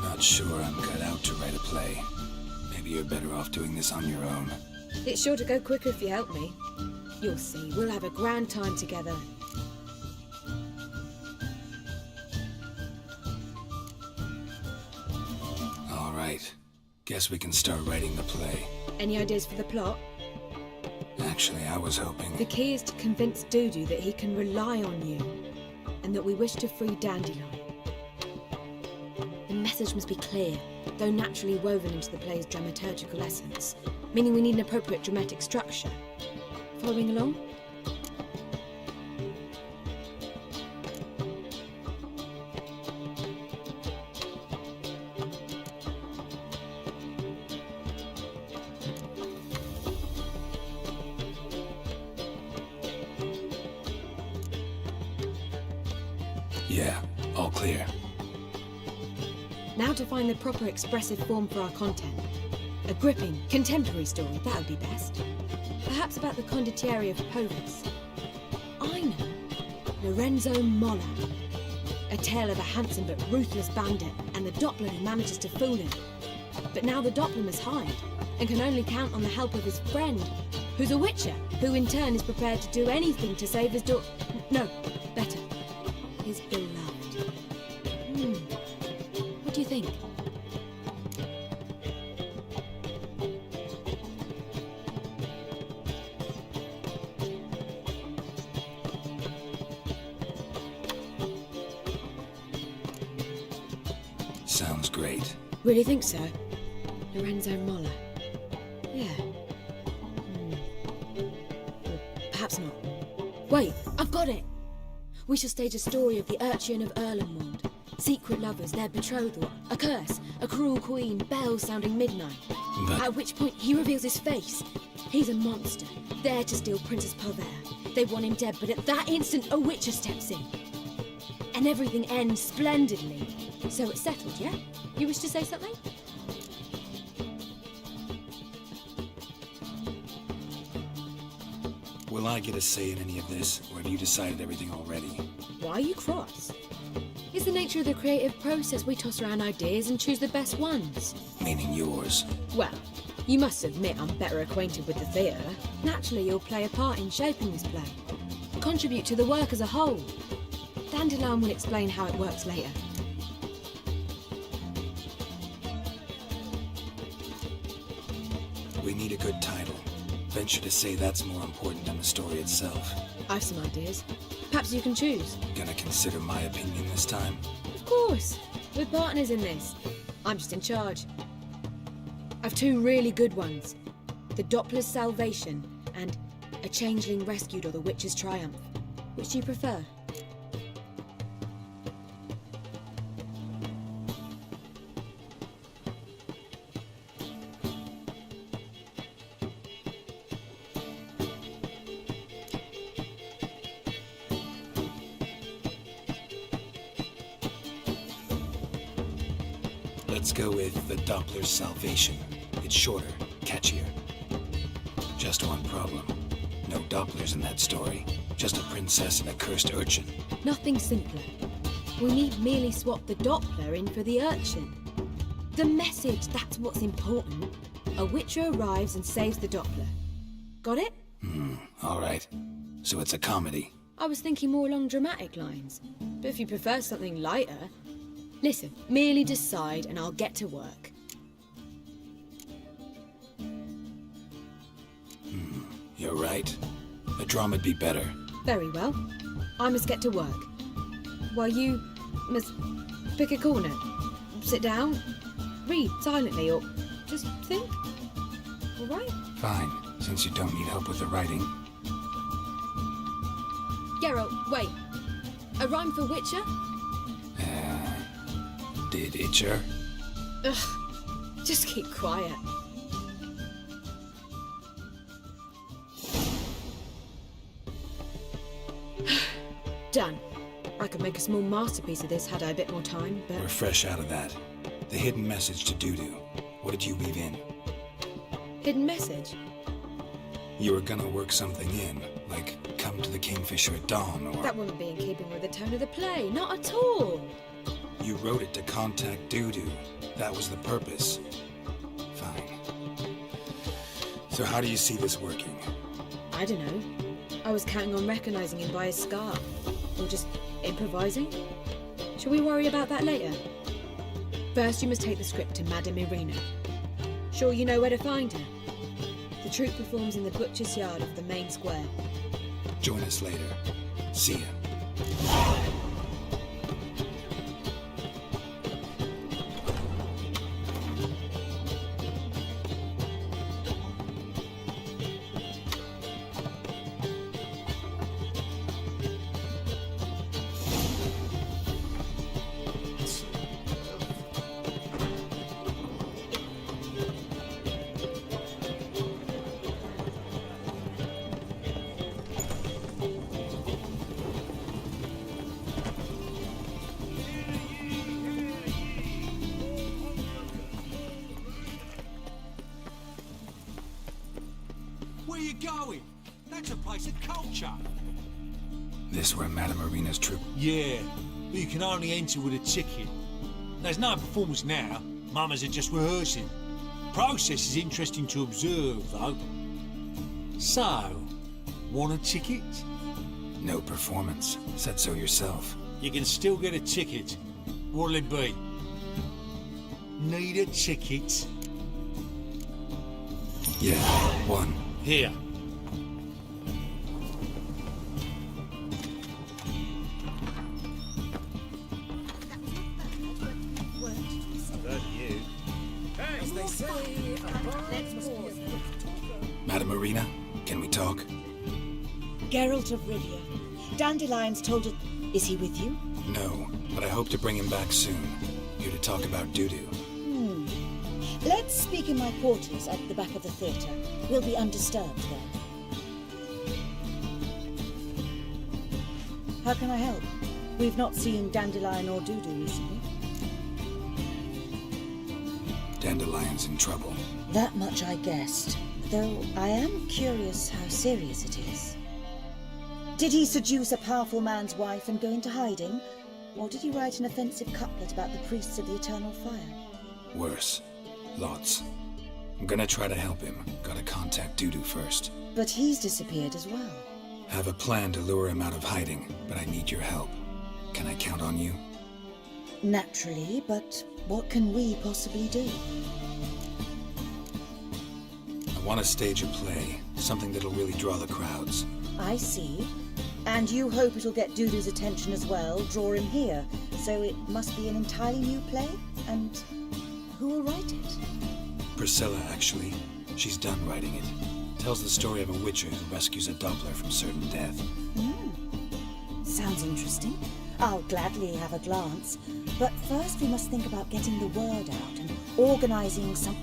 Not sure I'm cut out to write a play. Maybe you're better off doing this on your own. It's sure to go quicker if you help me. You'll see, we'll have a grand time together. All right. Guess we can start writing the play. Any ideas for the plot? Actually, I was hoping... The key is to convince Dudu that he can rely on you, and that we wish to free Dandelion. The message must be clear, though naturally woven into the play's dramaturgical essence, meaning we need an appropriate dramatic structure. Following along? Yeah, all clear. Now to find the proper expressive form for our content. A gripping, contemporary story, that would be best. Perhaps about the condottieri of Povus. I know. Lorenzo Molla. A tale of a handsome but ruthless bandit and the Doppler who manages to fool him. But now the Doppler must hide and can only count on the help of his friend, who's a witcher, who in turn is prepared to do anything to save his daughter. No, better. His beloved. What do you think? Sounds great. Really think so? Lorenzo Molla. Yeah. Or perhaps not. Wait, I've got it! We shall stage a story of the Urchin of Erlenwald. Secret lovers, their betrothal, a curse, a cruel queen, bells sounding midnight. At which point he reveals his face. He's a monster, there to steal Princess Pavere. They want him dead, but at that instant a witcher steps in. And everything ends splendidly. So it's settled, yeah? You wish to say something? Will I get a say in any of this, or have you decided everything already? Why are you cross? It's the nature of the creative process. We toss around ideas and choose the best ones. Meaning yours. Well, you must admit I'm better acquainted with the theatre. Naturally, you'll play a part in shaping this play. Contribute to the work as a whole. Dandelion will explain how it works later. We need a good title. Venture to say that's more important than the story itself. I've some ideas. Perhaps you can choose. Gonna consider my opinion this time? Of course. We're partners in this. I'm just in charge. I've two really good ones. The Doppler's Salvation and A Changeling Rescued or the Witch's Triumph. Which do you prefer? Let's go with the Doppler's Salvation. It's shorter, catchier. Just one problem. No Dopplers in that story. Just a princess and a cursed urchin. Nothing simpler. We need merely swap the Doppler in for the urchin. The message, that's what's important. A witcher arrives and saves the Doppler. Got it? All right. So it's a comedy. I was thinking more along dramatic lines. But if you prefer something lighter... Listen, merely decide and I'll get to work. You're right. A drama'd be better. Very well. I must get to work. While you must pick a corner, sit down, read silently, or just think. All right? Fine, since you don't need help with the writing. Geralt, wait. A rhyme for Witcher? Did Itcher? Ugh, just keep quiet. Done. I could make a small masterpiece of this had I a bit more time, but... We're fresh out of that. The hidden message to Dudu. What did you weave in? Hidden message? You were gonna work something in, like come to the Kingfisher at dawn, or... That wouldn't be in keeping with the tone of the play, not at all. You wrote it to contact Dudu. That was the purpose. Fine. So how do you see this working? I don't know. I was counting on recognizing him by his scar. Or just improvising. Shall we worry about that later? First, you must take the script to Madame Irina. Sure you know where to find her? The troupe performs in the butcher's yard of the main square. Join us later. See ya. Where you going? That's a place of culture. This where Madame Marina's troupe... Yeah, but you can only enter with a ticket. There's no performance now. Mamas are just rehearsing. Process is interesting to observe, though. So, want a ticket? No performance. Said so yourself. You can still get a ticket. What'll it be? Need a ticket? Yeah, one. Here. Madame Marina, can we talk? Geralt of Rivia. Dandelion's told us... Is he with you? No, but I hope to bring him back soon. Here to talk about Dudu. Let's speak in my quarters at the back of the theatre. We'll be undisturbed there. How can I help? We've not seen Dandelion or Dudu recently. Dandelion's in trouble. That much I guessed. Though I am curious how serious it is. Did he seduce a powerful man's wife and go into hiding? Or did he write an offensive couplet about the priests of the eternal fire? Worse. Lots. I'm gonna try to help him. Gotta contact Dudu first. But he's disappeared as well. Have a plan to lure him out of hiding, but I need your help. Can I count on you? Naturally, but what can we possibly do? I want to stage a play. Something that'll really draw the crowds. I see. And you hope it'll get Dudu's attention as well, draw him here. So it must be an entirely new play? And who will write it? Priscilla, actually. She's done writing it. Tells the story of a witcher who rescues a Doppler from certain death. Sounds interesting. I'll gladly have a glance. But first we must think about getting the word out and organizing some...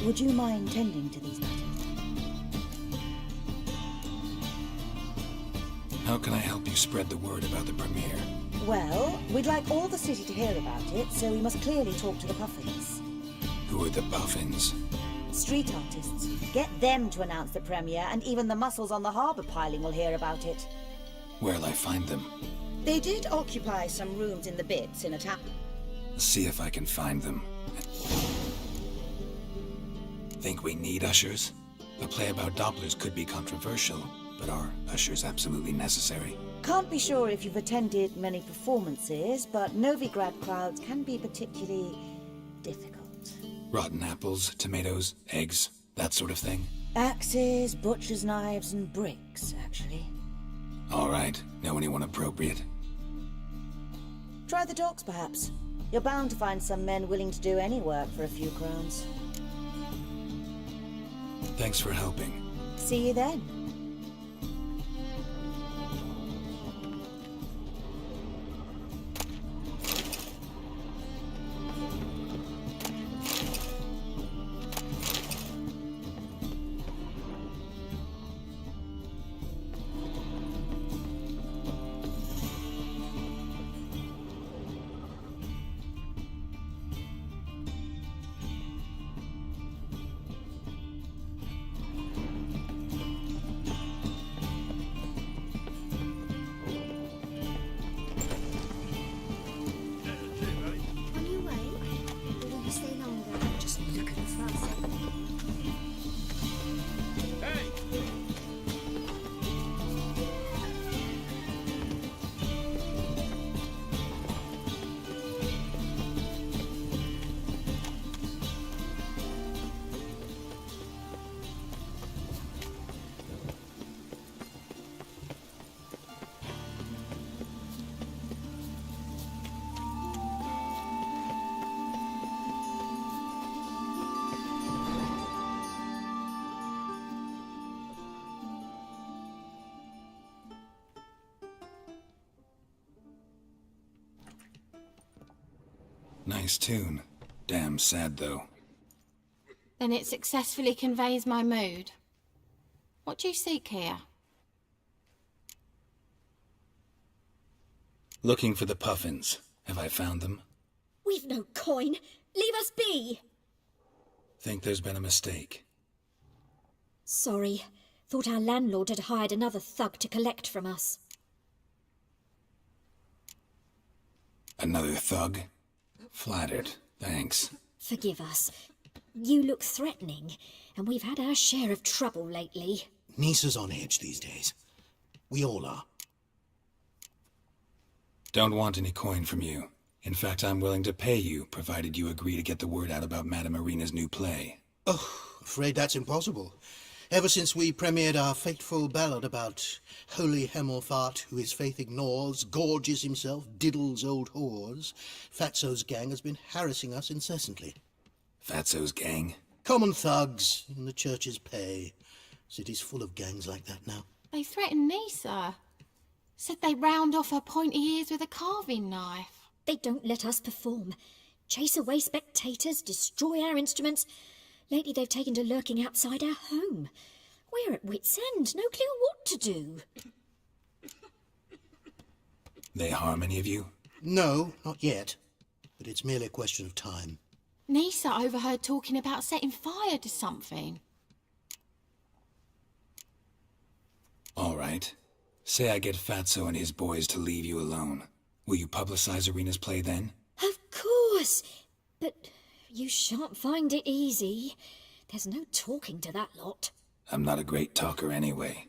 Would you mind tending to these matters? How can I help you spread the word about the premiere? Well, we'd like all the city to hear about it, so we must clearly talk to the Puffins. Who are the Puffins? Street artists. Get them to announce the premiere, and even the muscles on the harbour piling will hear about it. Where'll I find them? They did occupy some rooms in the Bits in a tap. See if I can find them. Think we need ushers? A play about Dopplers could be controversial, but are ushers absolutely necessary? Can't be sure if you've attended many performances, but Novigrad crowds can be particularly difficult. Rotten apples, tomatoes, eggs, that sort of thing? Axes, butcher's knives, and bricks, actually. All right. Know anyone appropriate? Try the docks, perhaps. You're bound to find some men willing to do any work for a few crowns. Thanks for helping. See you then. Nice tune. Damn sad, though. Then it successfully conveys my mood. What do you seek here? Looking for the puffins. Have I found them? We've no coin. Leave us be. Think there's been a mistake. Sorry. Thought our landlord had hired another thug to collect from us. Another thug? Flattered. Thanks. Forgive us. You look threatening, and we've had our share of trouble lately. Nisa's on edge these days. We all are. Don't want any coin from you. In fact, I'm willing to pay you, provided you agree to get the word out about Madame Irina's new play. Oh, afraid that's impossible. Ever since we premiered our fateful ballad about holy Hemelfart, who his faith ignores, gorges himself, diddles old whores, Fatso's gang has been harassing us incessantly. Fatso's gang? Common thugs in the church's pay. City's full of gangs like that now. They threatened Nisa. Said they'd round off her pointy ears with a carving knife. They don't let us perform. Chase away spectators, destroy our instruments. Lately they've taken to lurking outside our home. We're at wit's end, no clue what to do. They harm any of you? No, not yet. But it's merely a question of time. Nisa overheard talking about setting fire to something. All right. Say I get Fatso and his boys to leave you alone. Will you publicize Irina's play then? Of course. But you shan't find it easy. There's no talking to that lot. I'm not a great talker anyway.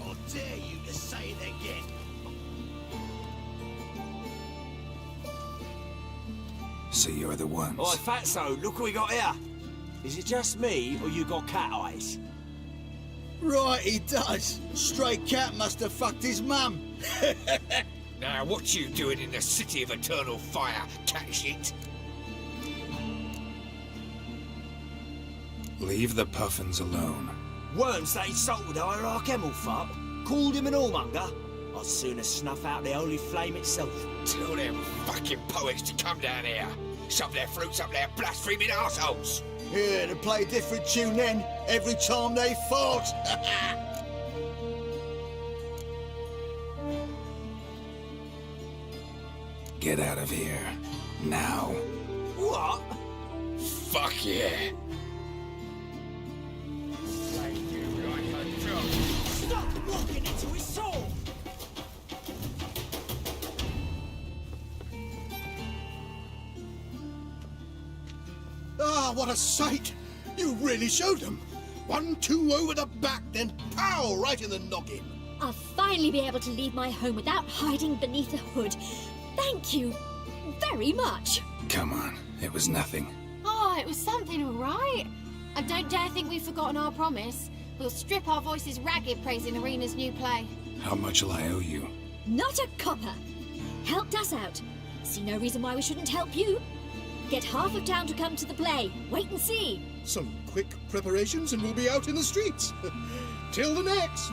I'll dare you to say it again. So you're the ones. Oi, Fatso, look what we got here. Is it just me, or you got cat eyes? Right, he does. Stray cat must have fucked his mum. Now, what you doing in the city of eternal fire, cat shit? Leave the puffins alone. Worms that insulted Hierarch Hemelfart, called him an whoremonger. I'd sooner snuff out the holy flame itself. Tell them fucking poets to come down here. Shove their fruits up their blaspheming arseholes. Yeah, to play a different tune then, every time they fought. Get out of here. Now. What? Fuck yeah. Stop walking into his soul! Ah, what a sight! You really showed them. 1-2 over the back, then pow, right in the noggin. I'll finally be able to leave my home without hiding beneath a hood. Thank you very much. Come on, it was nothing. Oh, it was something, all right. I don't dare think we've forgotten our promise. We'll strip our voices ragged praising Irina's new play. How much will I owe you? Not a copper. Helped us out. See no reason why we shouldn't help you. Get half of town to come to the play. Wait and see. Some quick preparations and we'll be out in the streets. Till the next.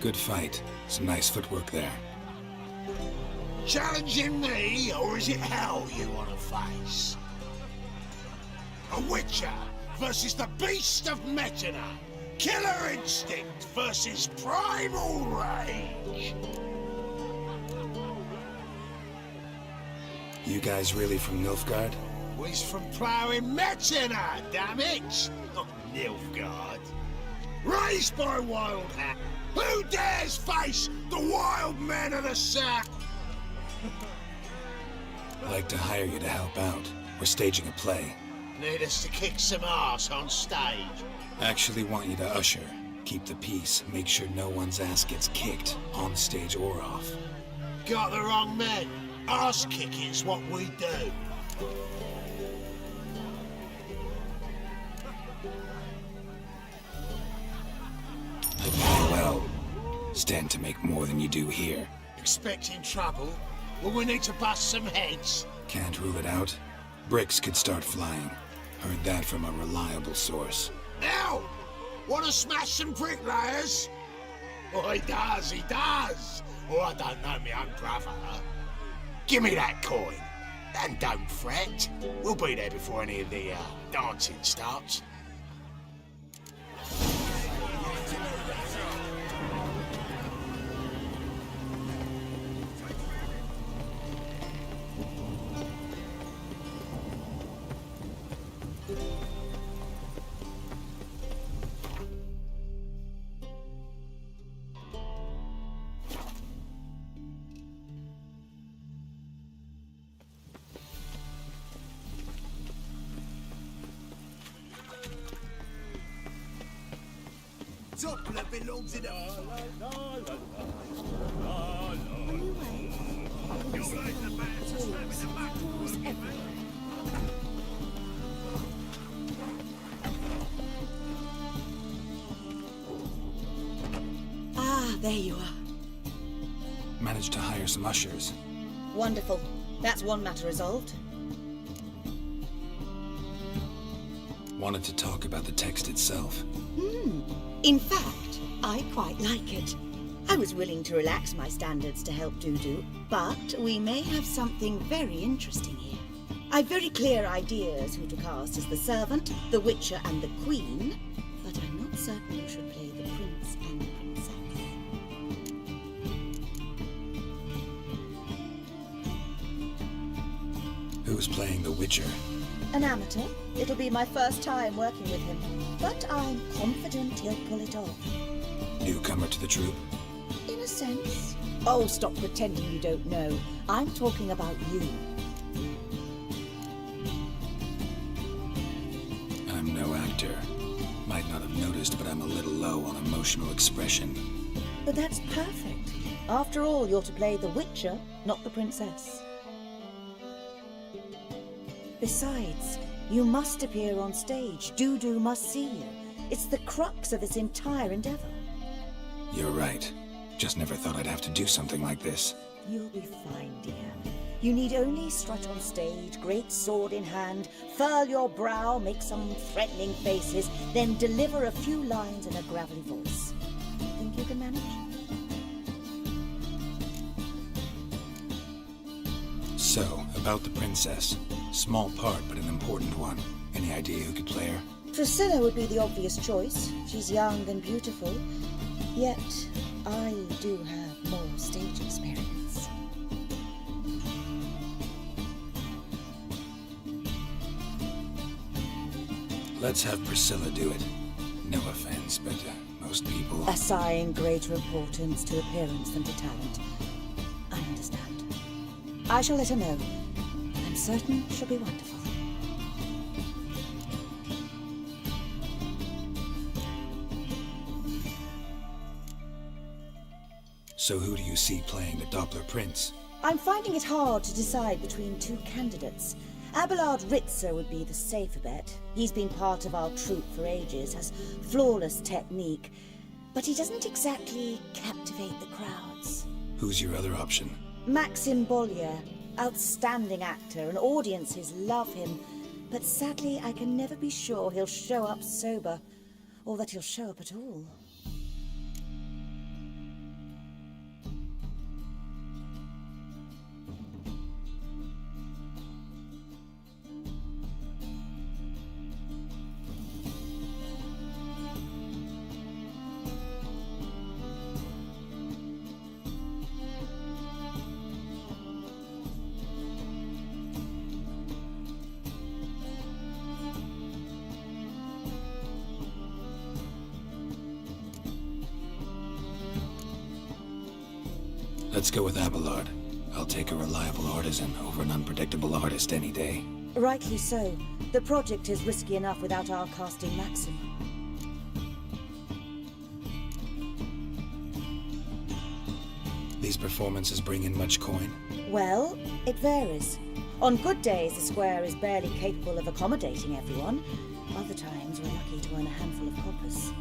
Good fight. Some nice footwork there. Challenging me, or is it hell you want to face? A Witcher versus the Beast of Metina. Killer instinct versus primal rage. You guys really from Nilfgaard? We's from ploughing Metina, damn it! Not Nilfgaard. Raised by wild hat. Who dares face the wild men of the South? I'd like to hire you to help out. We're staging a play. Need us to kick some ass on stage. Actually want you to usher. Keep the peace. Make sure no one's ass gets kicked, on stage or off. Got the wrong men. Ass kicking's what we do. I pay well. Stand to make more than you do here. Expecting trouble? Well, we need to bust some heads. Can't rule it out. Bricks could start flying. Heard that from a reliable source. Now! Want to smash some bricklayers? Oh, he does. Oh, I don't know me own brother. Give me that coin. And don't fret. We'll be there before any of the dancing starts. Doppler belongs in a... Ah, there you are. Managed to hire some ushers. Wonderful. That's one matter resolved. Wanted to talk about the text itself. In fact, I quite like it. I was willing to relax my standards to help Dudu, but we may have something very interesting here. I've very clear ideas who to cast as the servant, the Witcher, and the Queen, but I'm not certain who should play the Prince and the Princess. Who's playing the Witcher? An amateur. It'll be my first time working with him, but I'm confident he'll pull it off. Newcomer to the troupe? In a sense. Oh, stop pretending you don't know. I'm talking about you. I'm no actor. Might not have noticed, but I'm a little low on emotional expression. But that's perfect. After all, you're to play the Witcher, not the Princess. Besides, you must appear on stage. Dudu must see you. It's the crux of this entire endeavor. You're right. Just never thought I'd have to do something like this. You'll be fine, dear. You need only strut on stage, great sword in hand, furl your brow, make some threatening faces, then deliver a few lines in a gravelly voice. Think you can manage? So, about the princess. Small part, but an important one. Any idea who could play her? Priscilla would be the obvious choice. She's young and beautiful. Yet, I do have more stage experience. Let's have Priscilla do it. No offense, but most people... Assign greater importance to appearance than to talent. I understand. I shall let her know. I'm certain she'll be wonderful. So who do you see playing the Doppler Prince? I'm finding it hard to decide between two candidates. Abelard Ritzer would be the safer bet. He's been part of our troupe for ages, has flawless technique, but he doesn't exactly captivate the crowds. Who's your other option? Maxim Bollier, outstanding actor, and audiences love him, but sadly I can never be sure he'll show up sober, or that he'll show up at all. Let's go with Abelard. I'll take a reliable artisan over an unpredictable artist any day. Rightly so. The project is risky enough without our casting Maxim. These performances bring in much coin? Well, it varies. On good days, the square is barely capable of accommodating everyone. Other times, we're lucky to earn a handful of coppers.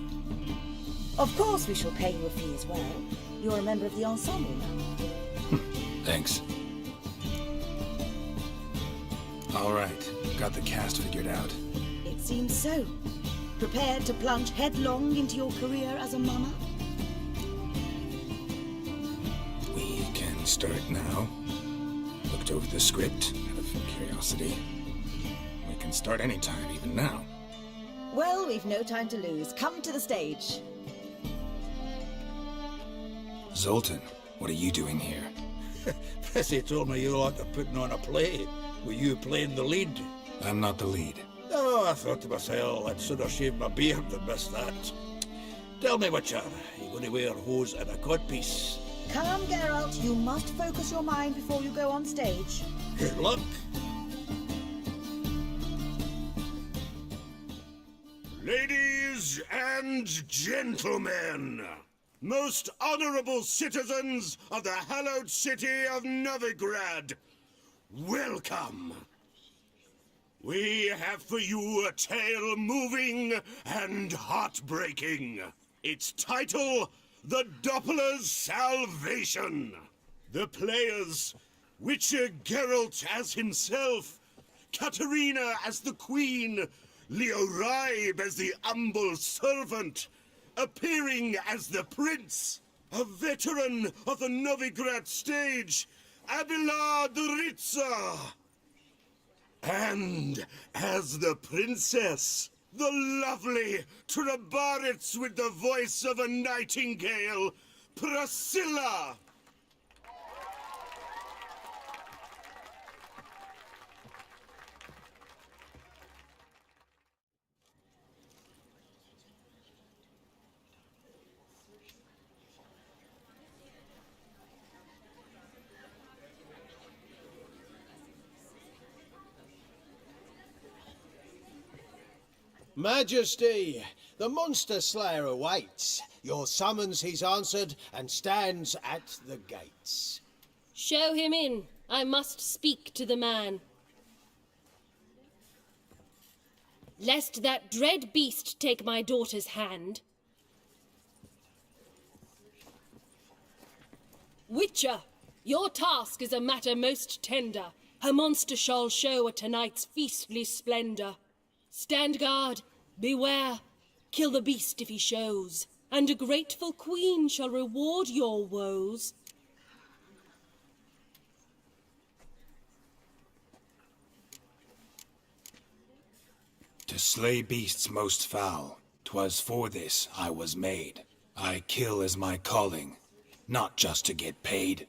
Of course, we shall pay you a fee as well. You're a member of the ensemble now. Thanks. All right, got the cast figured out. It seems so. Prepared to plunge headlong into your career as a mama? We can start now. Looked over the script, out of curiosity. We can start anytime, even now. Well, we've no time to lose. Come to the stage. Zoltan, what are you doing here? Pressy told me you like putting on a play. Were you playing the lead? I'm not the lead. Oh, I thought to myself, I'd sooner shave my beard than miss that. Tell me, Witcher, you going to wear hose and a codpiece? Calm, Geralt. You must focus your mind before you go on stage. Good luck. Ladies and gentlemen, most honorable citizens of the hallowed city of Novigrad, welcome. We have for you a tale moving and heartbreaking. Its title, The Doppler's Salvation. The players, Witcher Geralt as himself, Katerina as the Queen, Leo Raib as the humble servant, appearing as the Prince, a veteran of the Novigrad stage, Abelard Ritza. And as the Princess, the lovely Trabaritz with the voice of a nightingale, Priscilla. Majesty, the monster slayer awaits. Your summons he's answered and stands at the gates. Show him in. I must speak to the man. Lest that dread beast take my daughter's hand. Witcher, your task is a matter most tender. Her monster shall show at tonight's feastly splendor. Stand guard, beware, kill the beast if he shows, and a grateful queen shall reward your woes. To slay beasts most foul, 'twas for this I was made. I kill as my calling, not just to get paid.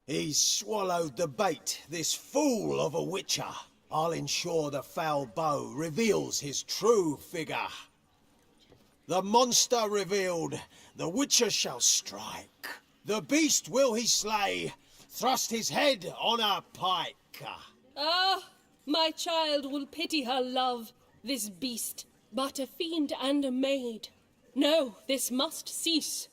He's swallowed the bait, this fool of a witcher. I'll ensure the foul bow reveals his true figure. The monster revealed, the witcher shall strike. The beast will he slay, thrust his head on a pike. Ah, my child will pity her love, this beast, but a fiend and a maid. No, this must cease.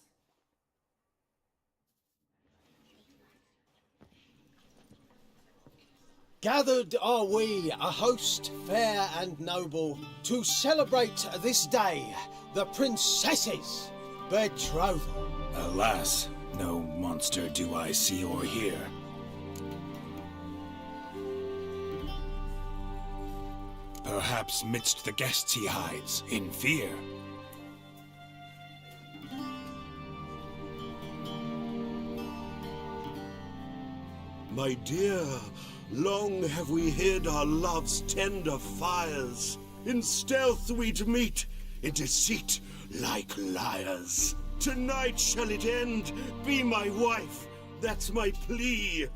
Gathered are we, a host fair and noble, to celebrate this day, the princess's betrothal. Alas, no monster do I see or hear. Perhaps midst the guests he hides, in fear. My dear, long have we hid our love's tender fires. In stealth we'd meet, in deceit like liars. Tonight shall it end, be my wife, that's my plea.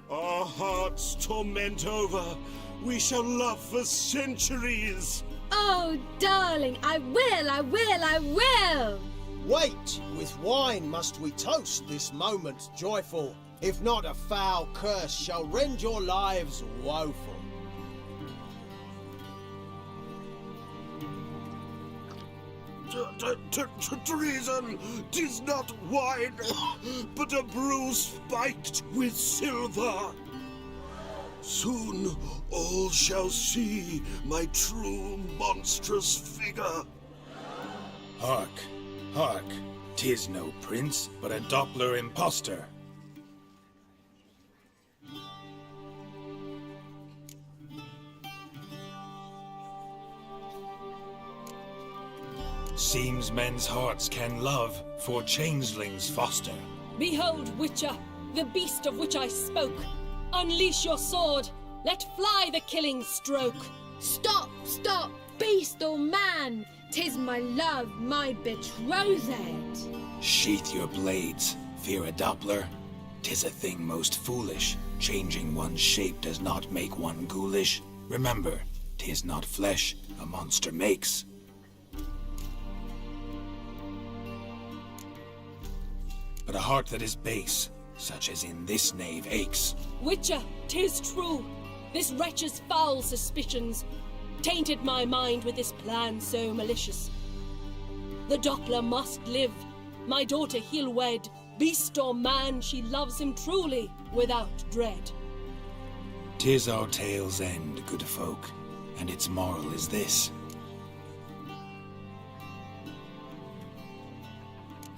Our hearts torment over, we shall love for centuries. Oh, darling, I will, I will, I will! Wait, with wine must we toast this moment joyful. If not, a foul curse shall rend your lives woeful. Treason! 'Tis not wine, but a brew spiked with silver. Soon all shall see my true monstrous figure. Hark, hark. 'Tis no prince, but a Doppler impostor. Seems men's hearts can love, for changelings foster. Behold, Witcher, the beast of which I spoke. Unleash your sword. Let fly the killing stroke. Stop, stop, beast or man! 'Tis my love, my betrothed. Sheath your blades, fear a Doppler. 'Tis a thing most foolish. Changing one's shape does not make one ghoulish. Remember, 'tis not flesh a monster makes. But a heart that is base, such as in this knave aches. Witcher, 'tis true. This wretch's foul suspicions tainted my mind with this plan so malicious. The Doppler must live. My daughter he'll wed. Beast or man, she loves him truly, without dread. 'Tis our tale's end, good folk, and its moral is this.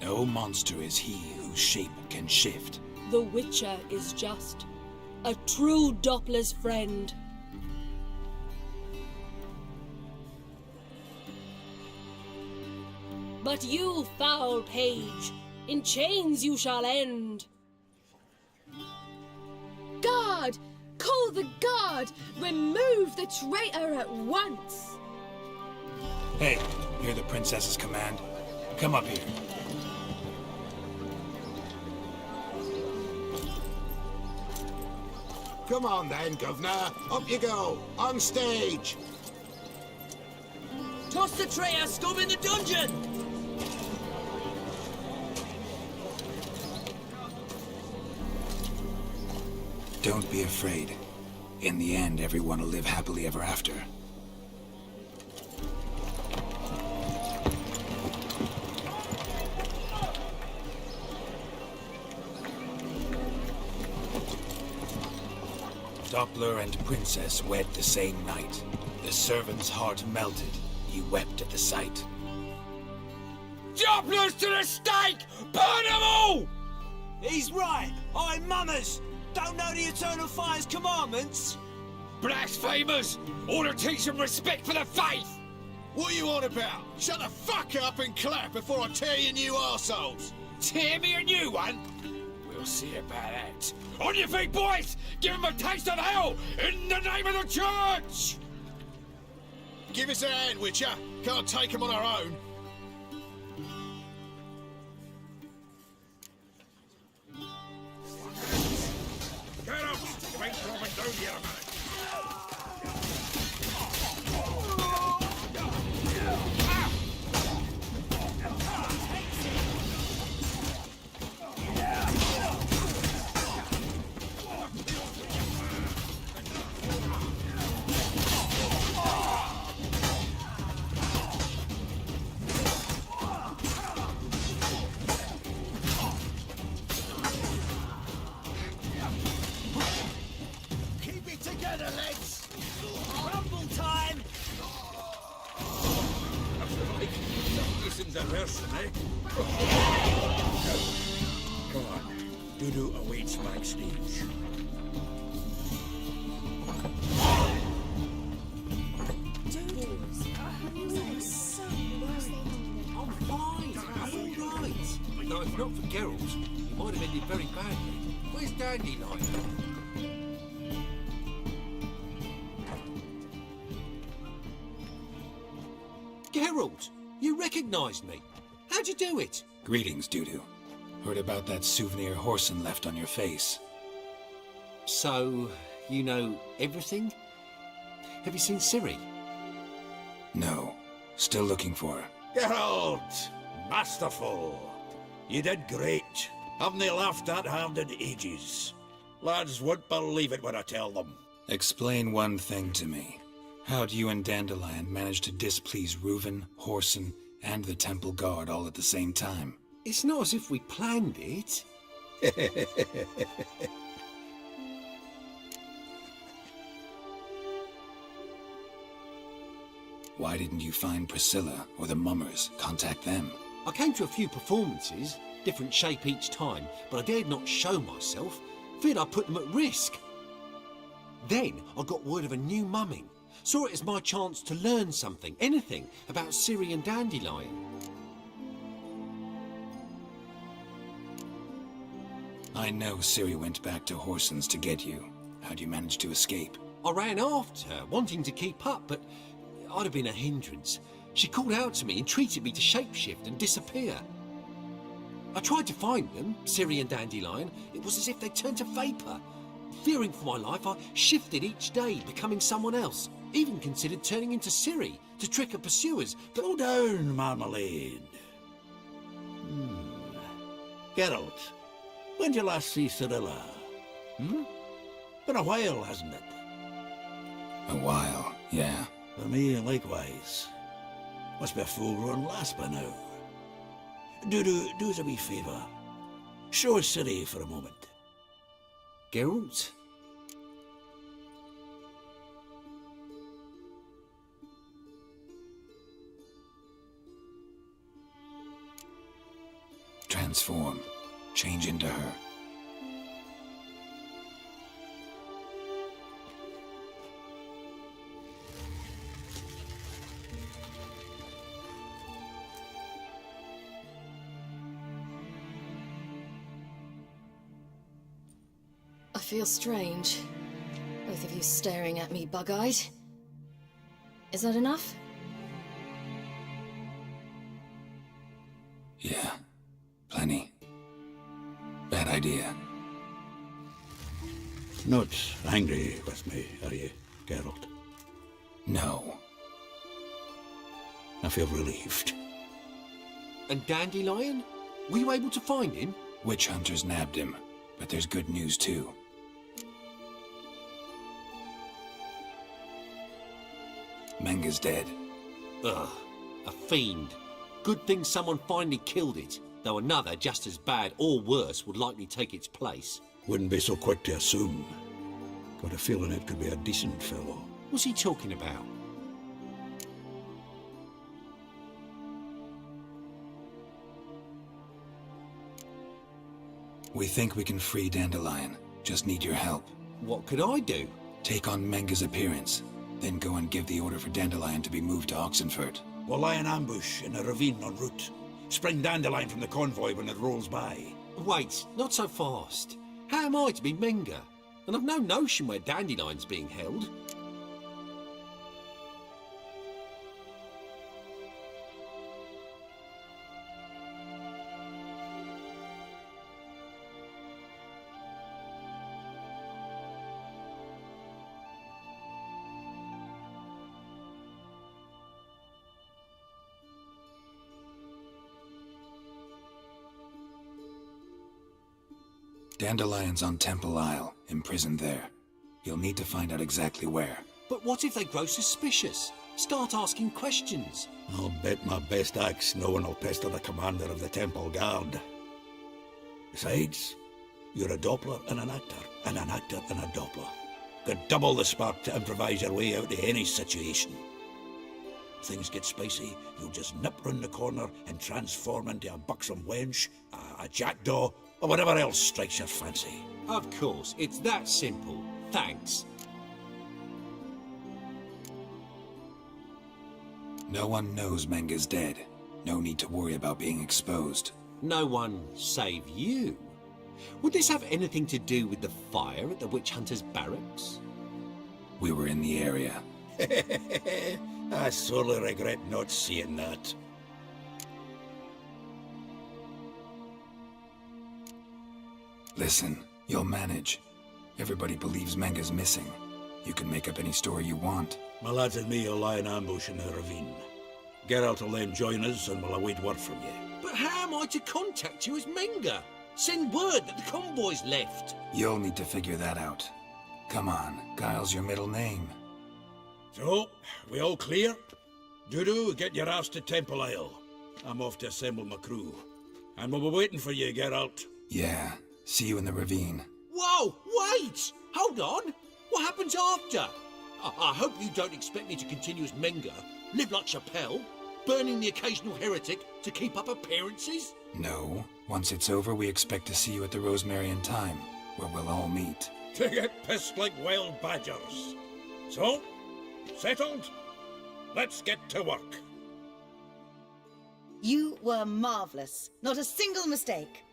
No monster is he whose shape can shift. The Witcher is just a true Doppler's friend. But you, foul page, in chains you shall end. Guard! Call the guard! Remove the traitor at once! Hey, hear the princess's command? Come up here. Come on then, Governor. Up you go. On stage. Toss the traitor scum in the dungeon! Don't be afraid. In the end, everyone will live happily ever after. Doppler and princess wed the same night. The servant's heart melted. He wept at the sight. Dopplers to the stake! Burn them all! He's right. I'm mummers. Don't know the Eternal Fire's commandments. Blasphemers! Order teach them respect for the faith! What are you on about? Shut the fuck up and clap before I tear you new arseholes. Tear me a new one? We'll see about that. On your feet, boys! Give them a taste of hell in the name of the church! Give us a hand, Witcher. Can't take them on our own. Get up! You ain't dropping down the other man. Keep it together, lads! Rumble time! Listen to rehearsing, eh? Come on. Dudu awaits backstage. I'm fine. I'm all right. No, if not for Geralt, he might have ended very badly. Where's Dandelion? Geralt, you recognised me. How'd you do it? Greetings, Dudu. Heard about that souvenir Horson left on your face. So, you know everything? Have you seen Ciri? No. Still looking for her. Geralt! Masterful! You did great. Haven't they laughed that hard in ages? Lads won't believe it when I tell them. Explain one thing to me. How'd you and Dandelion manage to displease Reuven, Whoreson, and the Temple Guard all at the same time? It's not as if we planned it. Why didn't you find Priscilla or the Mummers? Contact them. I came to a few performances, different shape each time, but I dared not show myself. Feared I'd put them at risk. Then I got word of a new mumming. Saw it as my chance to learn something, anything, about Ciri and Dandelion. I know Ciri went back to Whoreson's to get you. How'd you manage to escape? I ran after her, wanting to keep up, but I'd have been a hindrance. She called out to me, entreated me to shapeshift and disappear. I tried to find them, Ciri and Dandelion. It was as if they turned to vapour. Fearing for my life, I shifted each day, becoming someone else. Even considered turning into Ciri to trick her pursuers, but... Slow down, Marmalade. Geralt, when'd you last see Cirilla? Been a while, hasn't it? A while, yeah. For me, likewise. Must be a full run last by now. Do us a wee favour. Show us Ciri for a moment. Geralt? Transform. Change into her. I feel strange. Both of you staring at me bug-eyed. Is that enough? Yeah. Plenty. Bad idea. Not angry with me, are you, Geralt? No. I feel relieved. And Dandelion? Were you able to find him? Witch hunters nabbed him, but there's good news too. Menga's dead. Ugh, a fiend. Good thing someone finally killed it, though another, just as bad or worse, would likely take its place. Wouldn't be so quick to assume. Got a feeling it could be a decent fellow. What's he talking about? We think we can free Dandelion. Just need your help. What could I do? Take on Menga's appearance, then go and give the order for Dandelion to be moved to Oxenfurt. We'll lie in ambush in a ravine en route. Spring Dandelion from the convoy when it rolls by. Wait, not so fast. How am I to be Menga? And I've no notion where Dandelion's being held. Dandelion's on Temple Isle, imprisoned there. You'll need to find out exactly where. But what if they grow suspicious? Start asking questions. I'll bet my best axe no one will pester the commander of the Temple Guard. Besides, you're a Doppler and an actor and a Doppler. Got double the spark to improvise your way out of any situation. If things get spicy, you'll just nip round the corner and transform into a buxom wench, a jackdaw, or whatever else strikes your fancy. Of course, it's that simple. Thanks. No one knows Menga's dead. No need to worry about being exposed. No one save you. Would this have anything to do with the fire at the witch hunters' barracks? We were in the area. I sorely regret not seeing that. Listen, you'll manage. Everybody believes Menga's missing. You can make up any story you want. My lads and me will lie in ambush in the ravine. Geralt will then join us and we'll await word from you. But how am I to contact you as Menga? Send word that the convoy's left. You'll need to figure that out. Come on, Guile's your middle name. So, we all clear? Dudu, get your ass to Temple Isle. I'm off to assemble my crew. And we'll be waiting for you, Geralt. Yeah, see you in the ravine. Whoa, wait! Hold on! What happens after? I hope you don't expect me to continue as Menga, live like Chappelle, burning the occasional heretic to keep up appearances? No. Once it's over, we expect to see you at the Rosemary in Time, where we'll all meet. To get pissed like wild badgers. So, settled? Let's get to work. You were marvellous. Not a single mistake.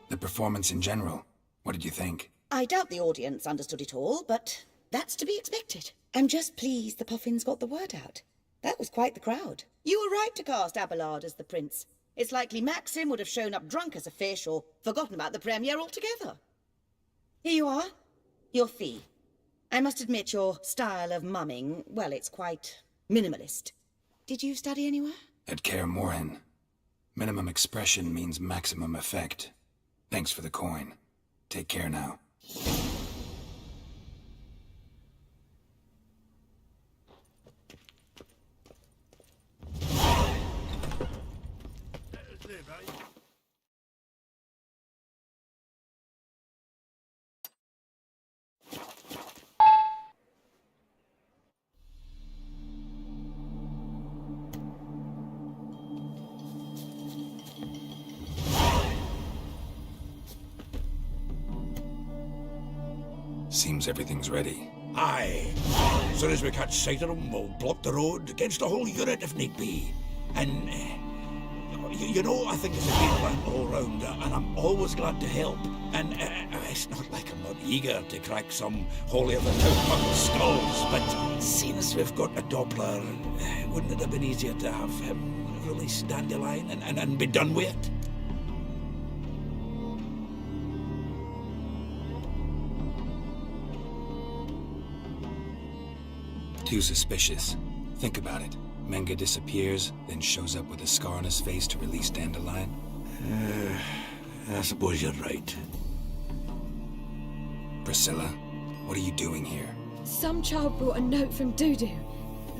The performance in general, what did you think? I doubt the audience understood it all, but that's to be expected. I'm just pleased the Puffins got the word out. That was quite the crowd. You were right to cast Abelard as the prince. It's likely Maxim would have shown up drunk as a fish or forgotten about the premiere altogether. Here you are. Your fee. I must admit your style of mumming, well, it's quite minimalist. Did you study anywhere? At Kaer Morhen. Minimum expression means maximum effect. Thanks for the coin. Take care now. Seems everything's ready. Aye. As soon as we catch sight of them, we'll block the road against the whole unit if need be. And, you know, I think it's a game plan all round, and I'm always glad to help. And it's not like I'm not eager to crack some holier-than-thou skulls, but seeing as we've got a Doppler, wouldn't it have been easier to have him release Dandelion and be done with it? Too suspicious. Think about it. Menga disappears, then shows up with a scar on his face to release Dandelion. I suppose you're right. Priscilla, what are you doing here? Some child brought a note from Dudu.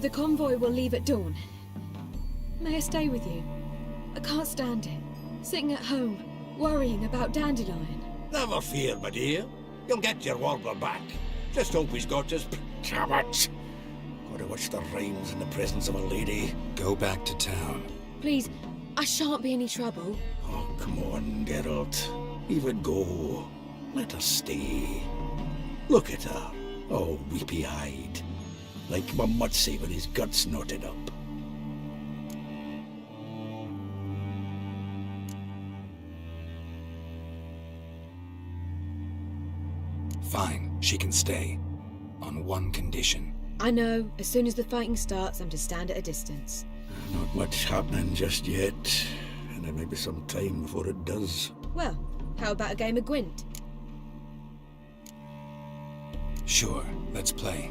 The convoy will leave at dawn. May I stay with you? I can't stand it. Sitting at home, worrying about Dandelion. Never fear, my dear. You'll get your warbler back. Just hope he's got his... Damn it! Gotta watch the rhymes in the presence of a lady. Go back to town. Please, I shan't be any trouble. Oh, come on, Geralt. Leave it go. Let her stay. Look at her, all weepy-eyed. Like my Mutsy with his guts knotted up. Fine, she can stay. On one condition. I know, as soon as the fighting starts, I'm to stand at a distance. Not much happening just yet. And there may be some time before it does. Well, how about a game of Gwent? Sure, let's play.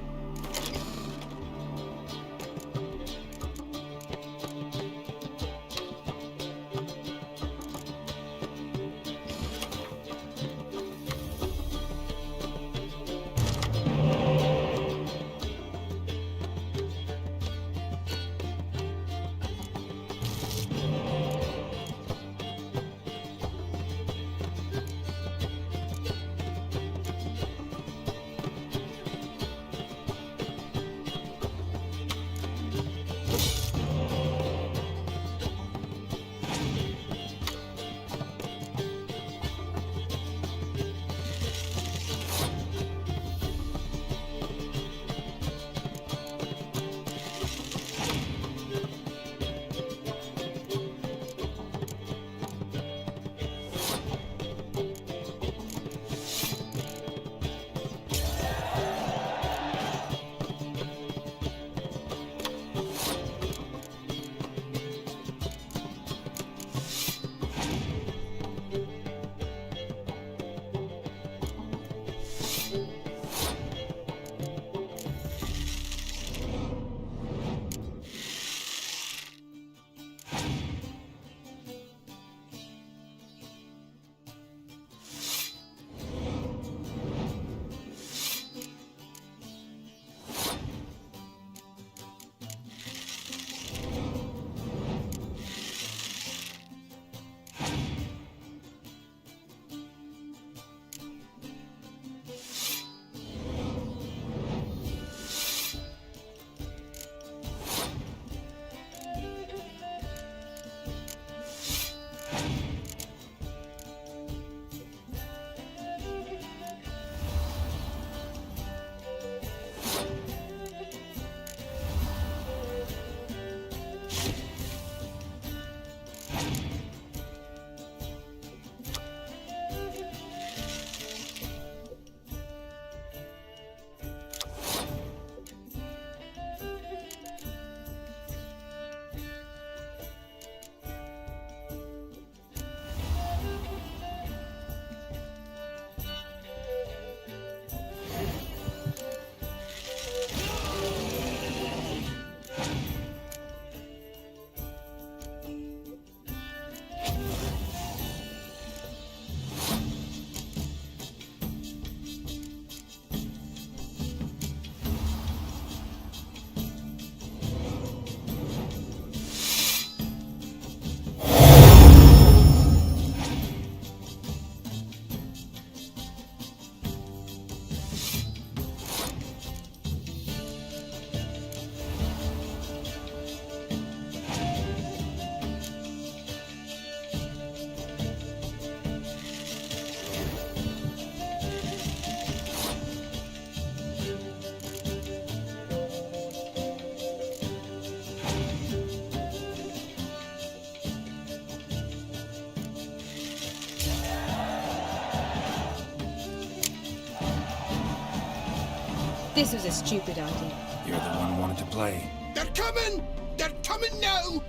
This was a stupid idea. You're the one who wanted to play. They're coming! They're coming now!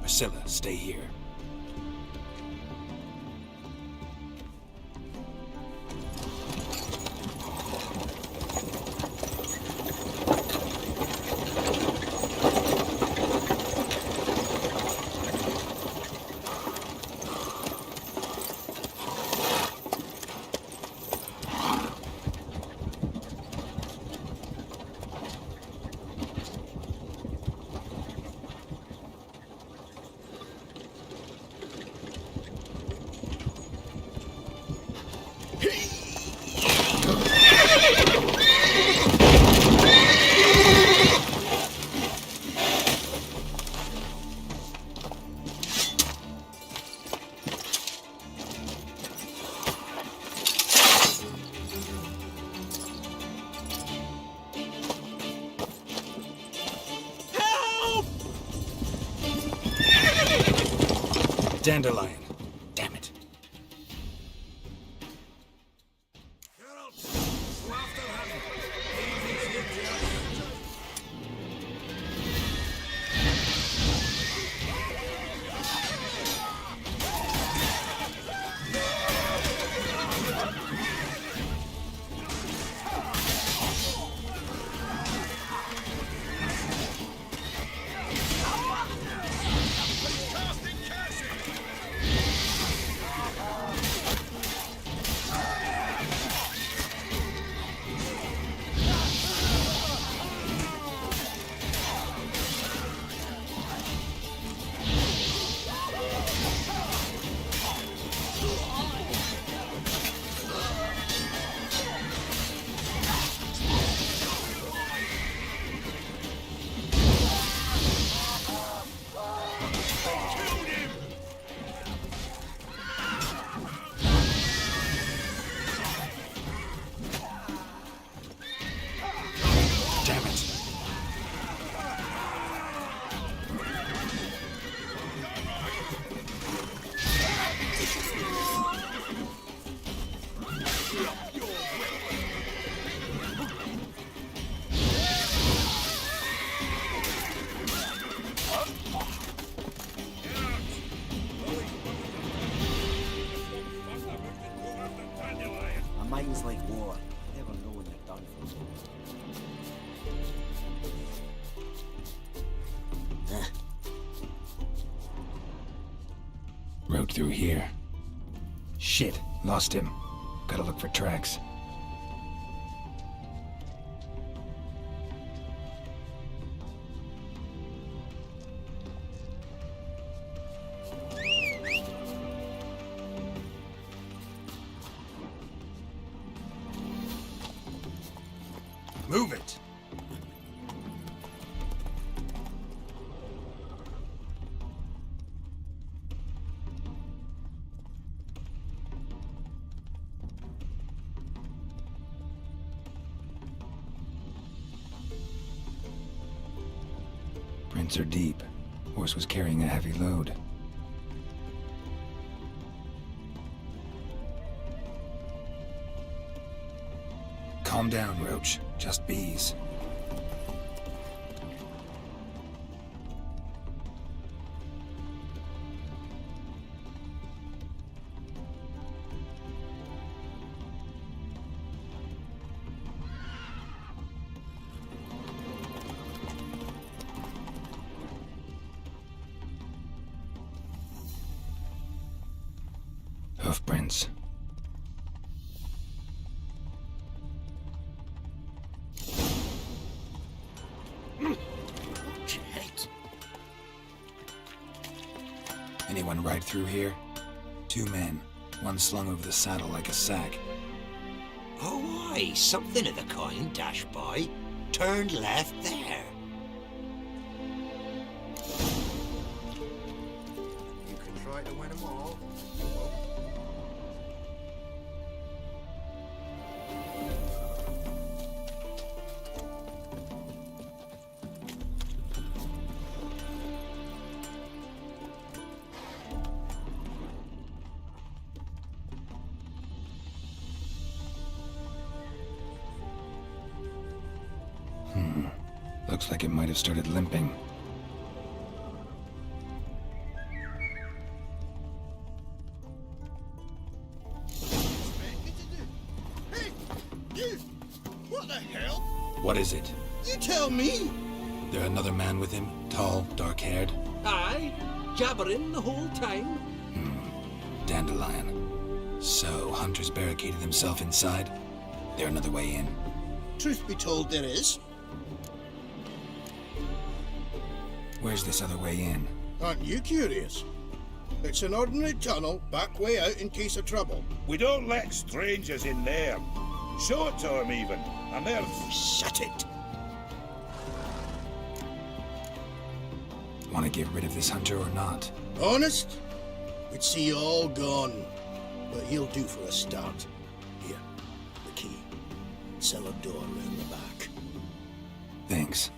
Priscilla, stay here. Dandelion. Damn it. Road through here. Shit, lost him. Gotta look for tracks. Move it! Prints are deep. Horse was carrying a heavy load. Calm down, Roach. Just bees. Hoofprints. Anyone ride through here? 2 men, one slung over the saddle like a sack. Oh, aye, something of the kind dashed by. Turned left there. You can try to win them all. Looks like it might have started limping. Hey, you! What the hell? What is it? You tell me! There another man with him? Tall, dark-haired? Aye, jabbering the whole time. Dandelion. So, Hunter's barricaded himself inside? There another way in? Truth be told, there is. Where's this other way in? Aren't you curious? It's an ordinary tunnel, back way out in case of trouble. We don't let strangers in there. Show it to them even, and they'll... Shut it! Want to get rid of this Hunter or not? Honest? We'd see you all gone. But he'll do for a start. Here, the key. Cellar door around the back. Thanks.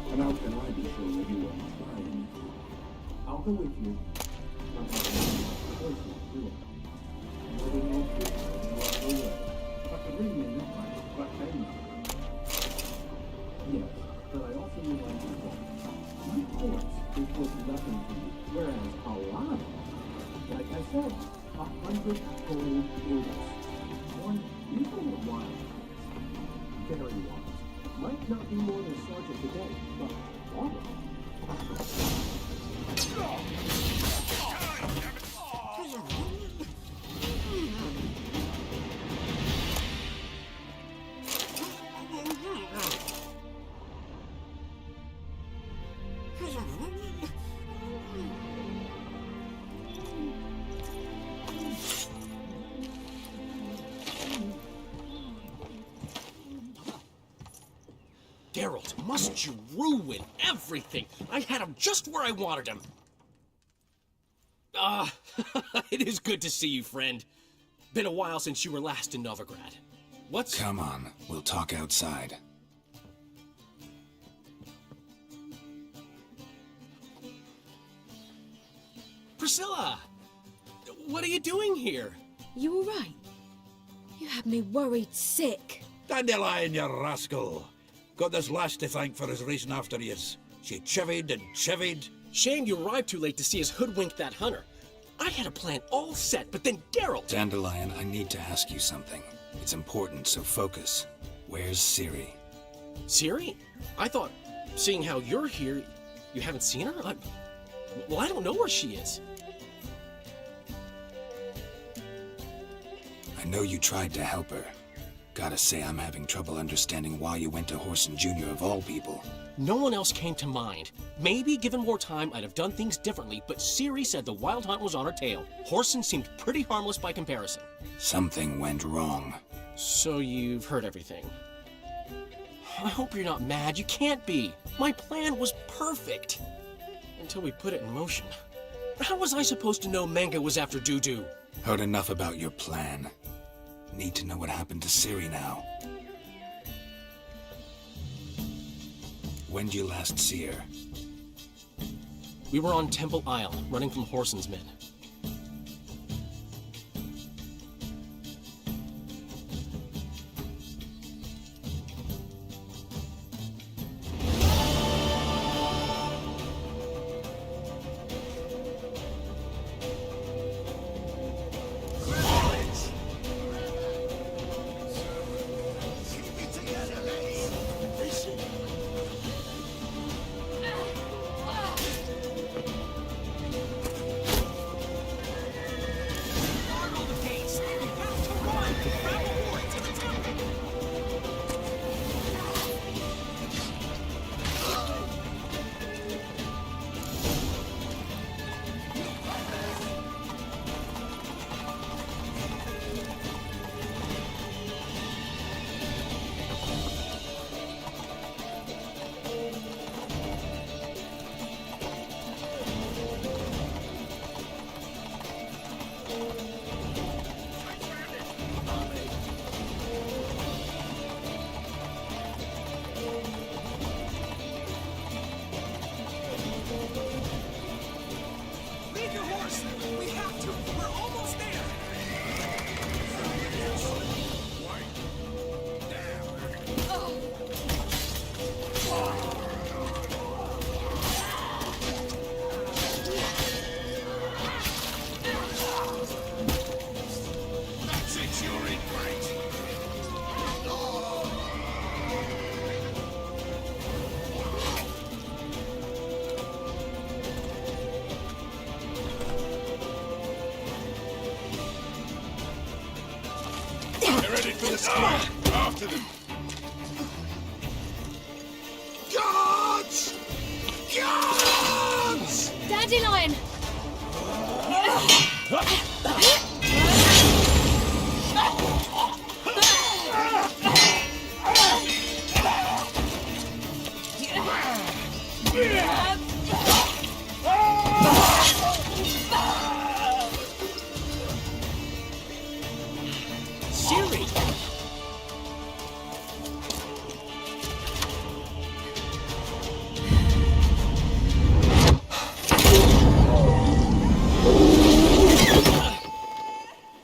And how can I be sure that you won't try anything? I'll go with you. I'll have choices to do it. More than most people, you are the way. But the ring in this life, but famous. Yes, but I also realize this one. My horse is worth nothing to you, whereas a lot, like I said, 100 gold units. One, you know what wild is. Very wild. Might not be more than Sergeant today, but all Geralt, must you ruin everything? I had him just where I wanted him. It is good to see you, friend. Been a while since you were last in Novigrad. What's... Come on, we'll talk outside. Priscilla! What are you doing here? You all right? You had me worried sick. Dandelion, you rascal. Got this lass to thank for his racing after yous. She chivied and chivied. Shame you arrived too late to see us hoodwink that hunter. I had a plan all set, but then Geralt... Dandelion, I need to ask you something. It's important, so focus. Where's Ciri? Ciri? I thought, seeing how you're here, you haven't seen her? Well, I don't know where she is. I know you tried to help her. Gotta say, I'm having trouble understanding why you went to Whoreson Jr. of all people. No one else came to mind. Maybe given more time, I'd have done things differently, but Ciri said the Wild Hunt was on her tail. Whoreson seemed pretty harmless by comparison. Something went wrong. So you've heard everything. I hope you're not mad. You can't be. My plan was perfect. Until we put it in motion. How was I supposed to know Manga was after Dudu? Heard enough about your plan. Need to know what happened to Ciri now. When'd you last see her? We were on Temple Isle, running from Whoreson's men. fast! After them! Guards! Guards! Dandelion! Siri!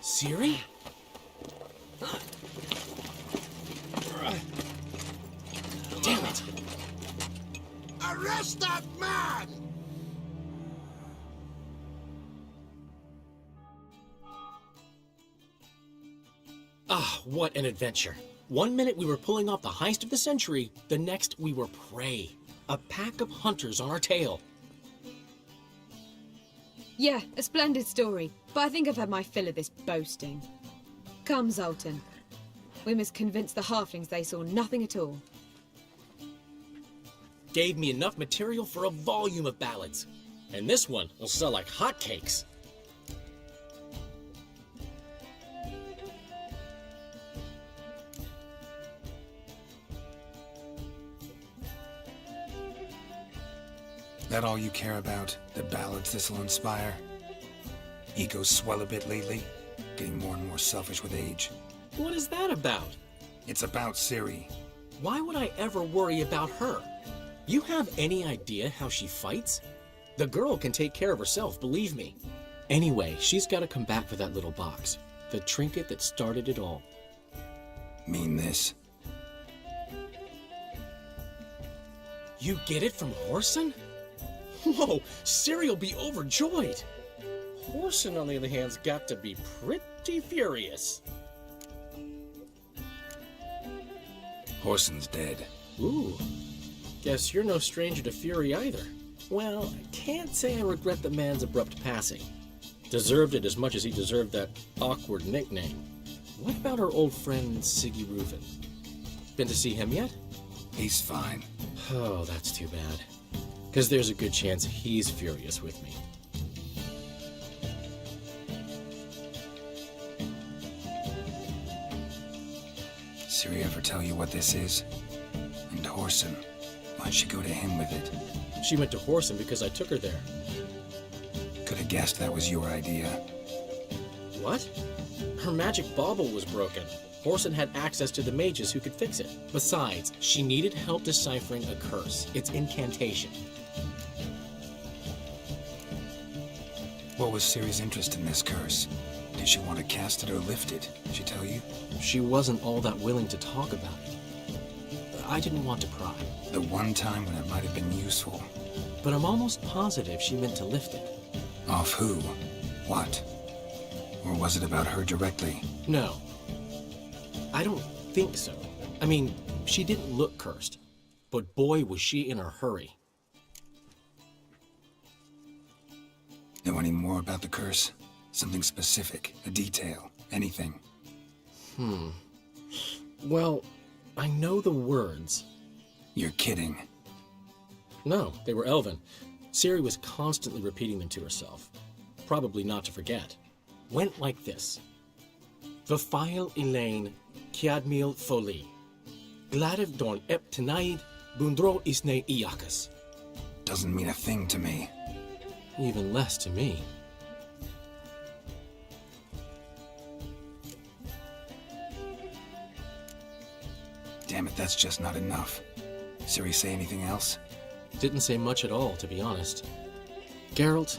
Siri? Damn it! Arrest that man! Ah, what an adventure. 1 minute we were pulling off the heist of the century, the next we were prey. A pack of hunters on our tail. Yeah, a splendid story, but I think I've had my fill of this boasting. Come, Zoltan. We must convince the halflings they saw nothing at all. Gave me enough material for a volume of ballads. And this one will sell like hotcakes. That all you care about? The ballads this'll inspire? Egos swell a bit lately? Getting more and more selfish with age. What is that about? It's about Ciri. Why would I ever worry about her? You have any idea how she fights? The girl can take care of herself, believe me. Anyway, she's got to come back for that little box. The trinket that started it all. Mean this? You get it from Whoreson? Whoa, Ciri'll be overjoyed. Whoreson, on the other hand, has got to be pretty furious. Whoreson's dead. Ooh, guess you're no stranger to fury either. Well, I can't say I regret the man's abrupt passing. Deserved it as much as he deserved that awkward nickname. What about our old friend Siggy Reuven? Been to see him yet? He's fine. Oh, that's too bad. Because there's a good chance he's furious with me. Ciri ever tell you what this is? And Whoreson, why'd she go to him with it? She went to Whoreson because I took her there. Could have guessed that was your idea. What? Her magic bauble was broken. Whoreson had access to the mages who could fix it. Besides, she needed help deciphering a curse. It's incantation. What was Ciri's interest in this curse? Did she want to cast it or lift it? Did she tell you? She wasn't all that willing to talk about it. I didn't want to pry. The one time when it might have been useful. But I'm almost positive she meant to lift it. Off who? What? Or was it about her directly? No. I don't think so. I mean, she didn't look cursed. But boy, was she in a hurry. Know any more about the curse? Something specific, a detail, anything? Well, I know the words. You're kidding. No, they were Elven. Ciri was constantly repeating them to herself. Probably not to forget. Went like this. Vafile Elaine Kiadmil Foli. Gladev Dorn Ep Tenaid Bundro Isne Iakas. Doesn't mean a thing to me. Even less to me. Damn it, that's just not enough. Ciri say anything else? Didn't say much at all, to be honest. Geralt,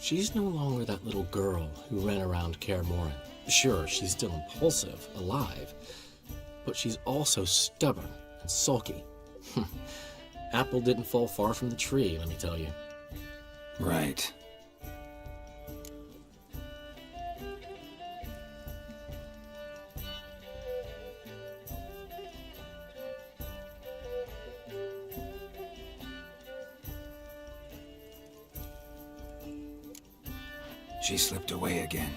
she's no longer that little girl who ran around Kaer Morhen. Sure, she's still impulsive, alive, but she's also stubborn and sulky. Apple didn't fall far from the tree, let me tell you. Right. She slipped away again.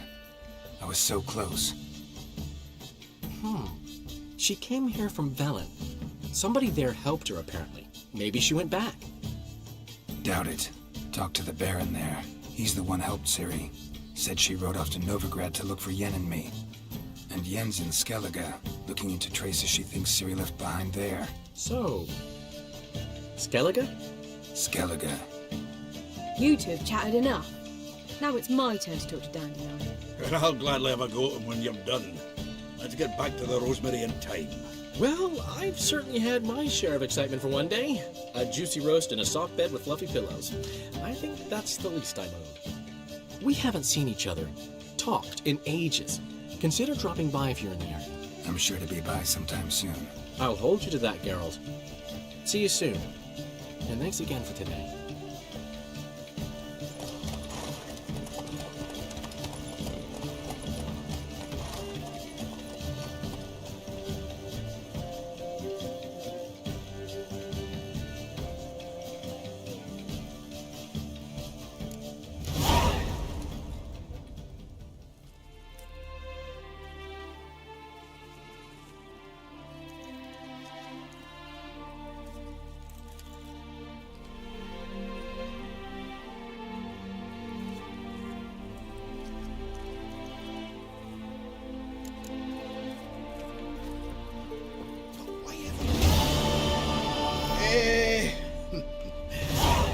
I was so close. She came here from Velen. Somebody there helped her, apparently. Maybe she went back. Doubt it. Talk to the Baron there. He's the one helped Ciri. Said she rode off to Novigrad to look for Yen and me. And Yen's in Skellige, looking into traces she thinks Ciri left behind there. So, Skellige? Skellige. You two have chatted enough. Now it's my turn to talk to Dandelion. And I'll gladly have a go at him when you're done. Let's get back to the Rosemary in time. Well, I've certainly had my share of excitement for one day. A juicy roast and a soft bed with fluffy pillows. I think that's the least I owed. We haven't seen each other, talked in ages. Consider dropping by if you're in the area. I'm sure to be by sometime soon. I'll hold you to that, Geralt. See you soon. And thanks again for today.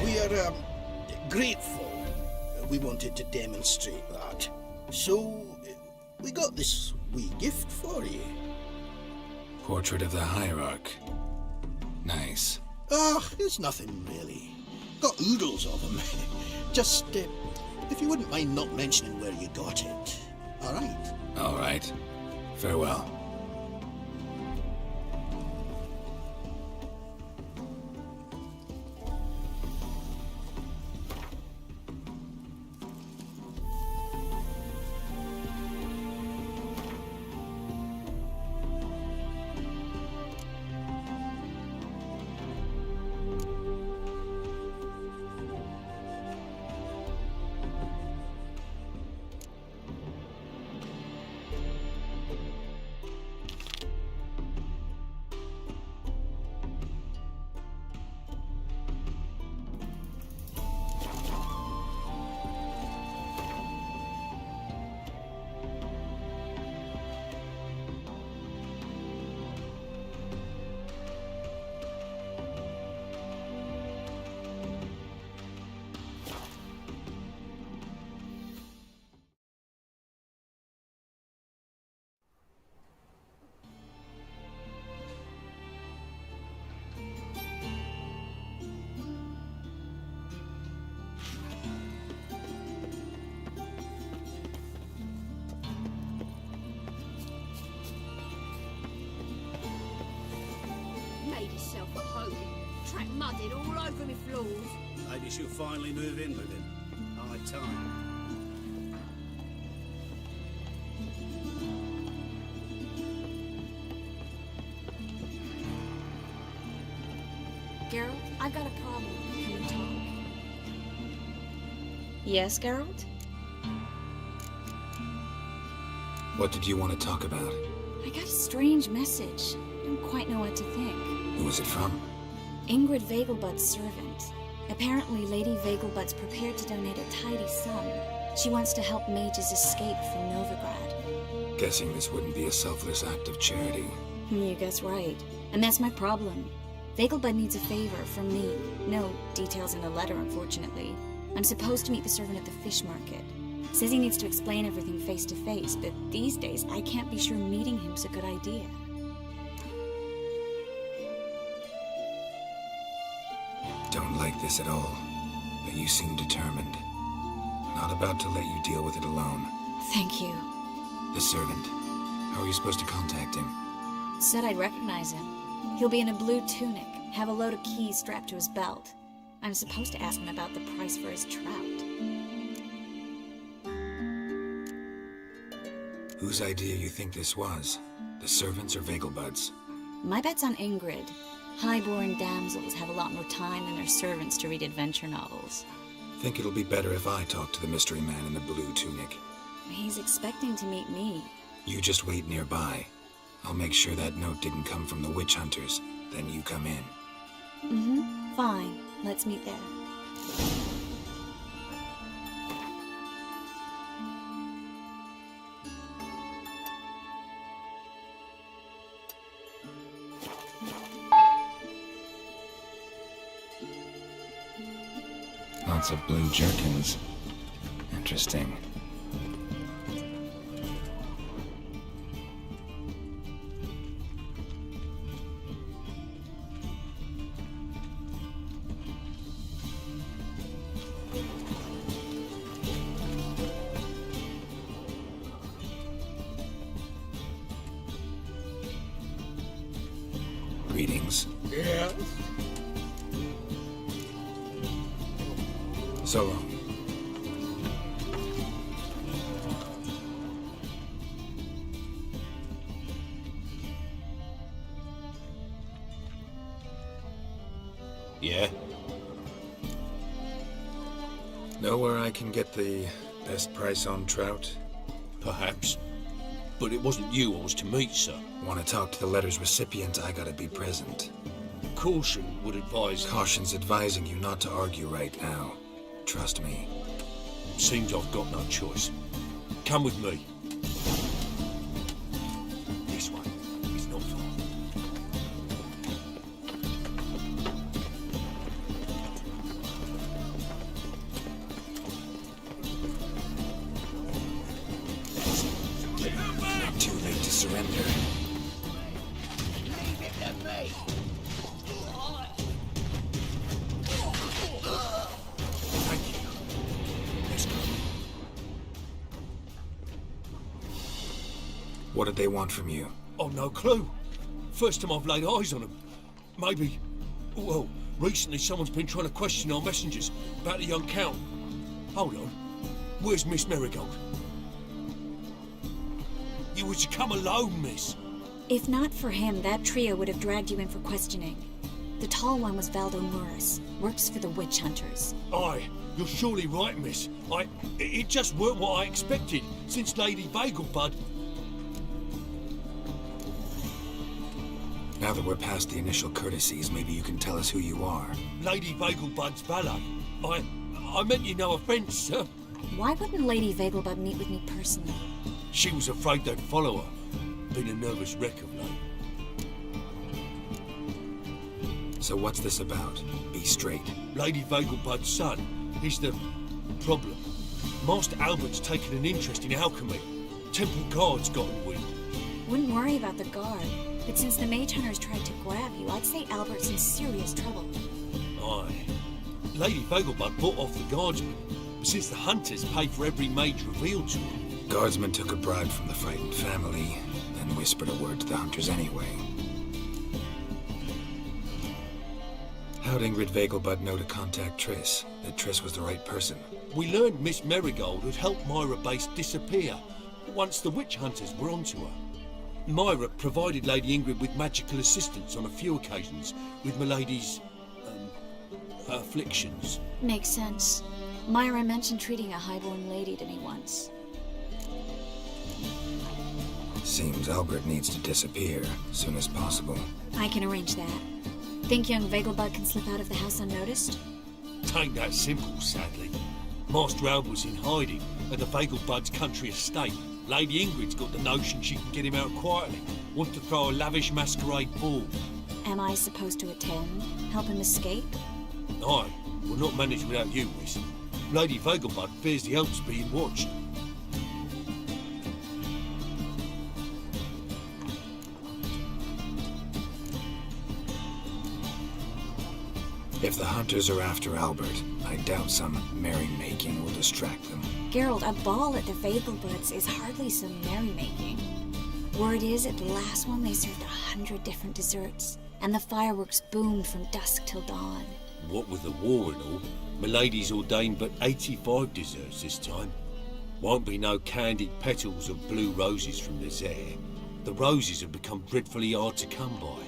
We are grateful. We wanted to demonstrate that. So, we got this wee gift for you. Portrait of the Hierarch. Nice. It's nothing really. Got oodles of them. Just, if you wouldn't mind not mentioning where you got it. Alright? Alright. Farewell. Made herself at home. Track mudded all over me floors. Maybe she'll finally move in with him. High time. Geralt, I've got a problem. Can we talk? Yes, Geralt? What did you want to talk about? I got a strange message. Don't quite know what to think. Who was it from? Ingrid Vegelbud's servant. Apparently, Lady Vegelbud's prepared to donate a tidy sum. She wants to help mages escape from Novigrad. Guessing this wouldn't be a selfless act of charity. You guess right. And that's my problem. Vegelbud needs a favor from me. No details in the letter, unfortunately. I'm supposed to meet the servant at the fish market. Says he needs to explain everything face to face, but these days I can't be sure meeting him's a good idea. Don't like this at all, but you seem determined. Not about to let you deal with it alone. Thank you. The servant. How are you supposed to contact him? Said I'd recognize him. He'll be in a blue tunic, have a load of keys strapped to his belt. I'm supposed to ask him about the price for his trout. Whose idea you think this was? The servants or Vegelbud's? My bet's on Ingrid. High-born damsels have a lot more time than their servants to read adventure novels. Think it'll be better if I talk to the mystery man in the blue tunic. He's expecting to meet me. You just wait nearby. I'll make sure that note didn't come from the witch hunters. Then you come in. Mm-hmm. Fine. Let's meet there. Lots of blue jerkins. Interesting. Greetings. Yeah? So long. Yeah? Know where I can get the best price on trout? Perhaps. But it wasn't you I was to meet, sir. Want to talk to the letter's recipient, I gotta be present. Caution would advise... Caution's advising you not to argue right now. Trust me. Seems I've got no choice. Come with me. This way. It's not far. Not too late to surrender. Leave it to me. Thank you. Let's go. What did they want from you? Oh, no clue. First time I've laid eyes on them. Maybe... Well, recently someone's been trying to question our messengers about the young Count. Hold on. Where's Miss Marigold? You were to come alone, miss. If not for him, that trio would have dragged you in for questioning. The tall one was Valdo Morris, works for the witch hunters. Aye, you're surely right, miss. It just weren't what I expected, since Lady Vagelbud... Now that we're past the initial courtesies, maybe you can tell us who you are. Lady Vagelbud's valet. I meant you no offence, sir. Why wouldn't Lady Vagelbud meet with me personally? She was afraid they'd follow her. Been a nervous wreck of late. So what's this about? Be straight. Lady Vagelbud's son, he's the problem. Master Albert's taken an interest in alchemy. Temple Guard's gotten wind. Wouldn't worry about the guard, but since the mage hunters tried to grab you, I'd say Albert's in serious trouble. Aye. Lady Vagelbud bought off the guardsmen, but since the hunters pay for every mage revealed to them. Guardsmen took a bribe from the frightened family, then whispered a word to the hunters anyway. How'd Ingrid Vagelbud know to contact Triss? That Triss was the right person? We learned Miss Marigold had helped Myra Base disappear once the witch hunters were onto her. Myra provided Lady Ingrid with magical assistance on a few occasions with Milady's, afflictions. Makes sense. Myra mentioned treating a highborn lady to me once. Seems Albert needs to disappear as soon as possible. I can arrange that. Think young Vagelbud can slip out of the house unnoticed? Tain't that simple, sadly. Master Albert's in hiding at the Vagelbud's country estate. Lady Ingrid's got the notion she can get him out quietly. Want to throw a lavish masquerade ball. Am I supposed to attend? Help him escape? Aye, we'll not manage without you, miss. Lady Vagelbud fears the Alps being watched. If the hunters are after Albert, I doubt some merrymaking will distract them. Geralt, a ball at the Vagelbuds is hardly some merrymaking. Word is, at the last one they served 100 different desserts, and the fireworks boomed from dusk till dawn. What with the war and all, Milady's ordained but 85 desserts this time. Won't be no candied petals of blue roses from the Zaire. The roses have become dreadfully hard to come by.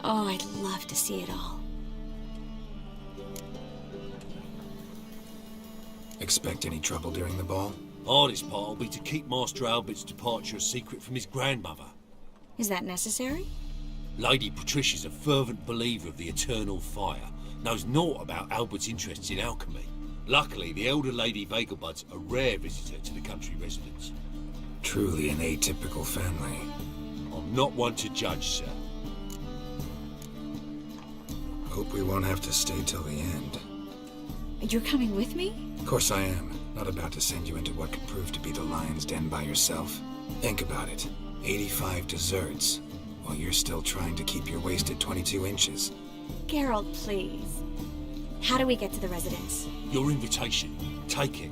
Oh, I'd love to see it all. Expect any trouble during the ball? Hardest part will be to keep Master Albert's departure a secret from his grandmother. Is that necessary? Lady Patricia's a fervent believer of the eternal fire, knows naught about Albert's interests in alchemy. Luckily, the elder Lady Vegelbud's a rare visitor to the country residence. Truly an atypical family. I'm not one to judge, sir. Hope we won't have to stay till the end. You're coming with me? Of course I am. Not about to send you into what could prove to be the lion's den by yourself. Think about it. 85 desserts, while you're still trying to keep your waist at 22 inches. Geralt, please. How do we get to the residence? Your invitation. Take it.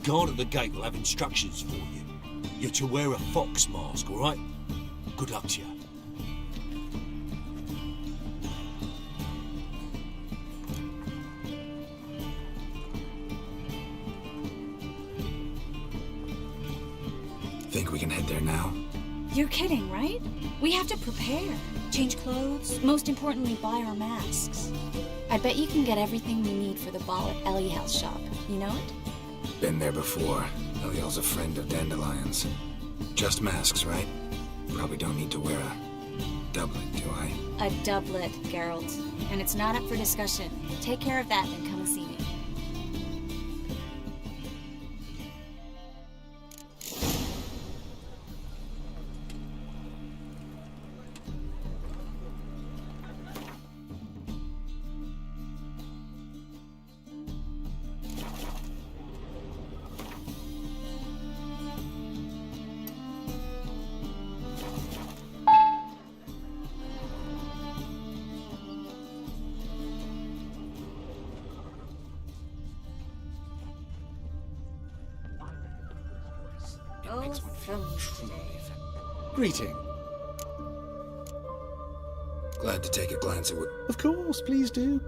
Guard at the gate will have instructions for you. You're to wear a fox mask, all right? Good luck to you. Think we can head there now? You're kidding, right? We have to prepare. Change clothes. Most importantly, buy our masks. I bet you can get everything we need for the ball at Eliel's shop. You know it? Been there before. Eliel's a friend of Dandelion's. Just masks, right? Probably don't need to wear a doublet, do I? A doublet, Geralt. And it's not up for discussion. Take care of that, then come and see me. Oh, from today. Greeting. Glad to take a glance at what... Of course, please do.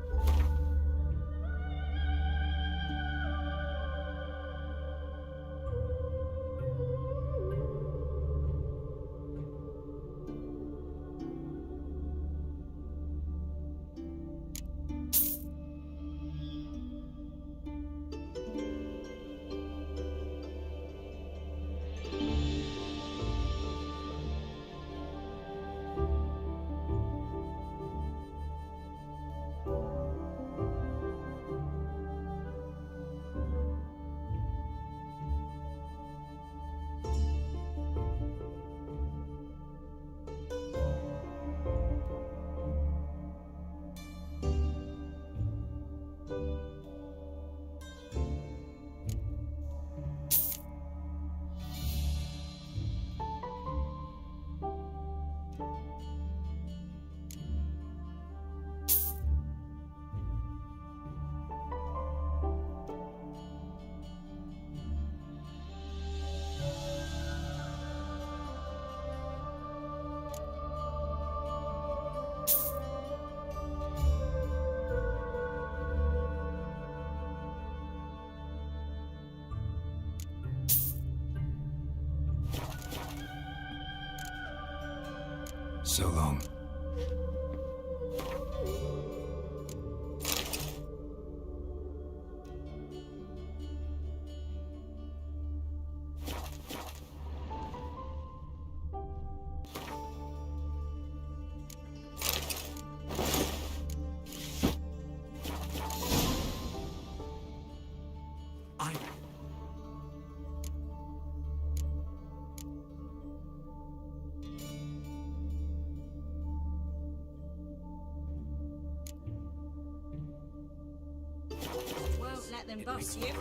So long. Won't let them boss you.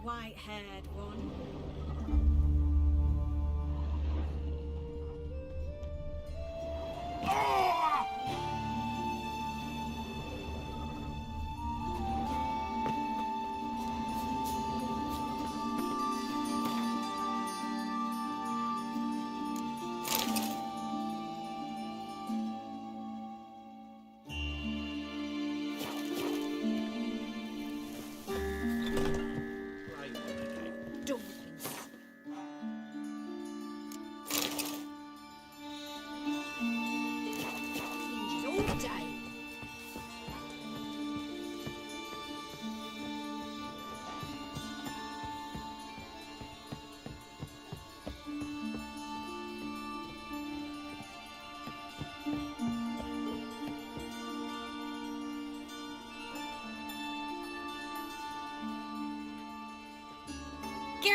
White-haired one.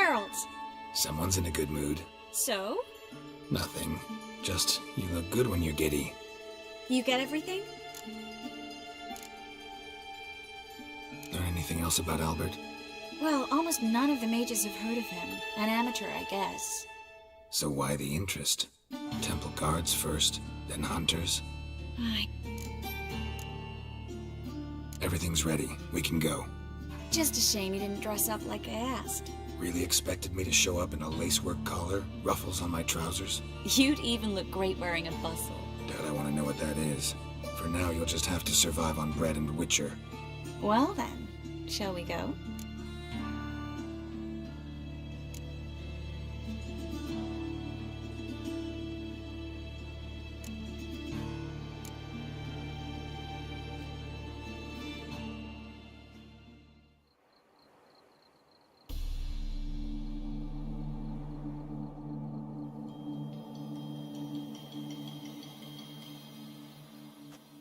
Geralt! Someone's in a good mood. So? Nothing. Just, you look good when you're giddy. You get everything? Learn anything else about Albert? Well, almost none of the mages have heard of him. An amateur, I guess. So why the interest? Temple guards first, then hunters. Everything's ready. We can go. Just a shame you didn't dress up like I asked. Really expected me to show up in a lacework collar, ruffles on my trousers? You'd even look great wearing a bustle. Doubt I want to know what that is. For now, you'll just have to survive on bread and Witcher. Well then, shall we go?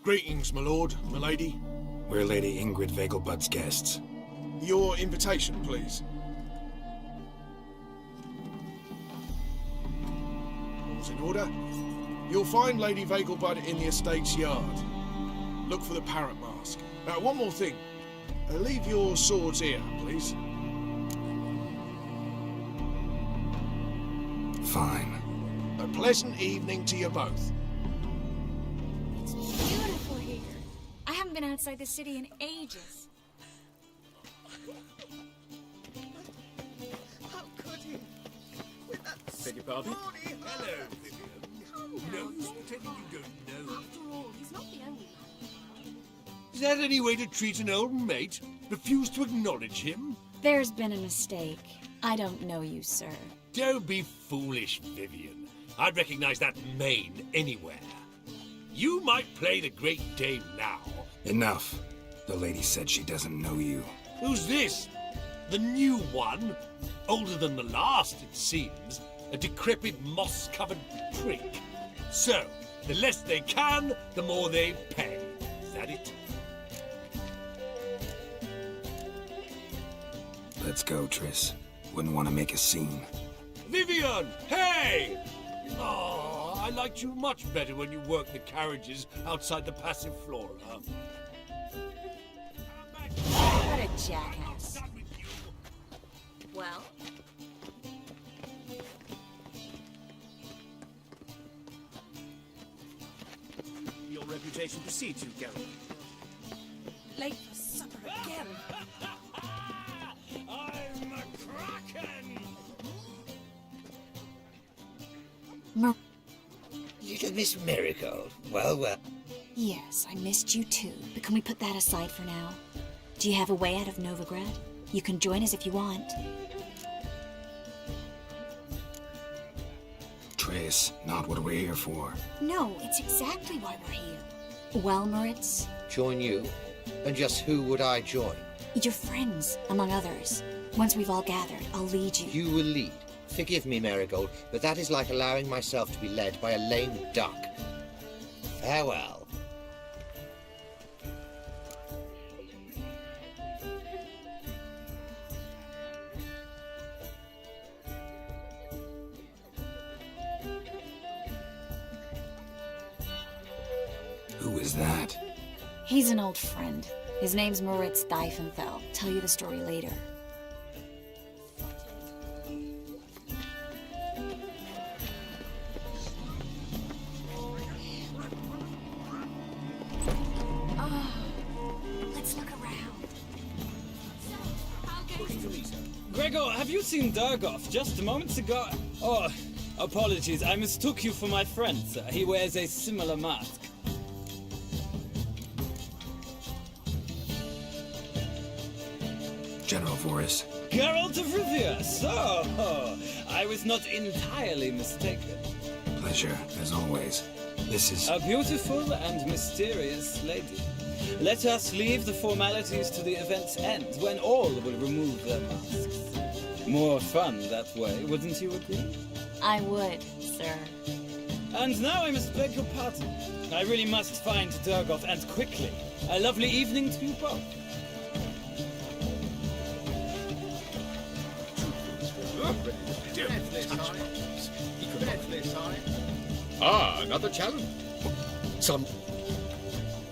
Greetings, my lord, my lady. We're Lady Ingrid Vegelbud's guests. Your invitation, please. All's in order. You'll find Lady Vegelbud in the estate's yard. Look for the parrot mask. One more thing. Leave your swords here, please. Fine. A pleasant evening to you both. Beautiful here. I haven't been outside the city in ages. How could he? With that Beg your pardon? scrawny Hello, Vivian. No use pretending you don't know. After all, he's not the only one. Is that any way to treat an old mate? Refuse to acknowledge him? There's been a mistake. I don't know you, sir. Don't be foolish, Vivian. I'd recognize that mane anywhere. You might play the Great Dame now. Enough. The lady said she doesn't know you. Who's this? The new one? Older than the last, it seems. A decrepit, moss-covered prick. So, the less they can, the more they pay. Is that it? Let's go, Triss. Wouldn't want to make a scene. Vivian! Hey! Oh, I liked you much better when you worked the carriages outside the passive flora. What a jackass. Well? Your reputation precedes you, Geralt. Late for supper again. I'm a kraken! Little Miss Marigold. Well, well. Yes, I missed you too, but can we put that aside for now? Do you have a way out of Novigrad? You can join us if you want. Triss, not what we're here for. No, it's exactly why we're here. Well, Moritz? Join you? And just who would I join? Your friends, among others. Once we've all gathered, I'll lead you. You will lead. Forgive me, Marigold, but that is like allowing myself to be led by a lame duck. Farewell. Who is that? He's an old friend. His name's Moritz Diefenfeld. Tell you the story later. Let's look around. Gregor, have you seen Durgoff just moments ago? Oh, apologies, I mistook you for my friend, sir. He wears a similar mask. General Voris. Geralt of Rivia, so I was not entirely mistaken. Pleasure, as always. This is... A beautiful and mysterious lady. Let us leave the formalities to the event's end, when all will remove their masks. More fun that way, wouldn't you agree? I would, sir. And now I must beg your pardon. I really must find Durgoff, and quickly. A lovely evening to you both. problems. He could not this high. Ah, another challenge. Some.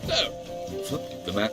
No. The man.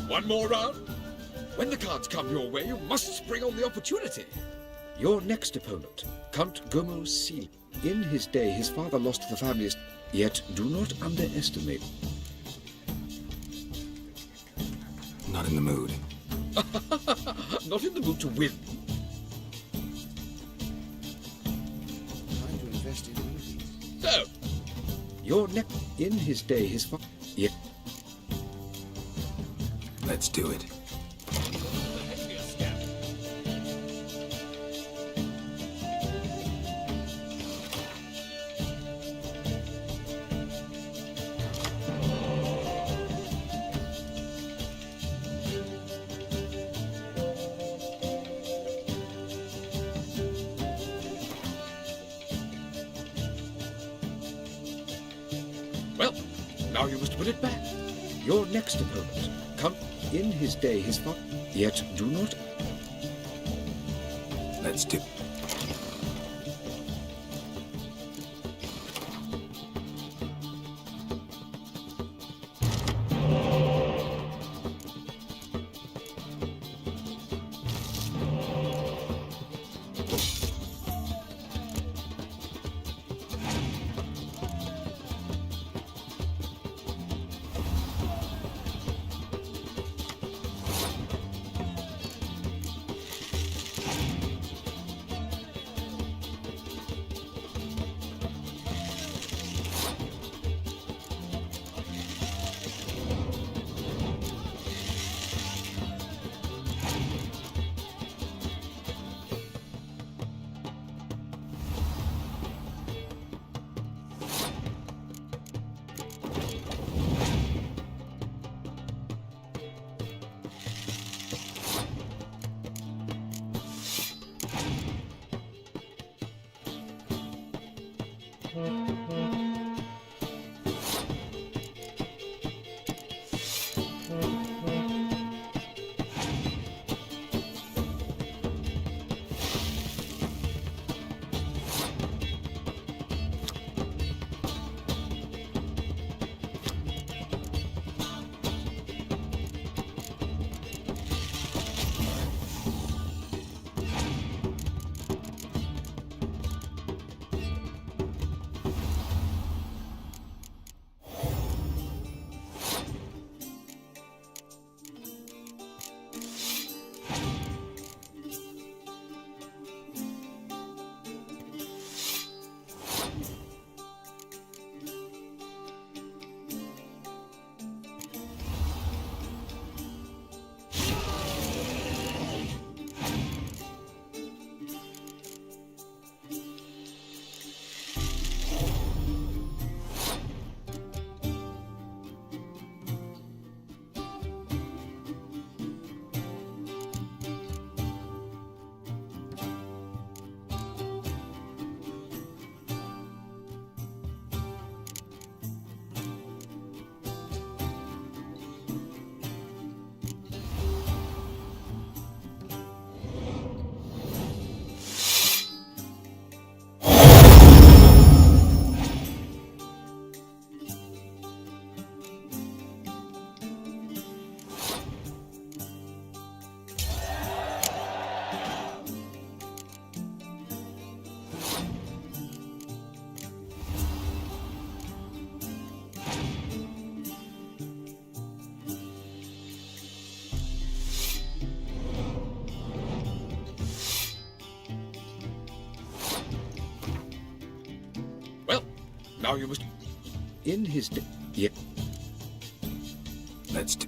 One more round? When the cards come your way, you must spring on the opportunity. Your next opponent, Count Gomo Seal. In his day, his father lost the family's... Yet, do not underestimate... Not in the mood. Not in the mood to win. Time to invest in movies. So, your next... In his day, his father... Yet... Let's do it. now you must put it back. Your next opponent, come in his day, his father, yet do not... Let's do... Now you must... In his day... Yeah. Let's do...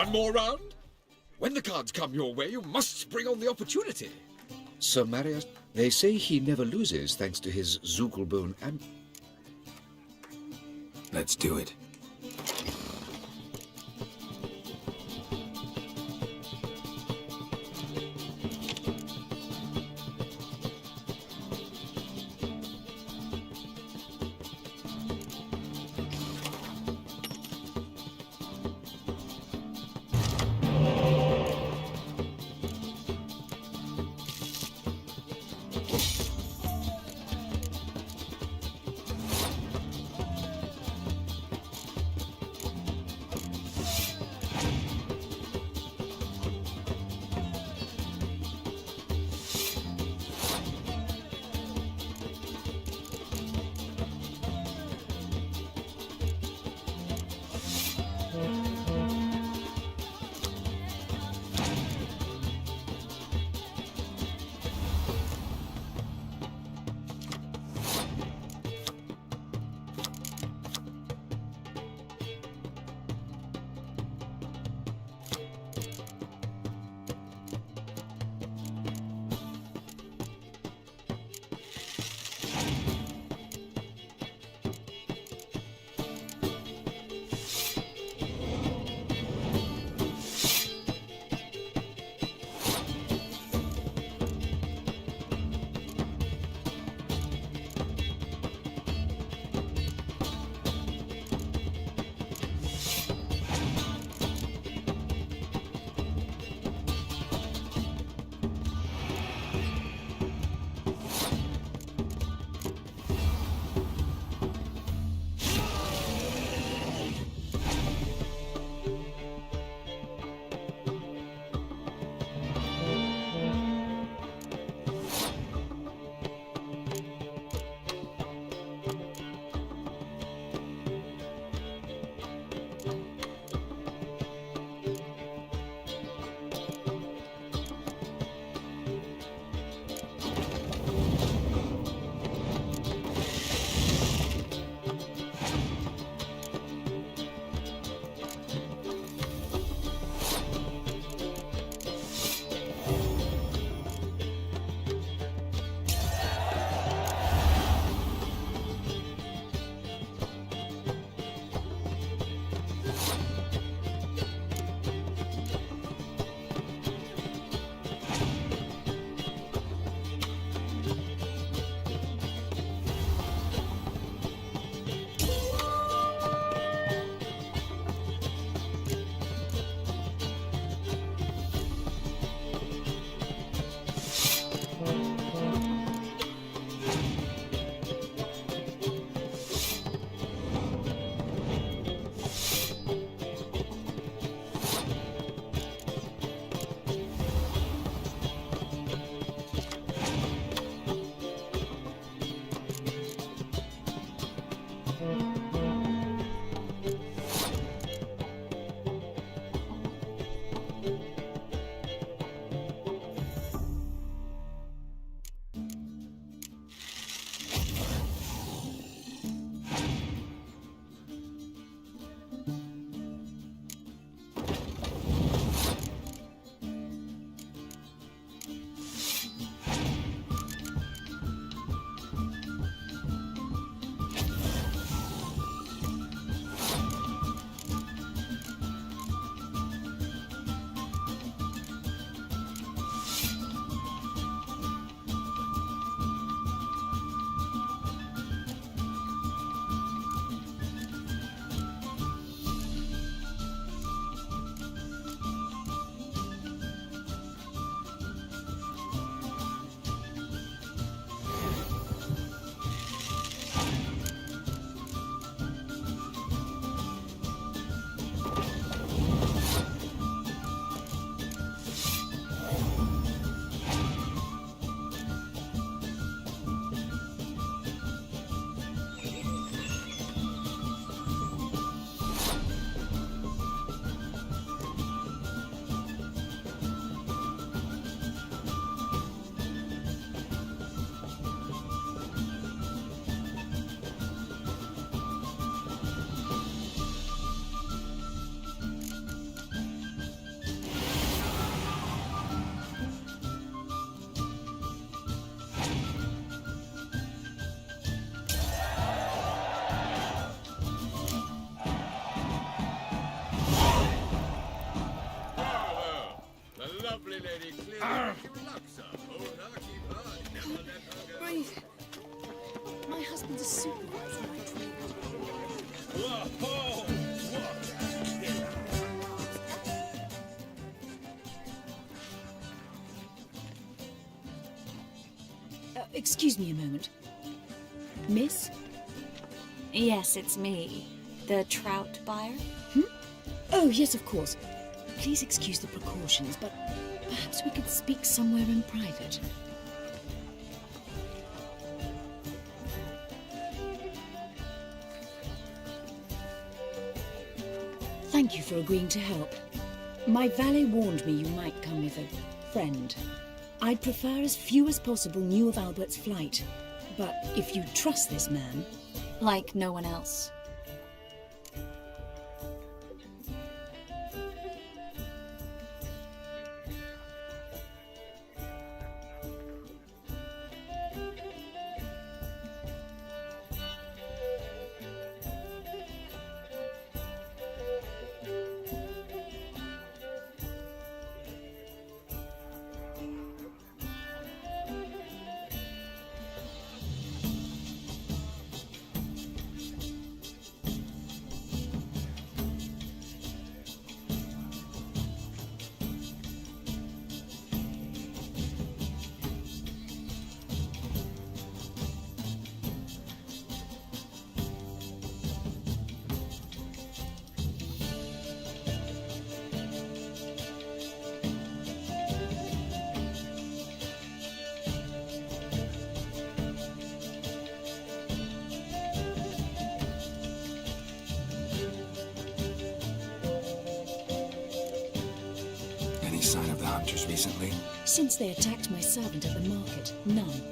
One more round? When the cards come your way, you must spring on the opportunity. Sir Marius, they say he never loses thanks to his Zugelbone and... Let's do it. able to supervise my treatment. Whoa, Excuse me a moment. Miss? Yes, it's me. The trout buyer? Oh, yes, of course. Please excuse the precautions, but perhaps we could speak somewhere in private. Thank you for agreeing to help. My valet warned me you might come with a friend. I'd prefer as few as possible knew of Albert's flight, but if you trust this man... Like no one else. Sign of the hunters recently? Since they attacked my servant at the market, none.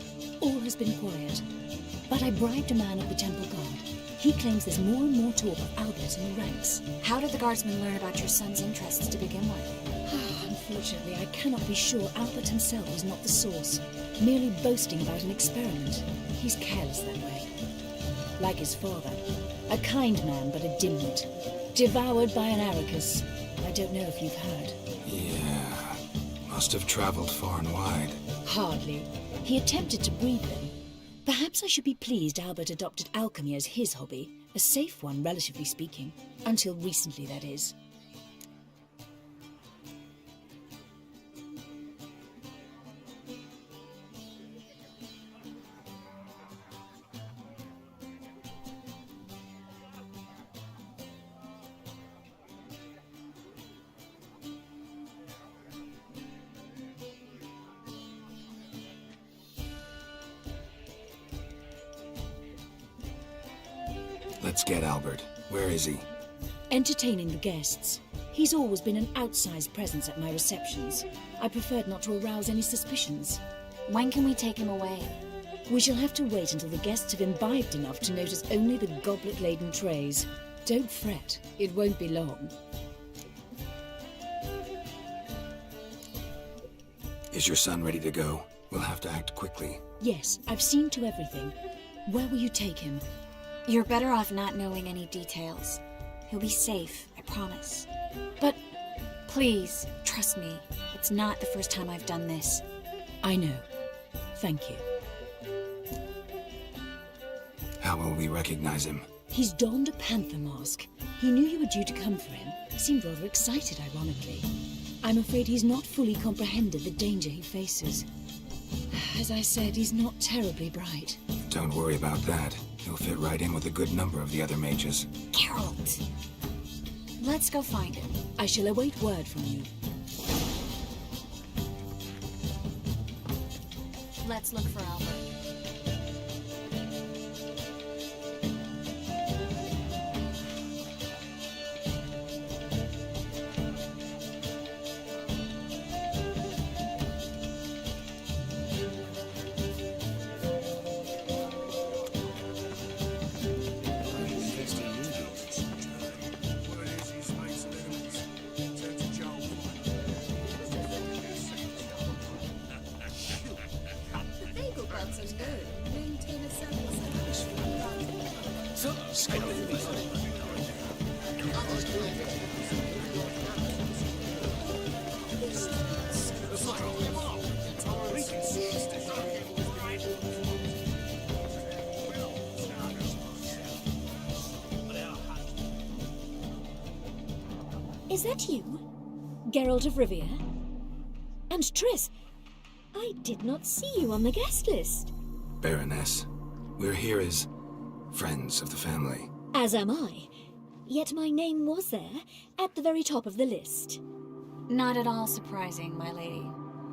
All has been quiet. But I bribed a man of the temple guard. He claims there's more and more talk of Albert in the ranks. How did the guardsmen learn about your son's interests to begin with? Unfortunately, I cannot be sure Albert himself was not the source, merely boasting about an experiment. He's careless that way. Like his father. A kind man, but a dimwit. Devoured by an Aracus. I don't know if you've heard. Yeah, must have traveled far and wide. Hardly. He attempted to breed them. Perhaps I should be pleased Albert adopted alchemy as his hobby. A safe one, relatively speaking. Until recently, that is. Let's get Albert. Where is he? Entertaining the guests. He's always been an outsized presence at my receptions. I preferred not to arouse any suspicions. When can we take him away? We shall have to wait until the guests have imbibed enough to notice only the goblet-laden trays. Don't fret. It won't be long. Is your son ready to go? We'll have to act quickly. Yes, I've seen to everything. Where will you take him? You're better off not knowing any details. He'll be safe, I promise. But... Please, trust me. It's not the first time I've done this. I know. Thank you. How will we recognize him? He's donned a panther mask. He knew you were due to come for him. Seemed rather excited, ironically. I'm afraid he's not fully comprehended the danger he faces. As I said, he's not terribly bright. Don't worry about that. He'll fit right in with a good number of the other mages. Geralt! Let's go find him. I shall await word from you. Let's look for Albert. Is that you? Geralt of Rivia? And Triss, I did not see you on the guest list. Baroness, we're here as friends of the family. As am I. Yet my name was there, at the very top of the list. Not at all surprising, my lady.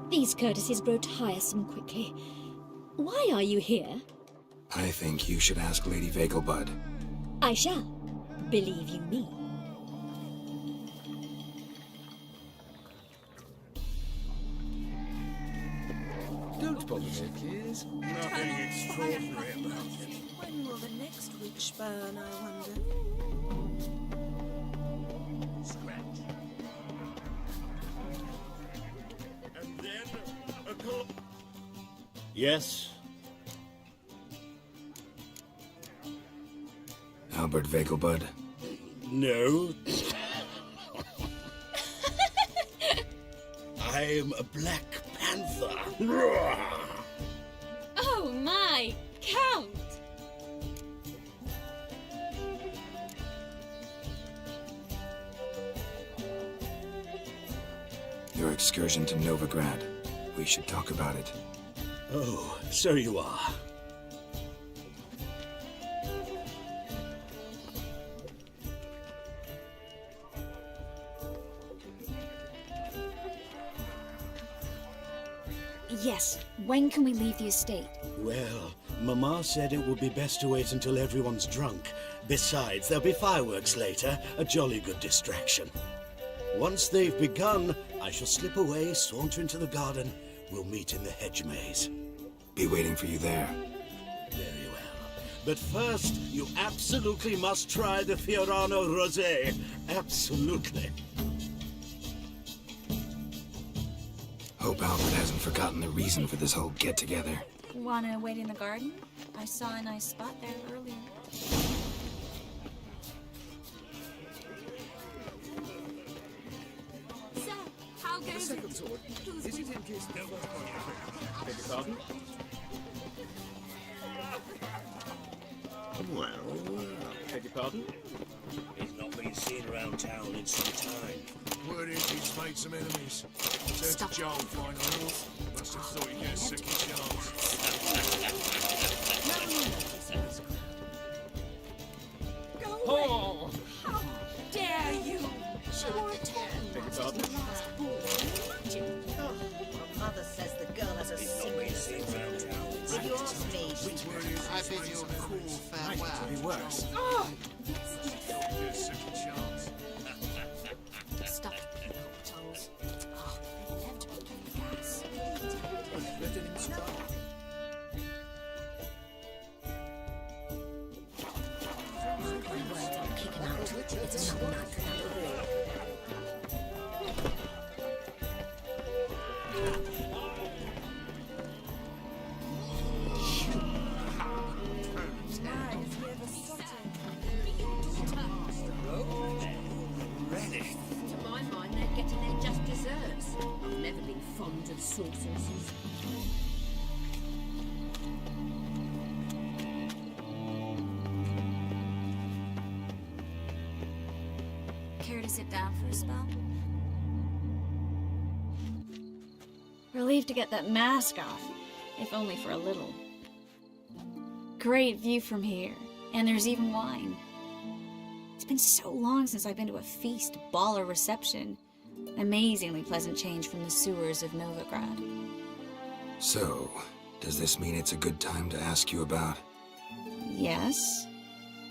These courtesies grow tiresome quickly. Why are you here? I think you should ask Lady Vegelbud. I shall. Believe you me. Don't bother me, please. Nothing extraordinary about it. When will the next witch burn, I wonder? Scratch. And then a call. Yes? Albert Vegelbud. No. I'm a Black Panther. Oh my, Count! Your excursion to Novigrad. We should talk about it. Oh, so you are. Yes, when can we leave the estate? Well, Mama said it would be best to wait until everyone's drunk. Besides, there'll be fireworks later, a jolly good distraction. Once they've begun, I shall slip away, saunter into the garden. We'll meet in the hedge maze. Be waiting for you there. Very well. But first, you absolutely must try the Fiorano Rosé. Absolutely. Hope Albert hasn't forgotten the reason for this whole get-together. Wanna wait in the garden? I saw a nice spot there earlier. Sir, how goes The second sword. Who's Is it in case no one's Beg your pardon? Well, Beg your pardon? He's not been seen around town in some time. Word is he's made some enemies. Turned to Joel finally. Must have thought he'd get a second chance. Go away! Oh! How dare you! She wore a top Beg your pardon? last ball. Imagine. Mother says the girl has a secret. If you ask me, I bid you a cool farewell. Could be worse. Oh! Get a second chance. Stop it, cocktails. Oh, they left me with gas. Kick him out. It's another night without a war. To my mind, they're getting their just desserts. I've never been fond of sorceresses. Care to sit down for a spell? Relieved to get that mask off, if only for a little. Great view from here, and there's even wine. It's been so long since I've been to a feast, ball, or reception. Amazingly pleasant change from the sewers of Novigrad. So, does this mean it's a good time to ask you about... Yes?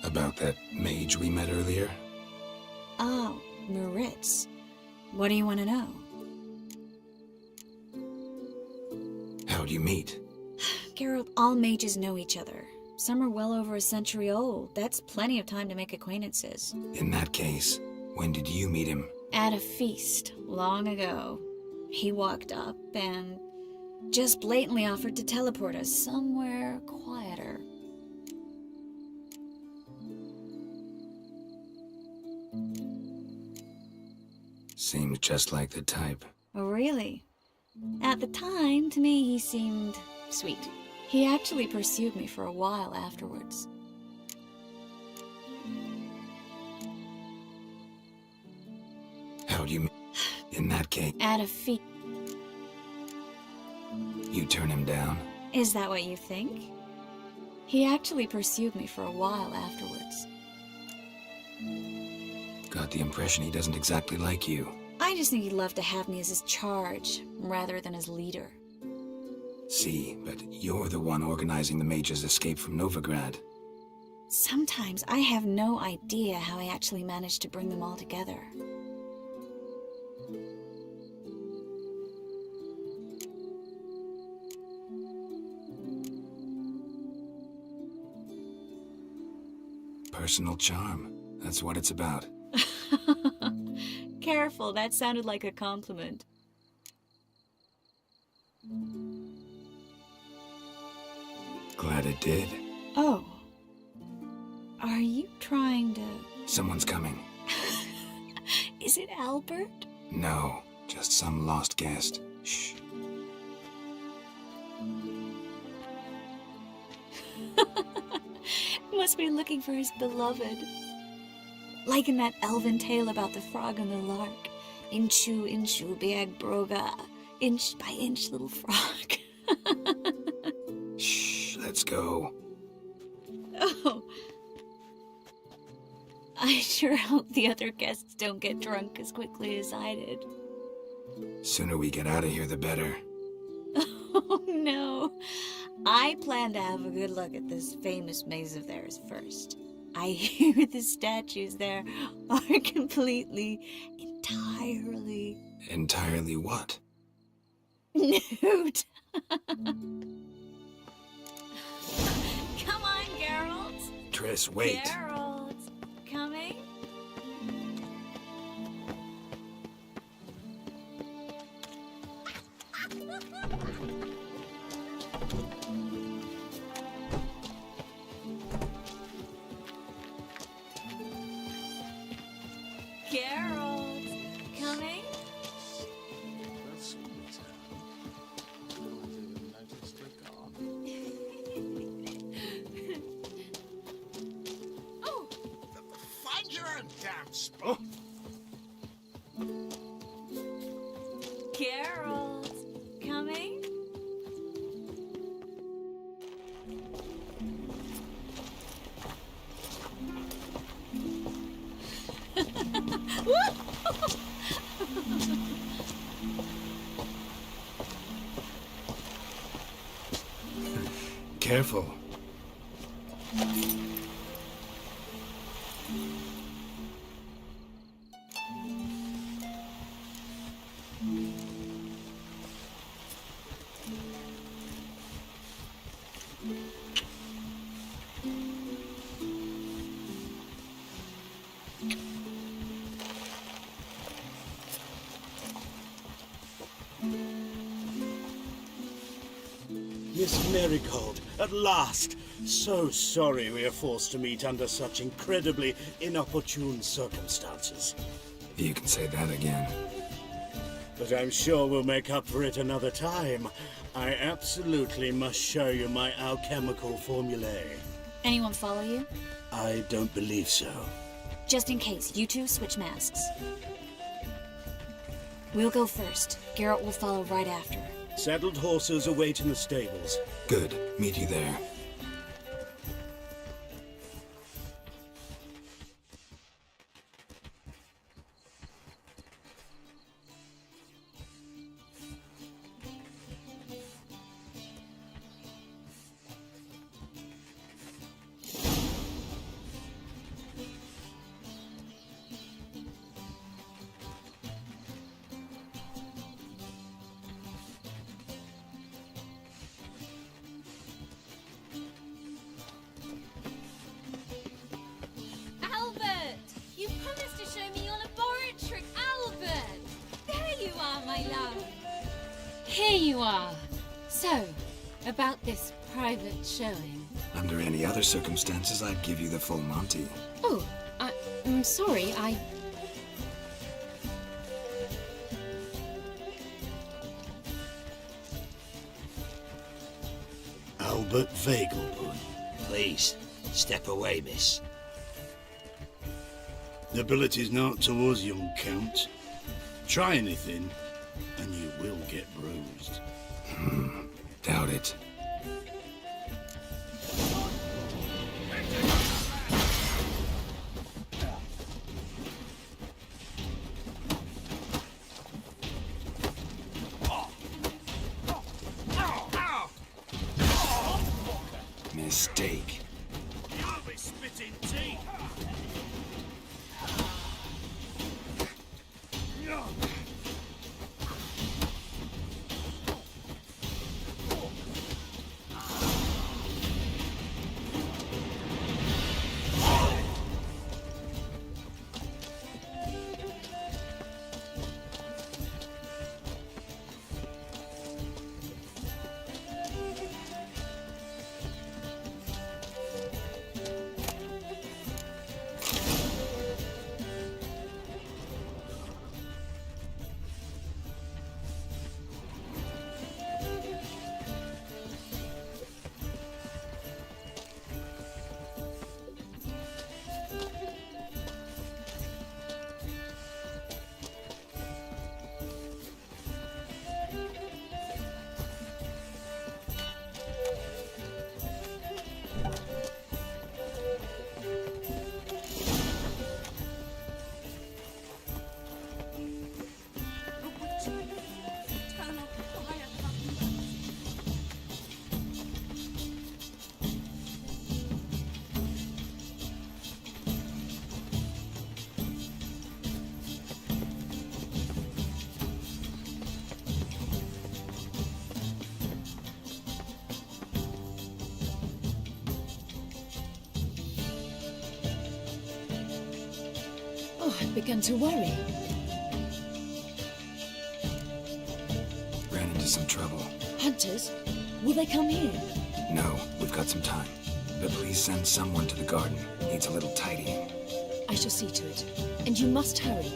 about that mage we met earlier? Oh, Maritz. What do you want to know? How'd you meet? Geralt, all mages know each other. Some are well over a century old. That's plenty of time to make acquaintances. In that case, when did you meet him? At a feast, long ago. He walked up and just blatantly offered to teleport us somewhere quieter. Seems just like the type. Oh, really? At the time, to me, he seemed sweet. He actually pursued me for a while afterwards. In that case, At a fee. you turn him down? Is that what you think? He actually pursued me for a while afterwards. Got the impression he doesn't exactly like you. I just think he'd love to have me as his charge, rather than his leader. See, but you're the one organizing the Mage's escape from Novigrad. Sometimes I have no idea how I actually managed to bring them all together. Personal charm. That's what it's about. Careful, that sounded like a compliment. Glad it did. Oh. Are you trying to... Someone's coming. Is it Albert? No, just some lost guest. Shh. Must be looking for his beloved. Like in that elven tale about the frog and the lark. Inchu, inchu, big broga. Inch by inch, little frog. Shh, let's go. Oh. I sure hope the other guests don't get drunk as quickly as I did. Sooner we get out of here, the better. Oh no. I plan to have a good look at this famous maze of theirs first. I hear the statues there are completely, entirely... Entirely what? nude. Come on, Geralt. Triss, wait. Geralt, coming? Geralt, coming? Oh, find your own damn spot. Geralt, coming? Careful. Miss Marigold, at last! So sorry we are forced to meet under such incredibly inopportune circumstances. You can say that again. But I'm sure we'll make up for it another time. I absolutely must show you my alchemical formulae. Anyone follow you? I don't believe so. Just in case, you two switch masks. We'll go first. Geralt will follow right after. Saddled horses await in the stables. Good. Meet you there. Albert! You promised to show me your laboratory, Albert! There you are, my love. Here you are. So, about this private showing. Under any other circumstances, I'd give you the full Monty. Oh, I'm sorry, Albert Vegelbud. Please, step away, miss. Nobility's not towards young Count. Try anything, and you will get bruised. Doubt it. Mistake. You'll be spitting teeth. Oh, I've begun to worry. Ran into some trouble. Hunters? Will they come here? No, we've got some time. But please send someone to the garden. Needs a little tidying. I shall see to it. And you must hurry.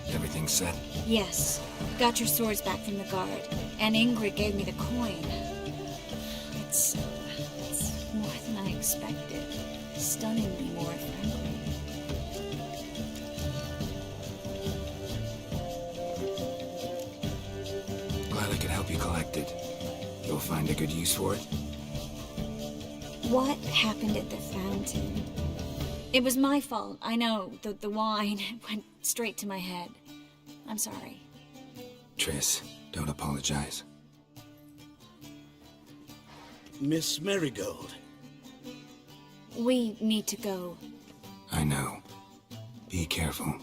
Everything set? Yes. Got your swords back from the guard. And Ingrid gave me the coin. It's more than I expected. Stunningly more, frankly. Glad I could help you collect it. You'll find a good use for it? What happened at the fountain? It was my fault. I know. The wine went straight to my head. I'm sorry. Triss, don't apologize. Miss Marigold. We need to go. I know. Be careful.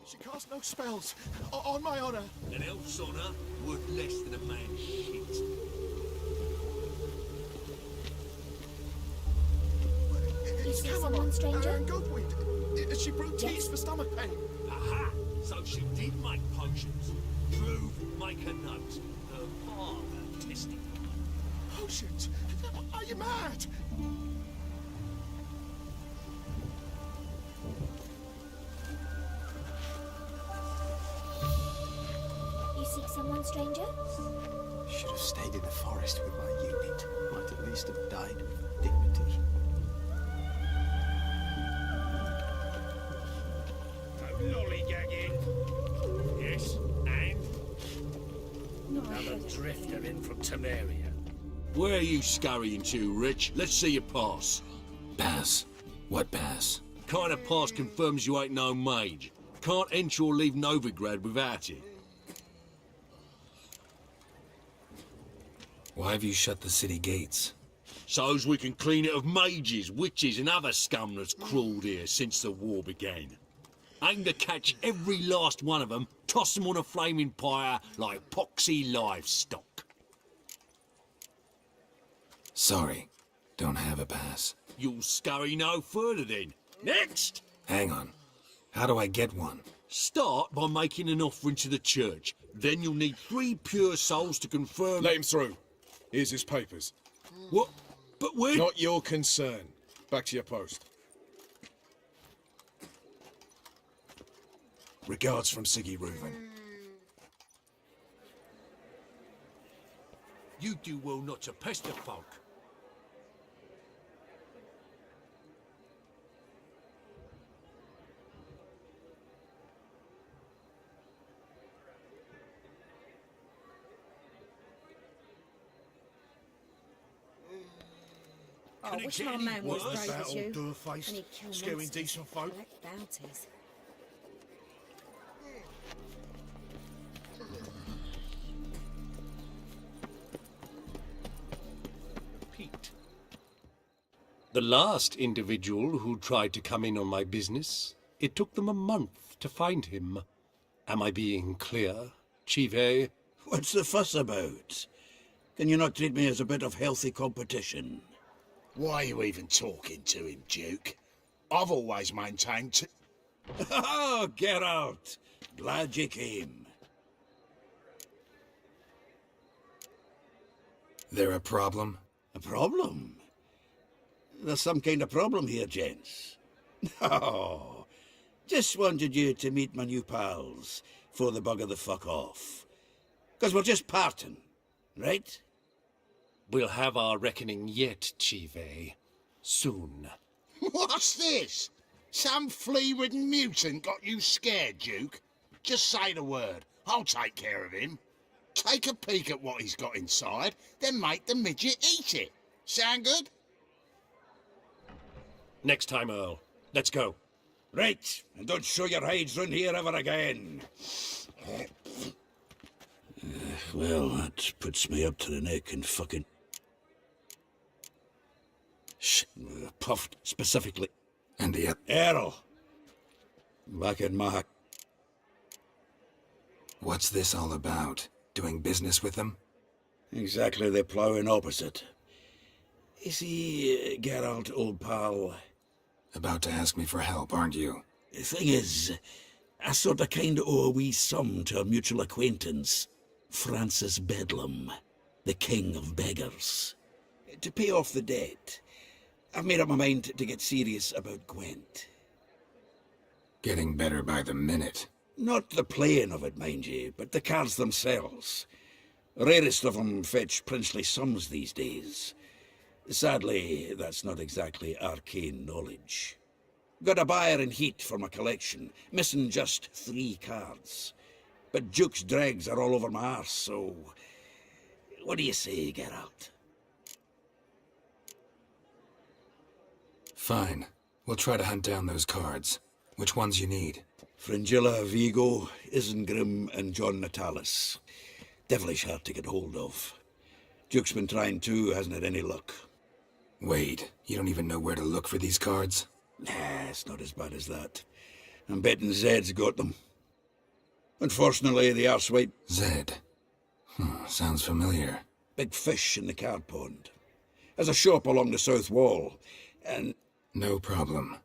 She casts no spells. On my honor. An elf's honor worth less than a man's shit. You see someone, stranger? Goldweed. She brewed teas for stomach pain. Aha! So she did make potions. Prove, make a note. Her father tested them. Potions? Are you mad? You seek someone, stranger? Should have stayed in the forest with my unit. Might at least have died with dignity. No lollygagging. Yes, and? Another drifter in from Temeria. Where are you scurrying to, Rich? Let's see your pass. Pass? What pass? Kind of pass confirms you ain't no mage. Can't enter or leave Novigrad without it. Why have you shut the city gates? So's we can clean it of mages, witches and other scum that's crawled here since the war began. Aim to catch every last one of them, toss them on a flaming pyre like poxy livestock. Sorry, don't have a pass. You'll scurry no further then. Next! Hang on. How do I get one? Start by making an offering to the church. Then you'll need 3 pure souls to confirm... Let him through. Here's his papers. What? But when... Not your concern. Back to your post. Regards from Siggy Reuven. You do well not to pester folk. I wish my man was worse? brave That as old you. dour-faced, And he'd kill scaring monsters, decent folk? collect bounties. Pete. The last individual who tried to come in on my business, it took them a month to find him. Am I being clear, Chive? What's the fuss about? Can you not treat me as a bit of healthy competition? Why are you even talking to him, Duke? I've always maintained Oh, Geralt! Glad you came. There a problem? A problem? There's some kind of problem here, gents. No. Just wanted you to meet my new pals before they bugger the fuck off. 'Cause we're just parting, right? We'll have our reckoning yet, Chive. Soon. What's this? Some flea-ridden mutant got you scared, Duke? Just say the word. I'll take care of him. Take a peek at what he's got inside, then make the midget eat it. Sound good? Next time, Earl. Let's go. Right, and don't show your hides round here ever again. Well, that puts me up to the neck in fucking... puffed, specifically. And the... Earl. Back in my... What's this all about? Doing business with them? Exactly the ploughing opposite. You see, Geralt, old pal... About to ask me for help, aren't you? The thing is, I sort of kind of owe a wee sum to a mutual acquaintance, Francis Bedlam, the king of beggars. To pay off the debt, I've made up my mind to get serious about Gwent. Getting better by the minute. Not the playing of it, mind you, but the cards themselves. Rarest of them fetch princely sums these days. Sadly, that's not exactly arcane knowledge. Got a buyer in heat for my collection, missing just 3 cards. But Duke's dregs are all over my arse, so... What do you say, Geralt? Fine. We'll try to hunt down those cards. Which ones you need? Fringilla, Vigo, Isengrim, and John Natalis. Devilish hard to get hold of. Duke's been trying too, hasn't had any luck. Wait, you don't even know where to look for these cards? Nah, it's not as bad as that. I'm betting Zed's got them. Unfortunately, the arsewite... Zed? Sounds familiar. Big fish in the card pond. Has a shop along the south wall, and No problem.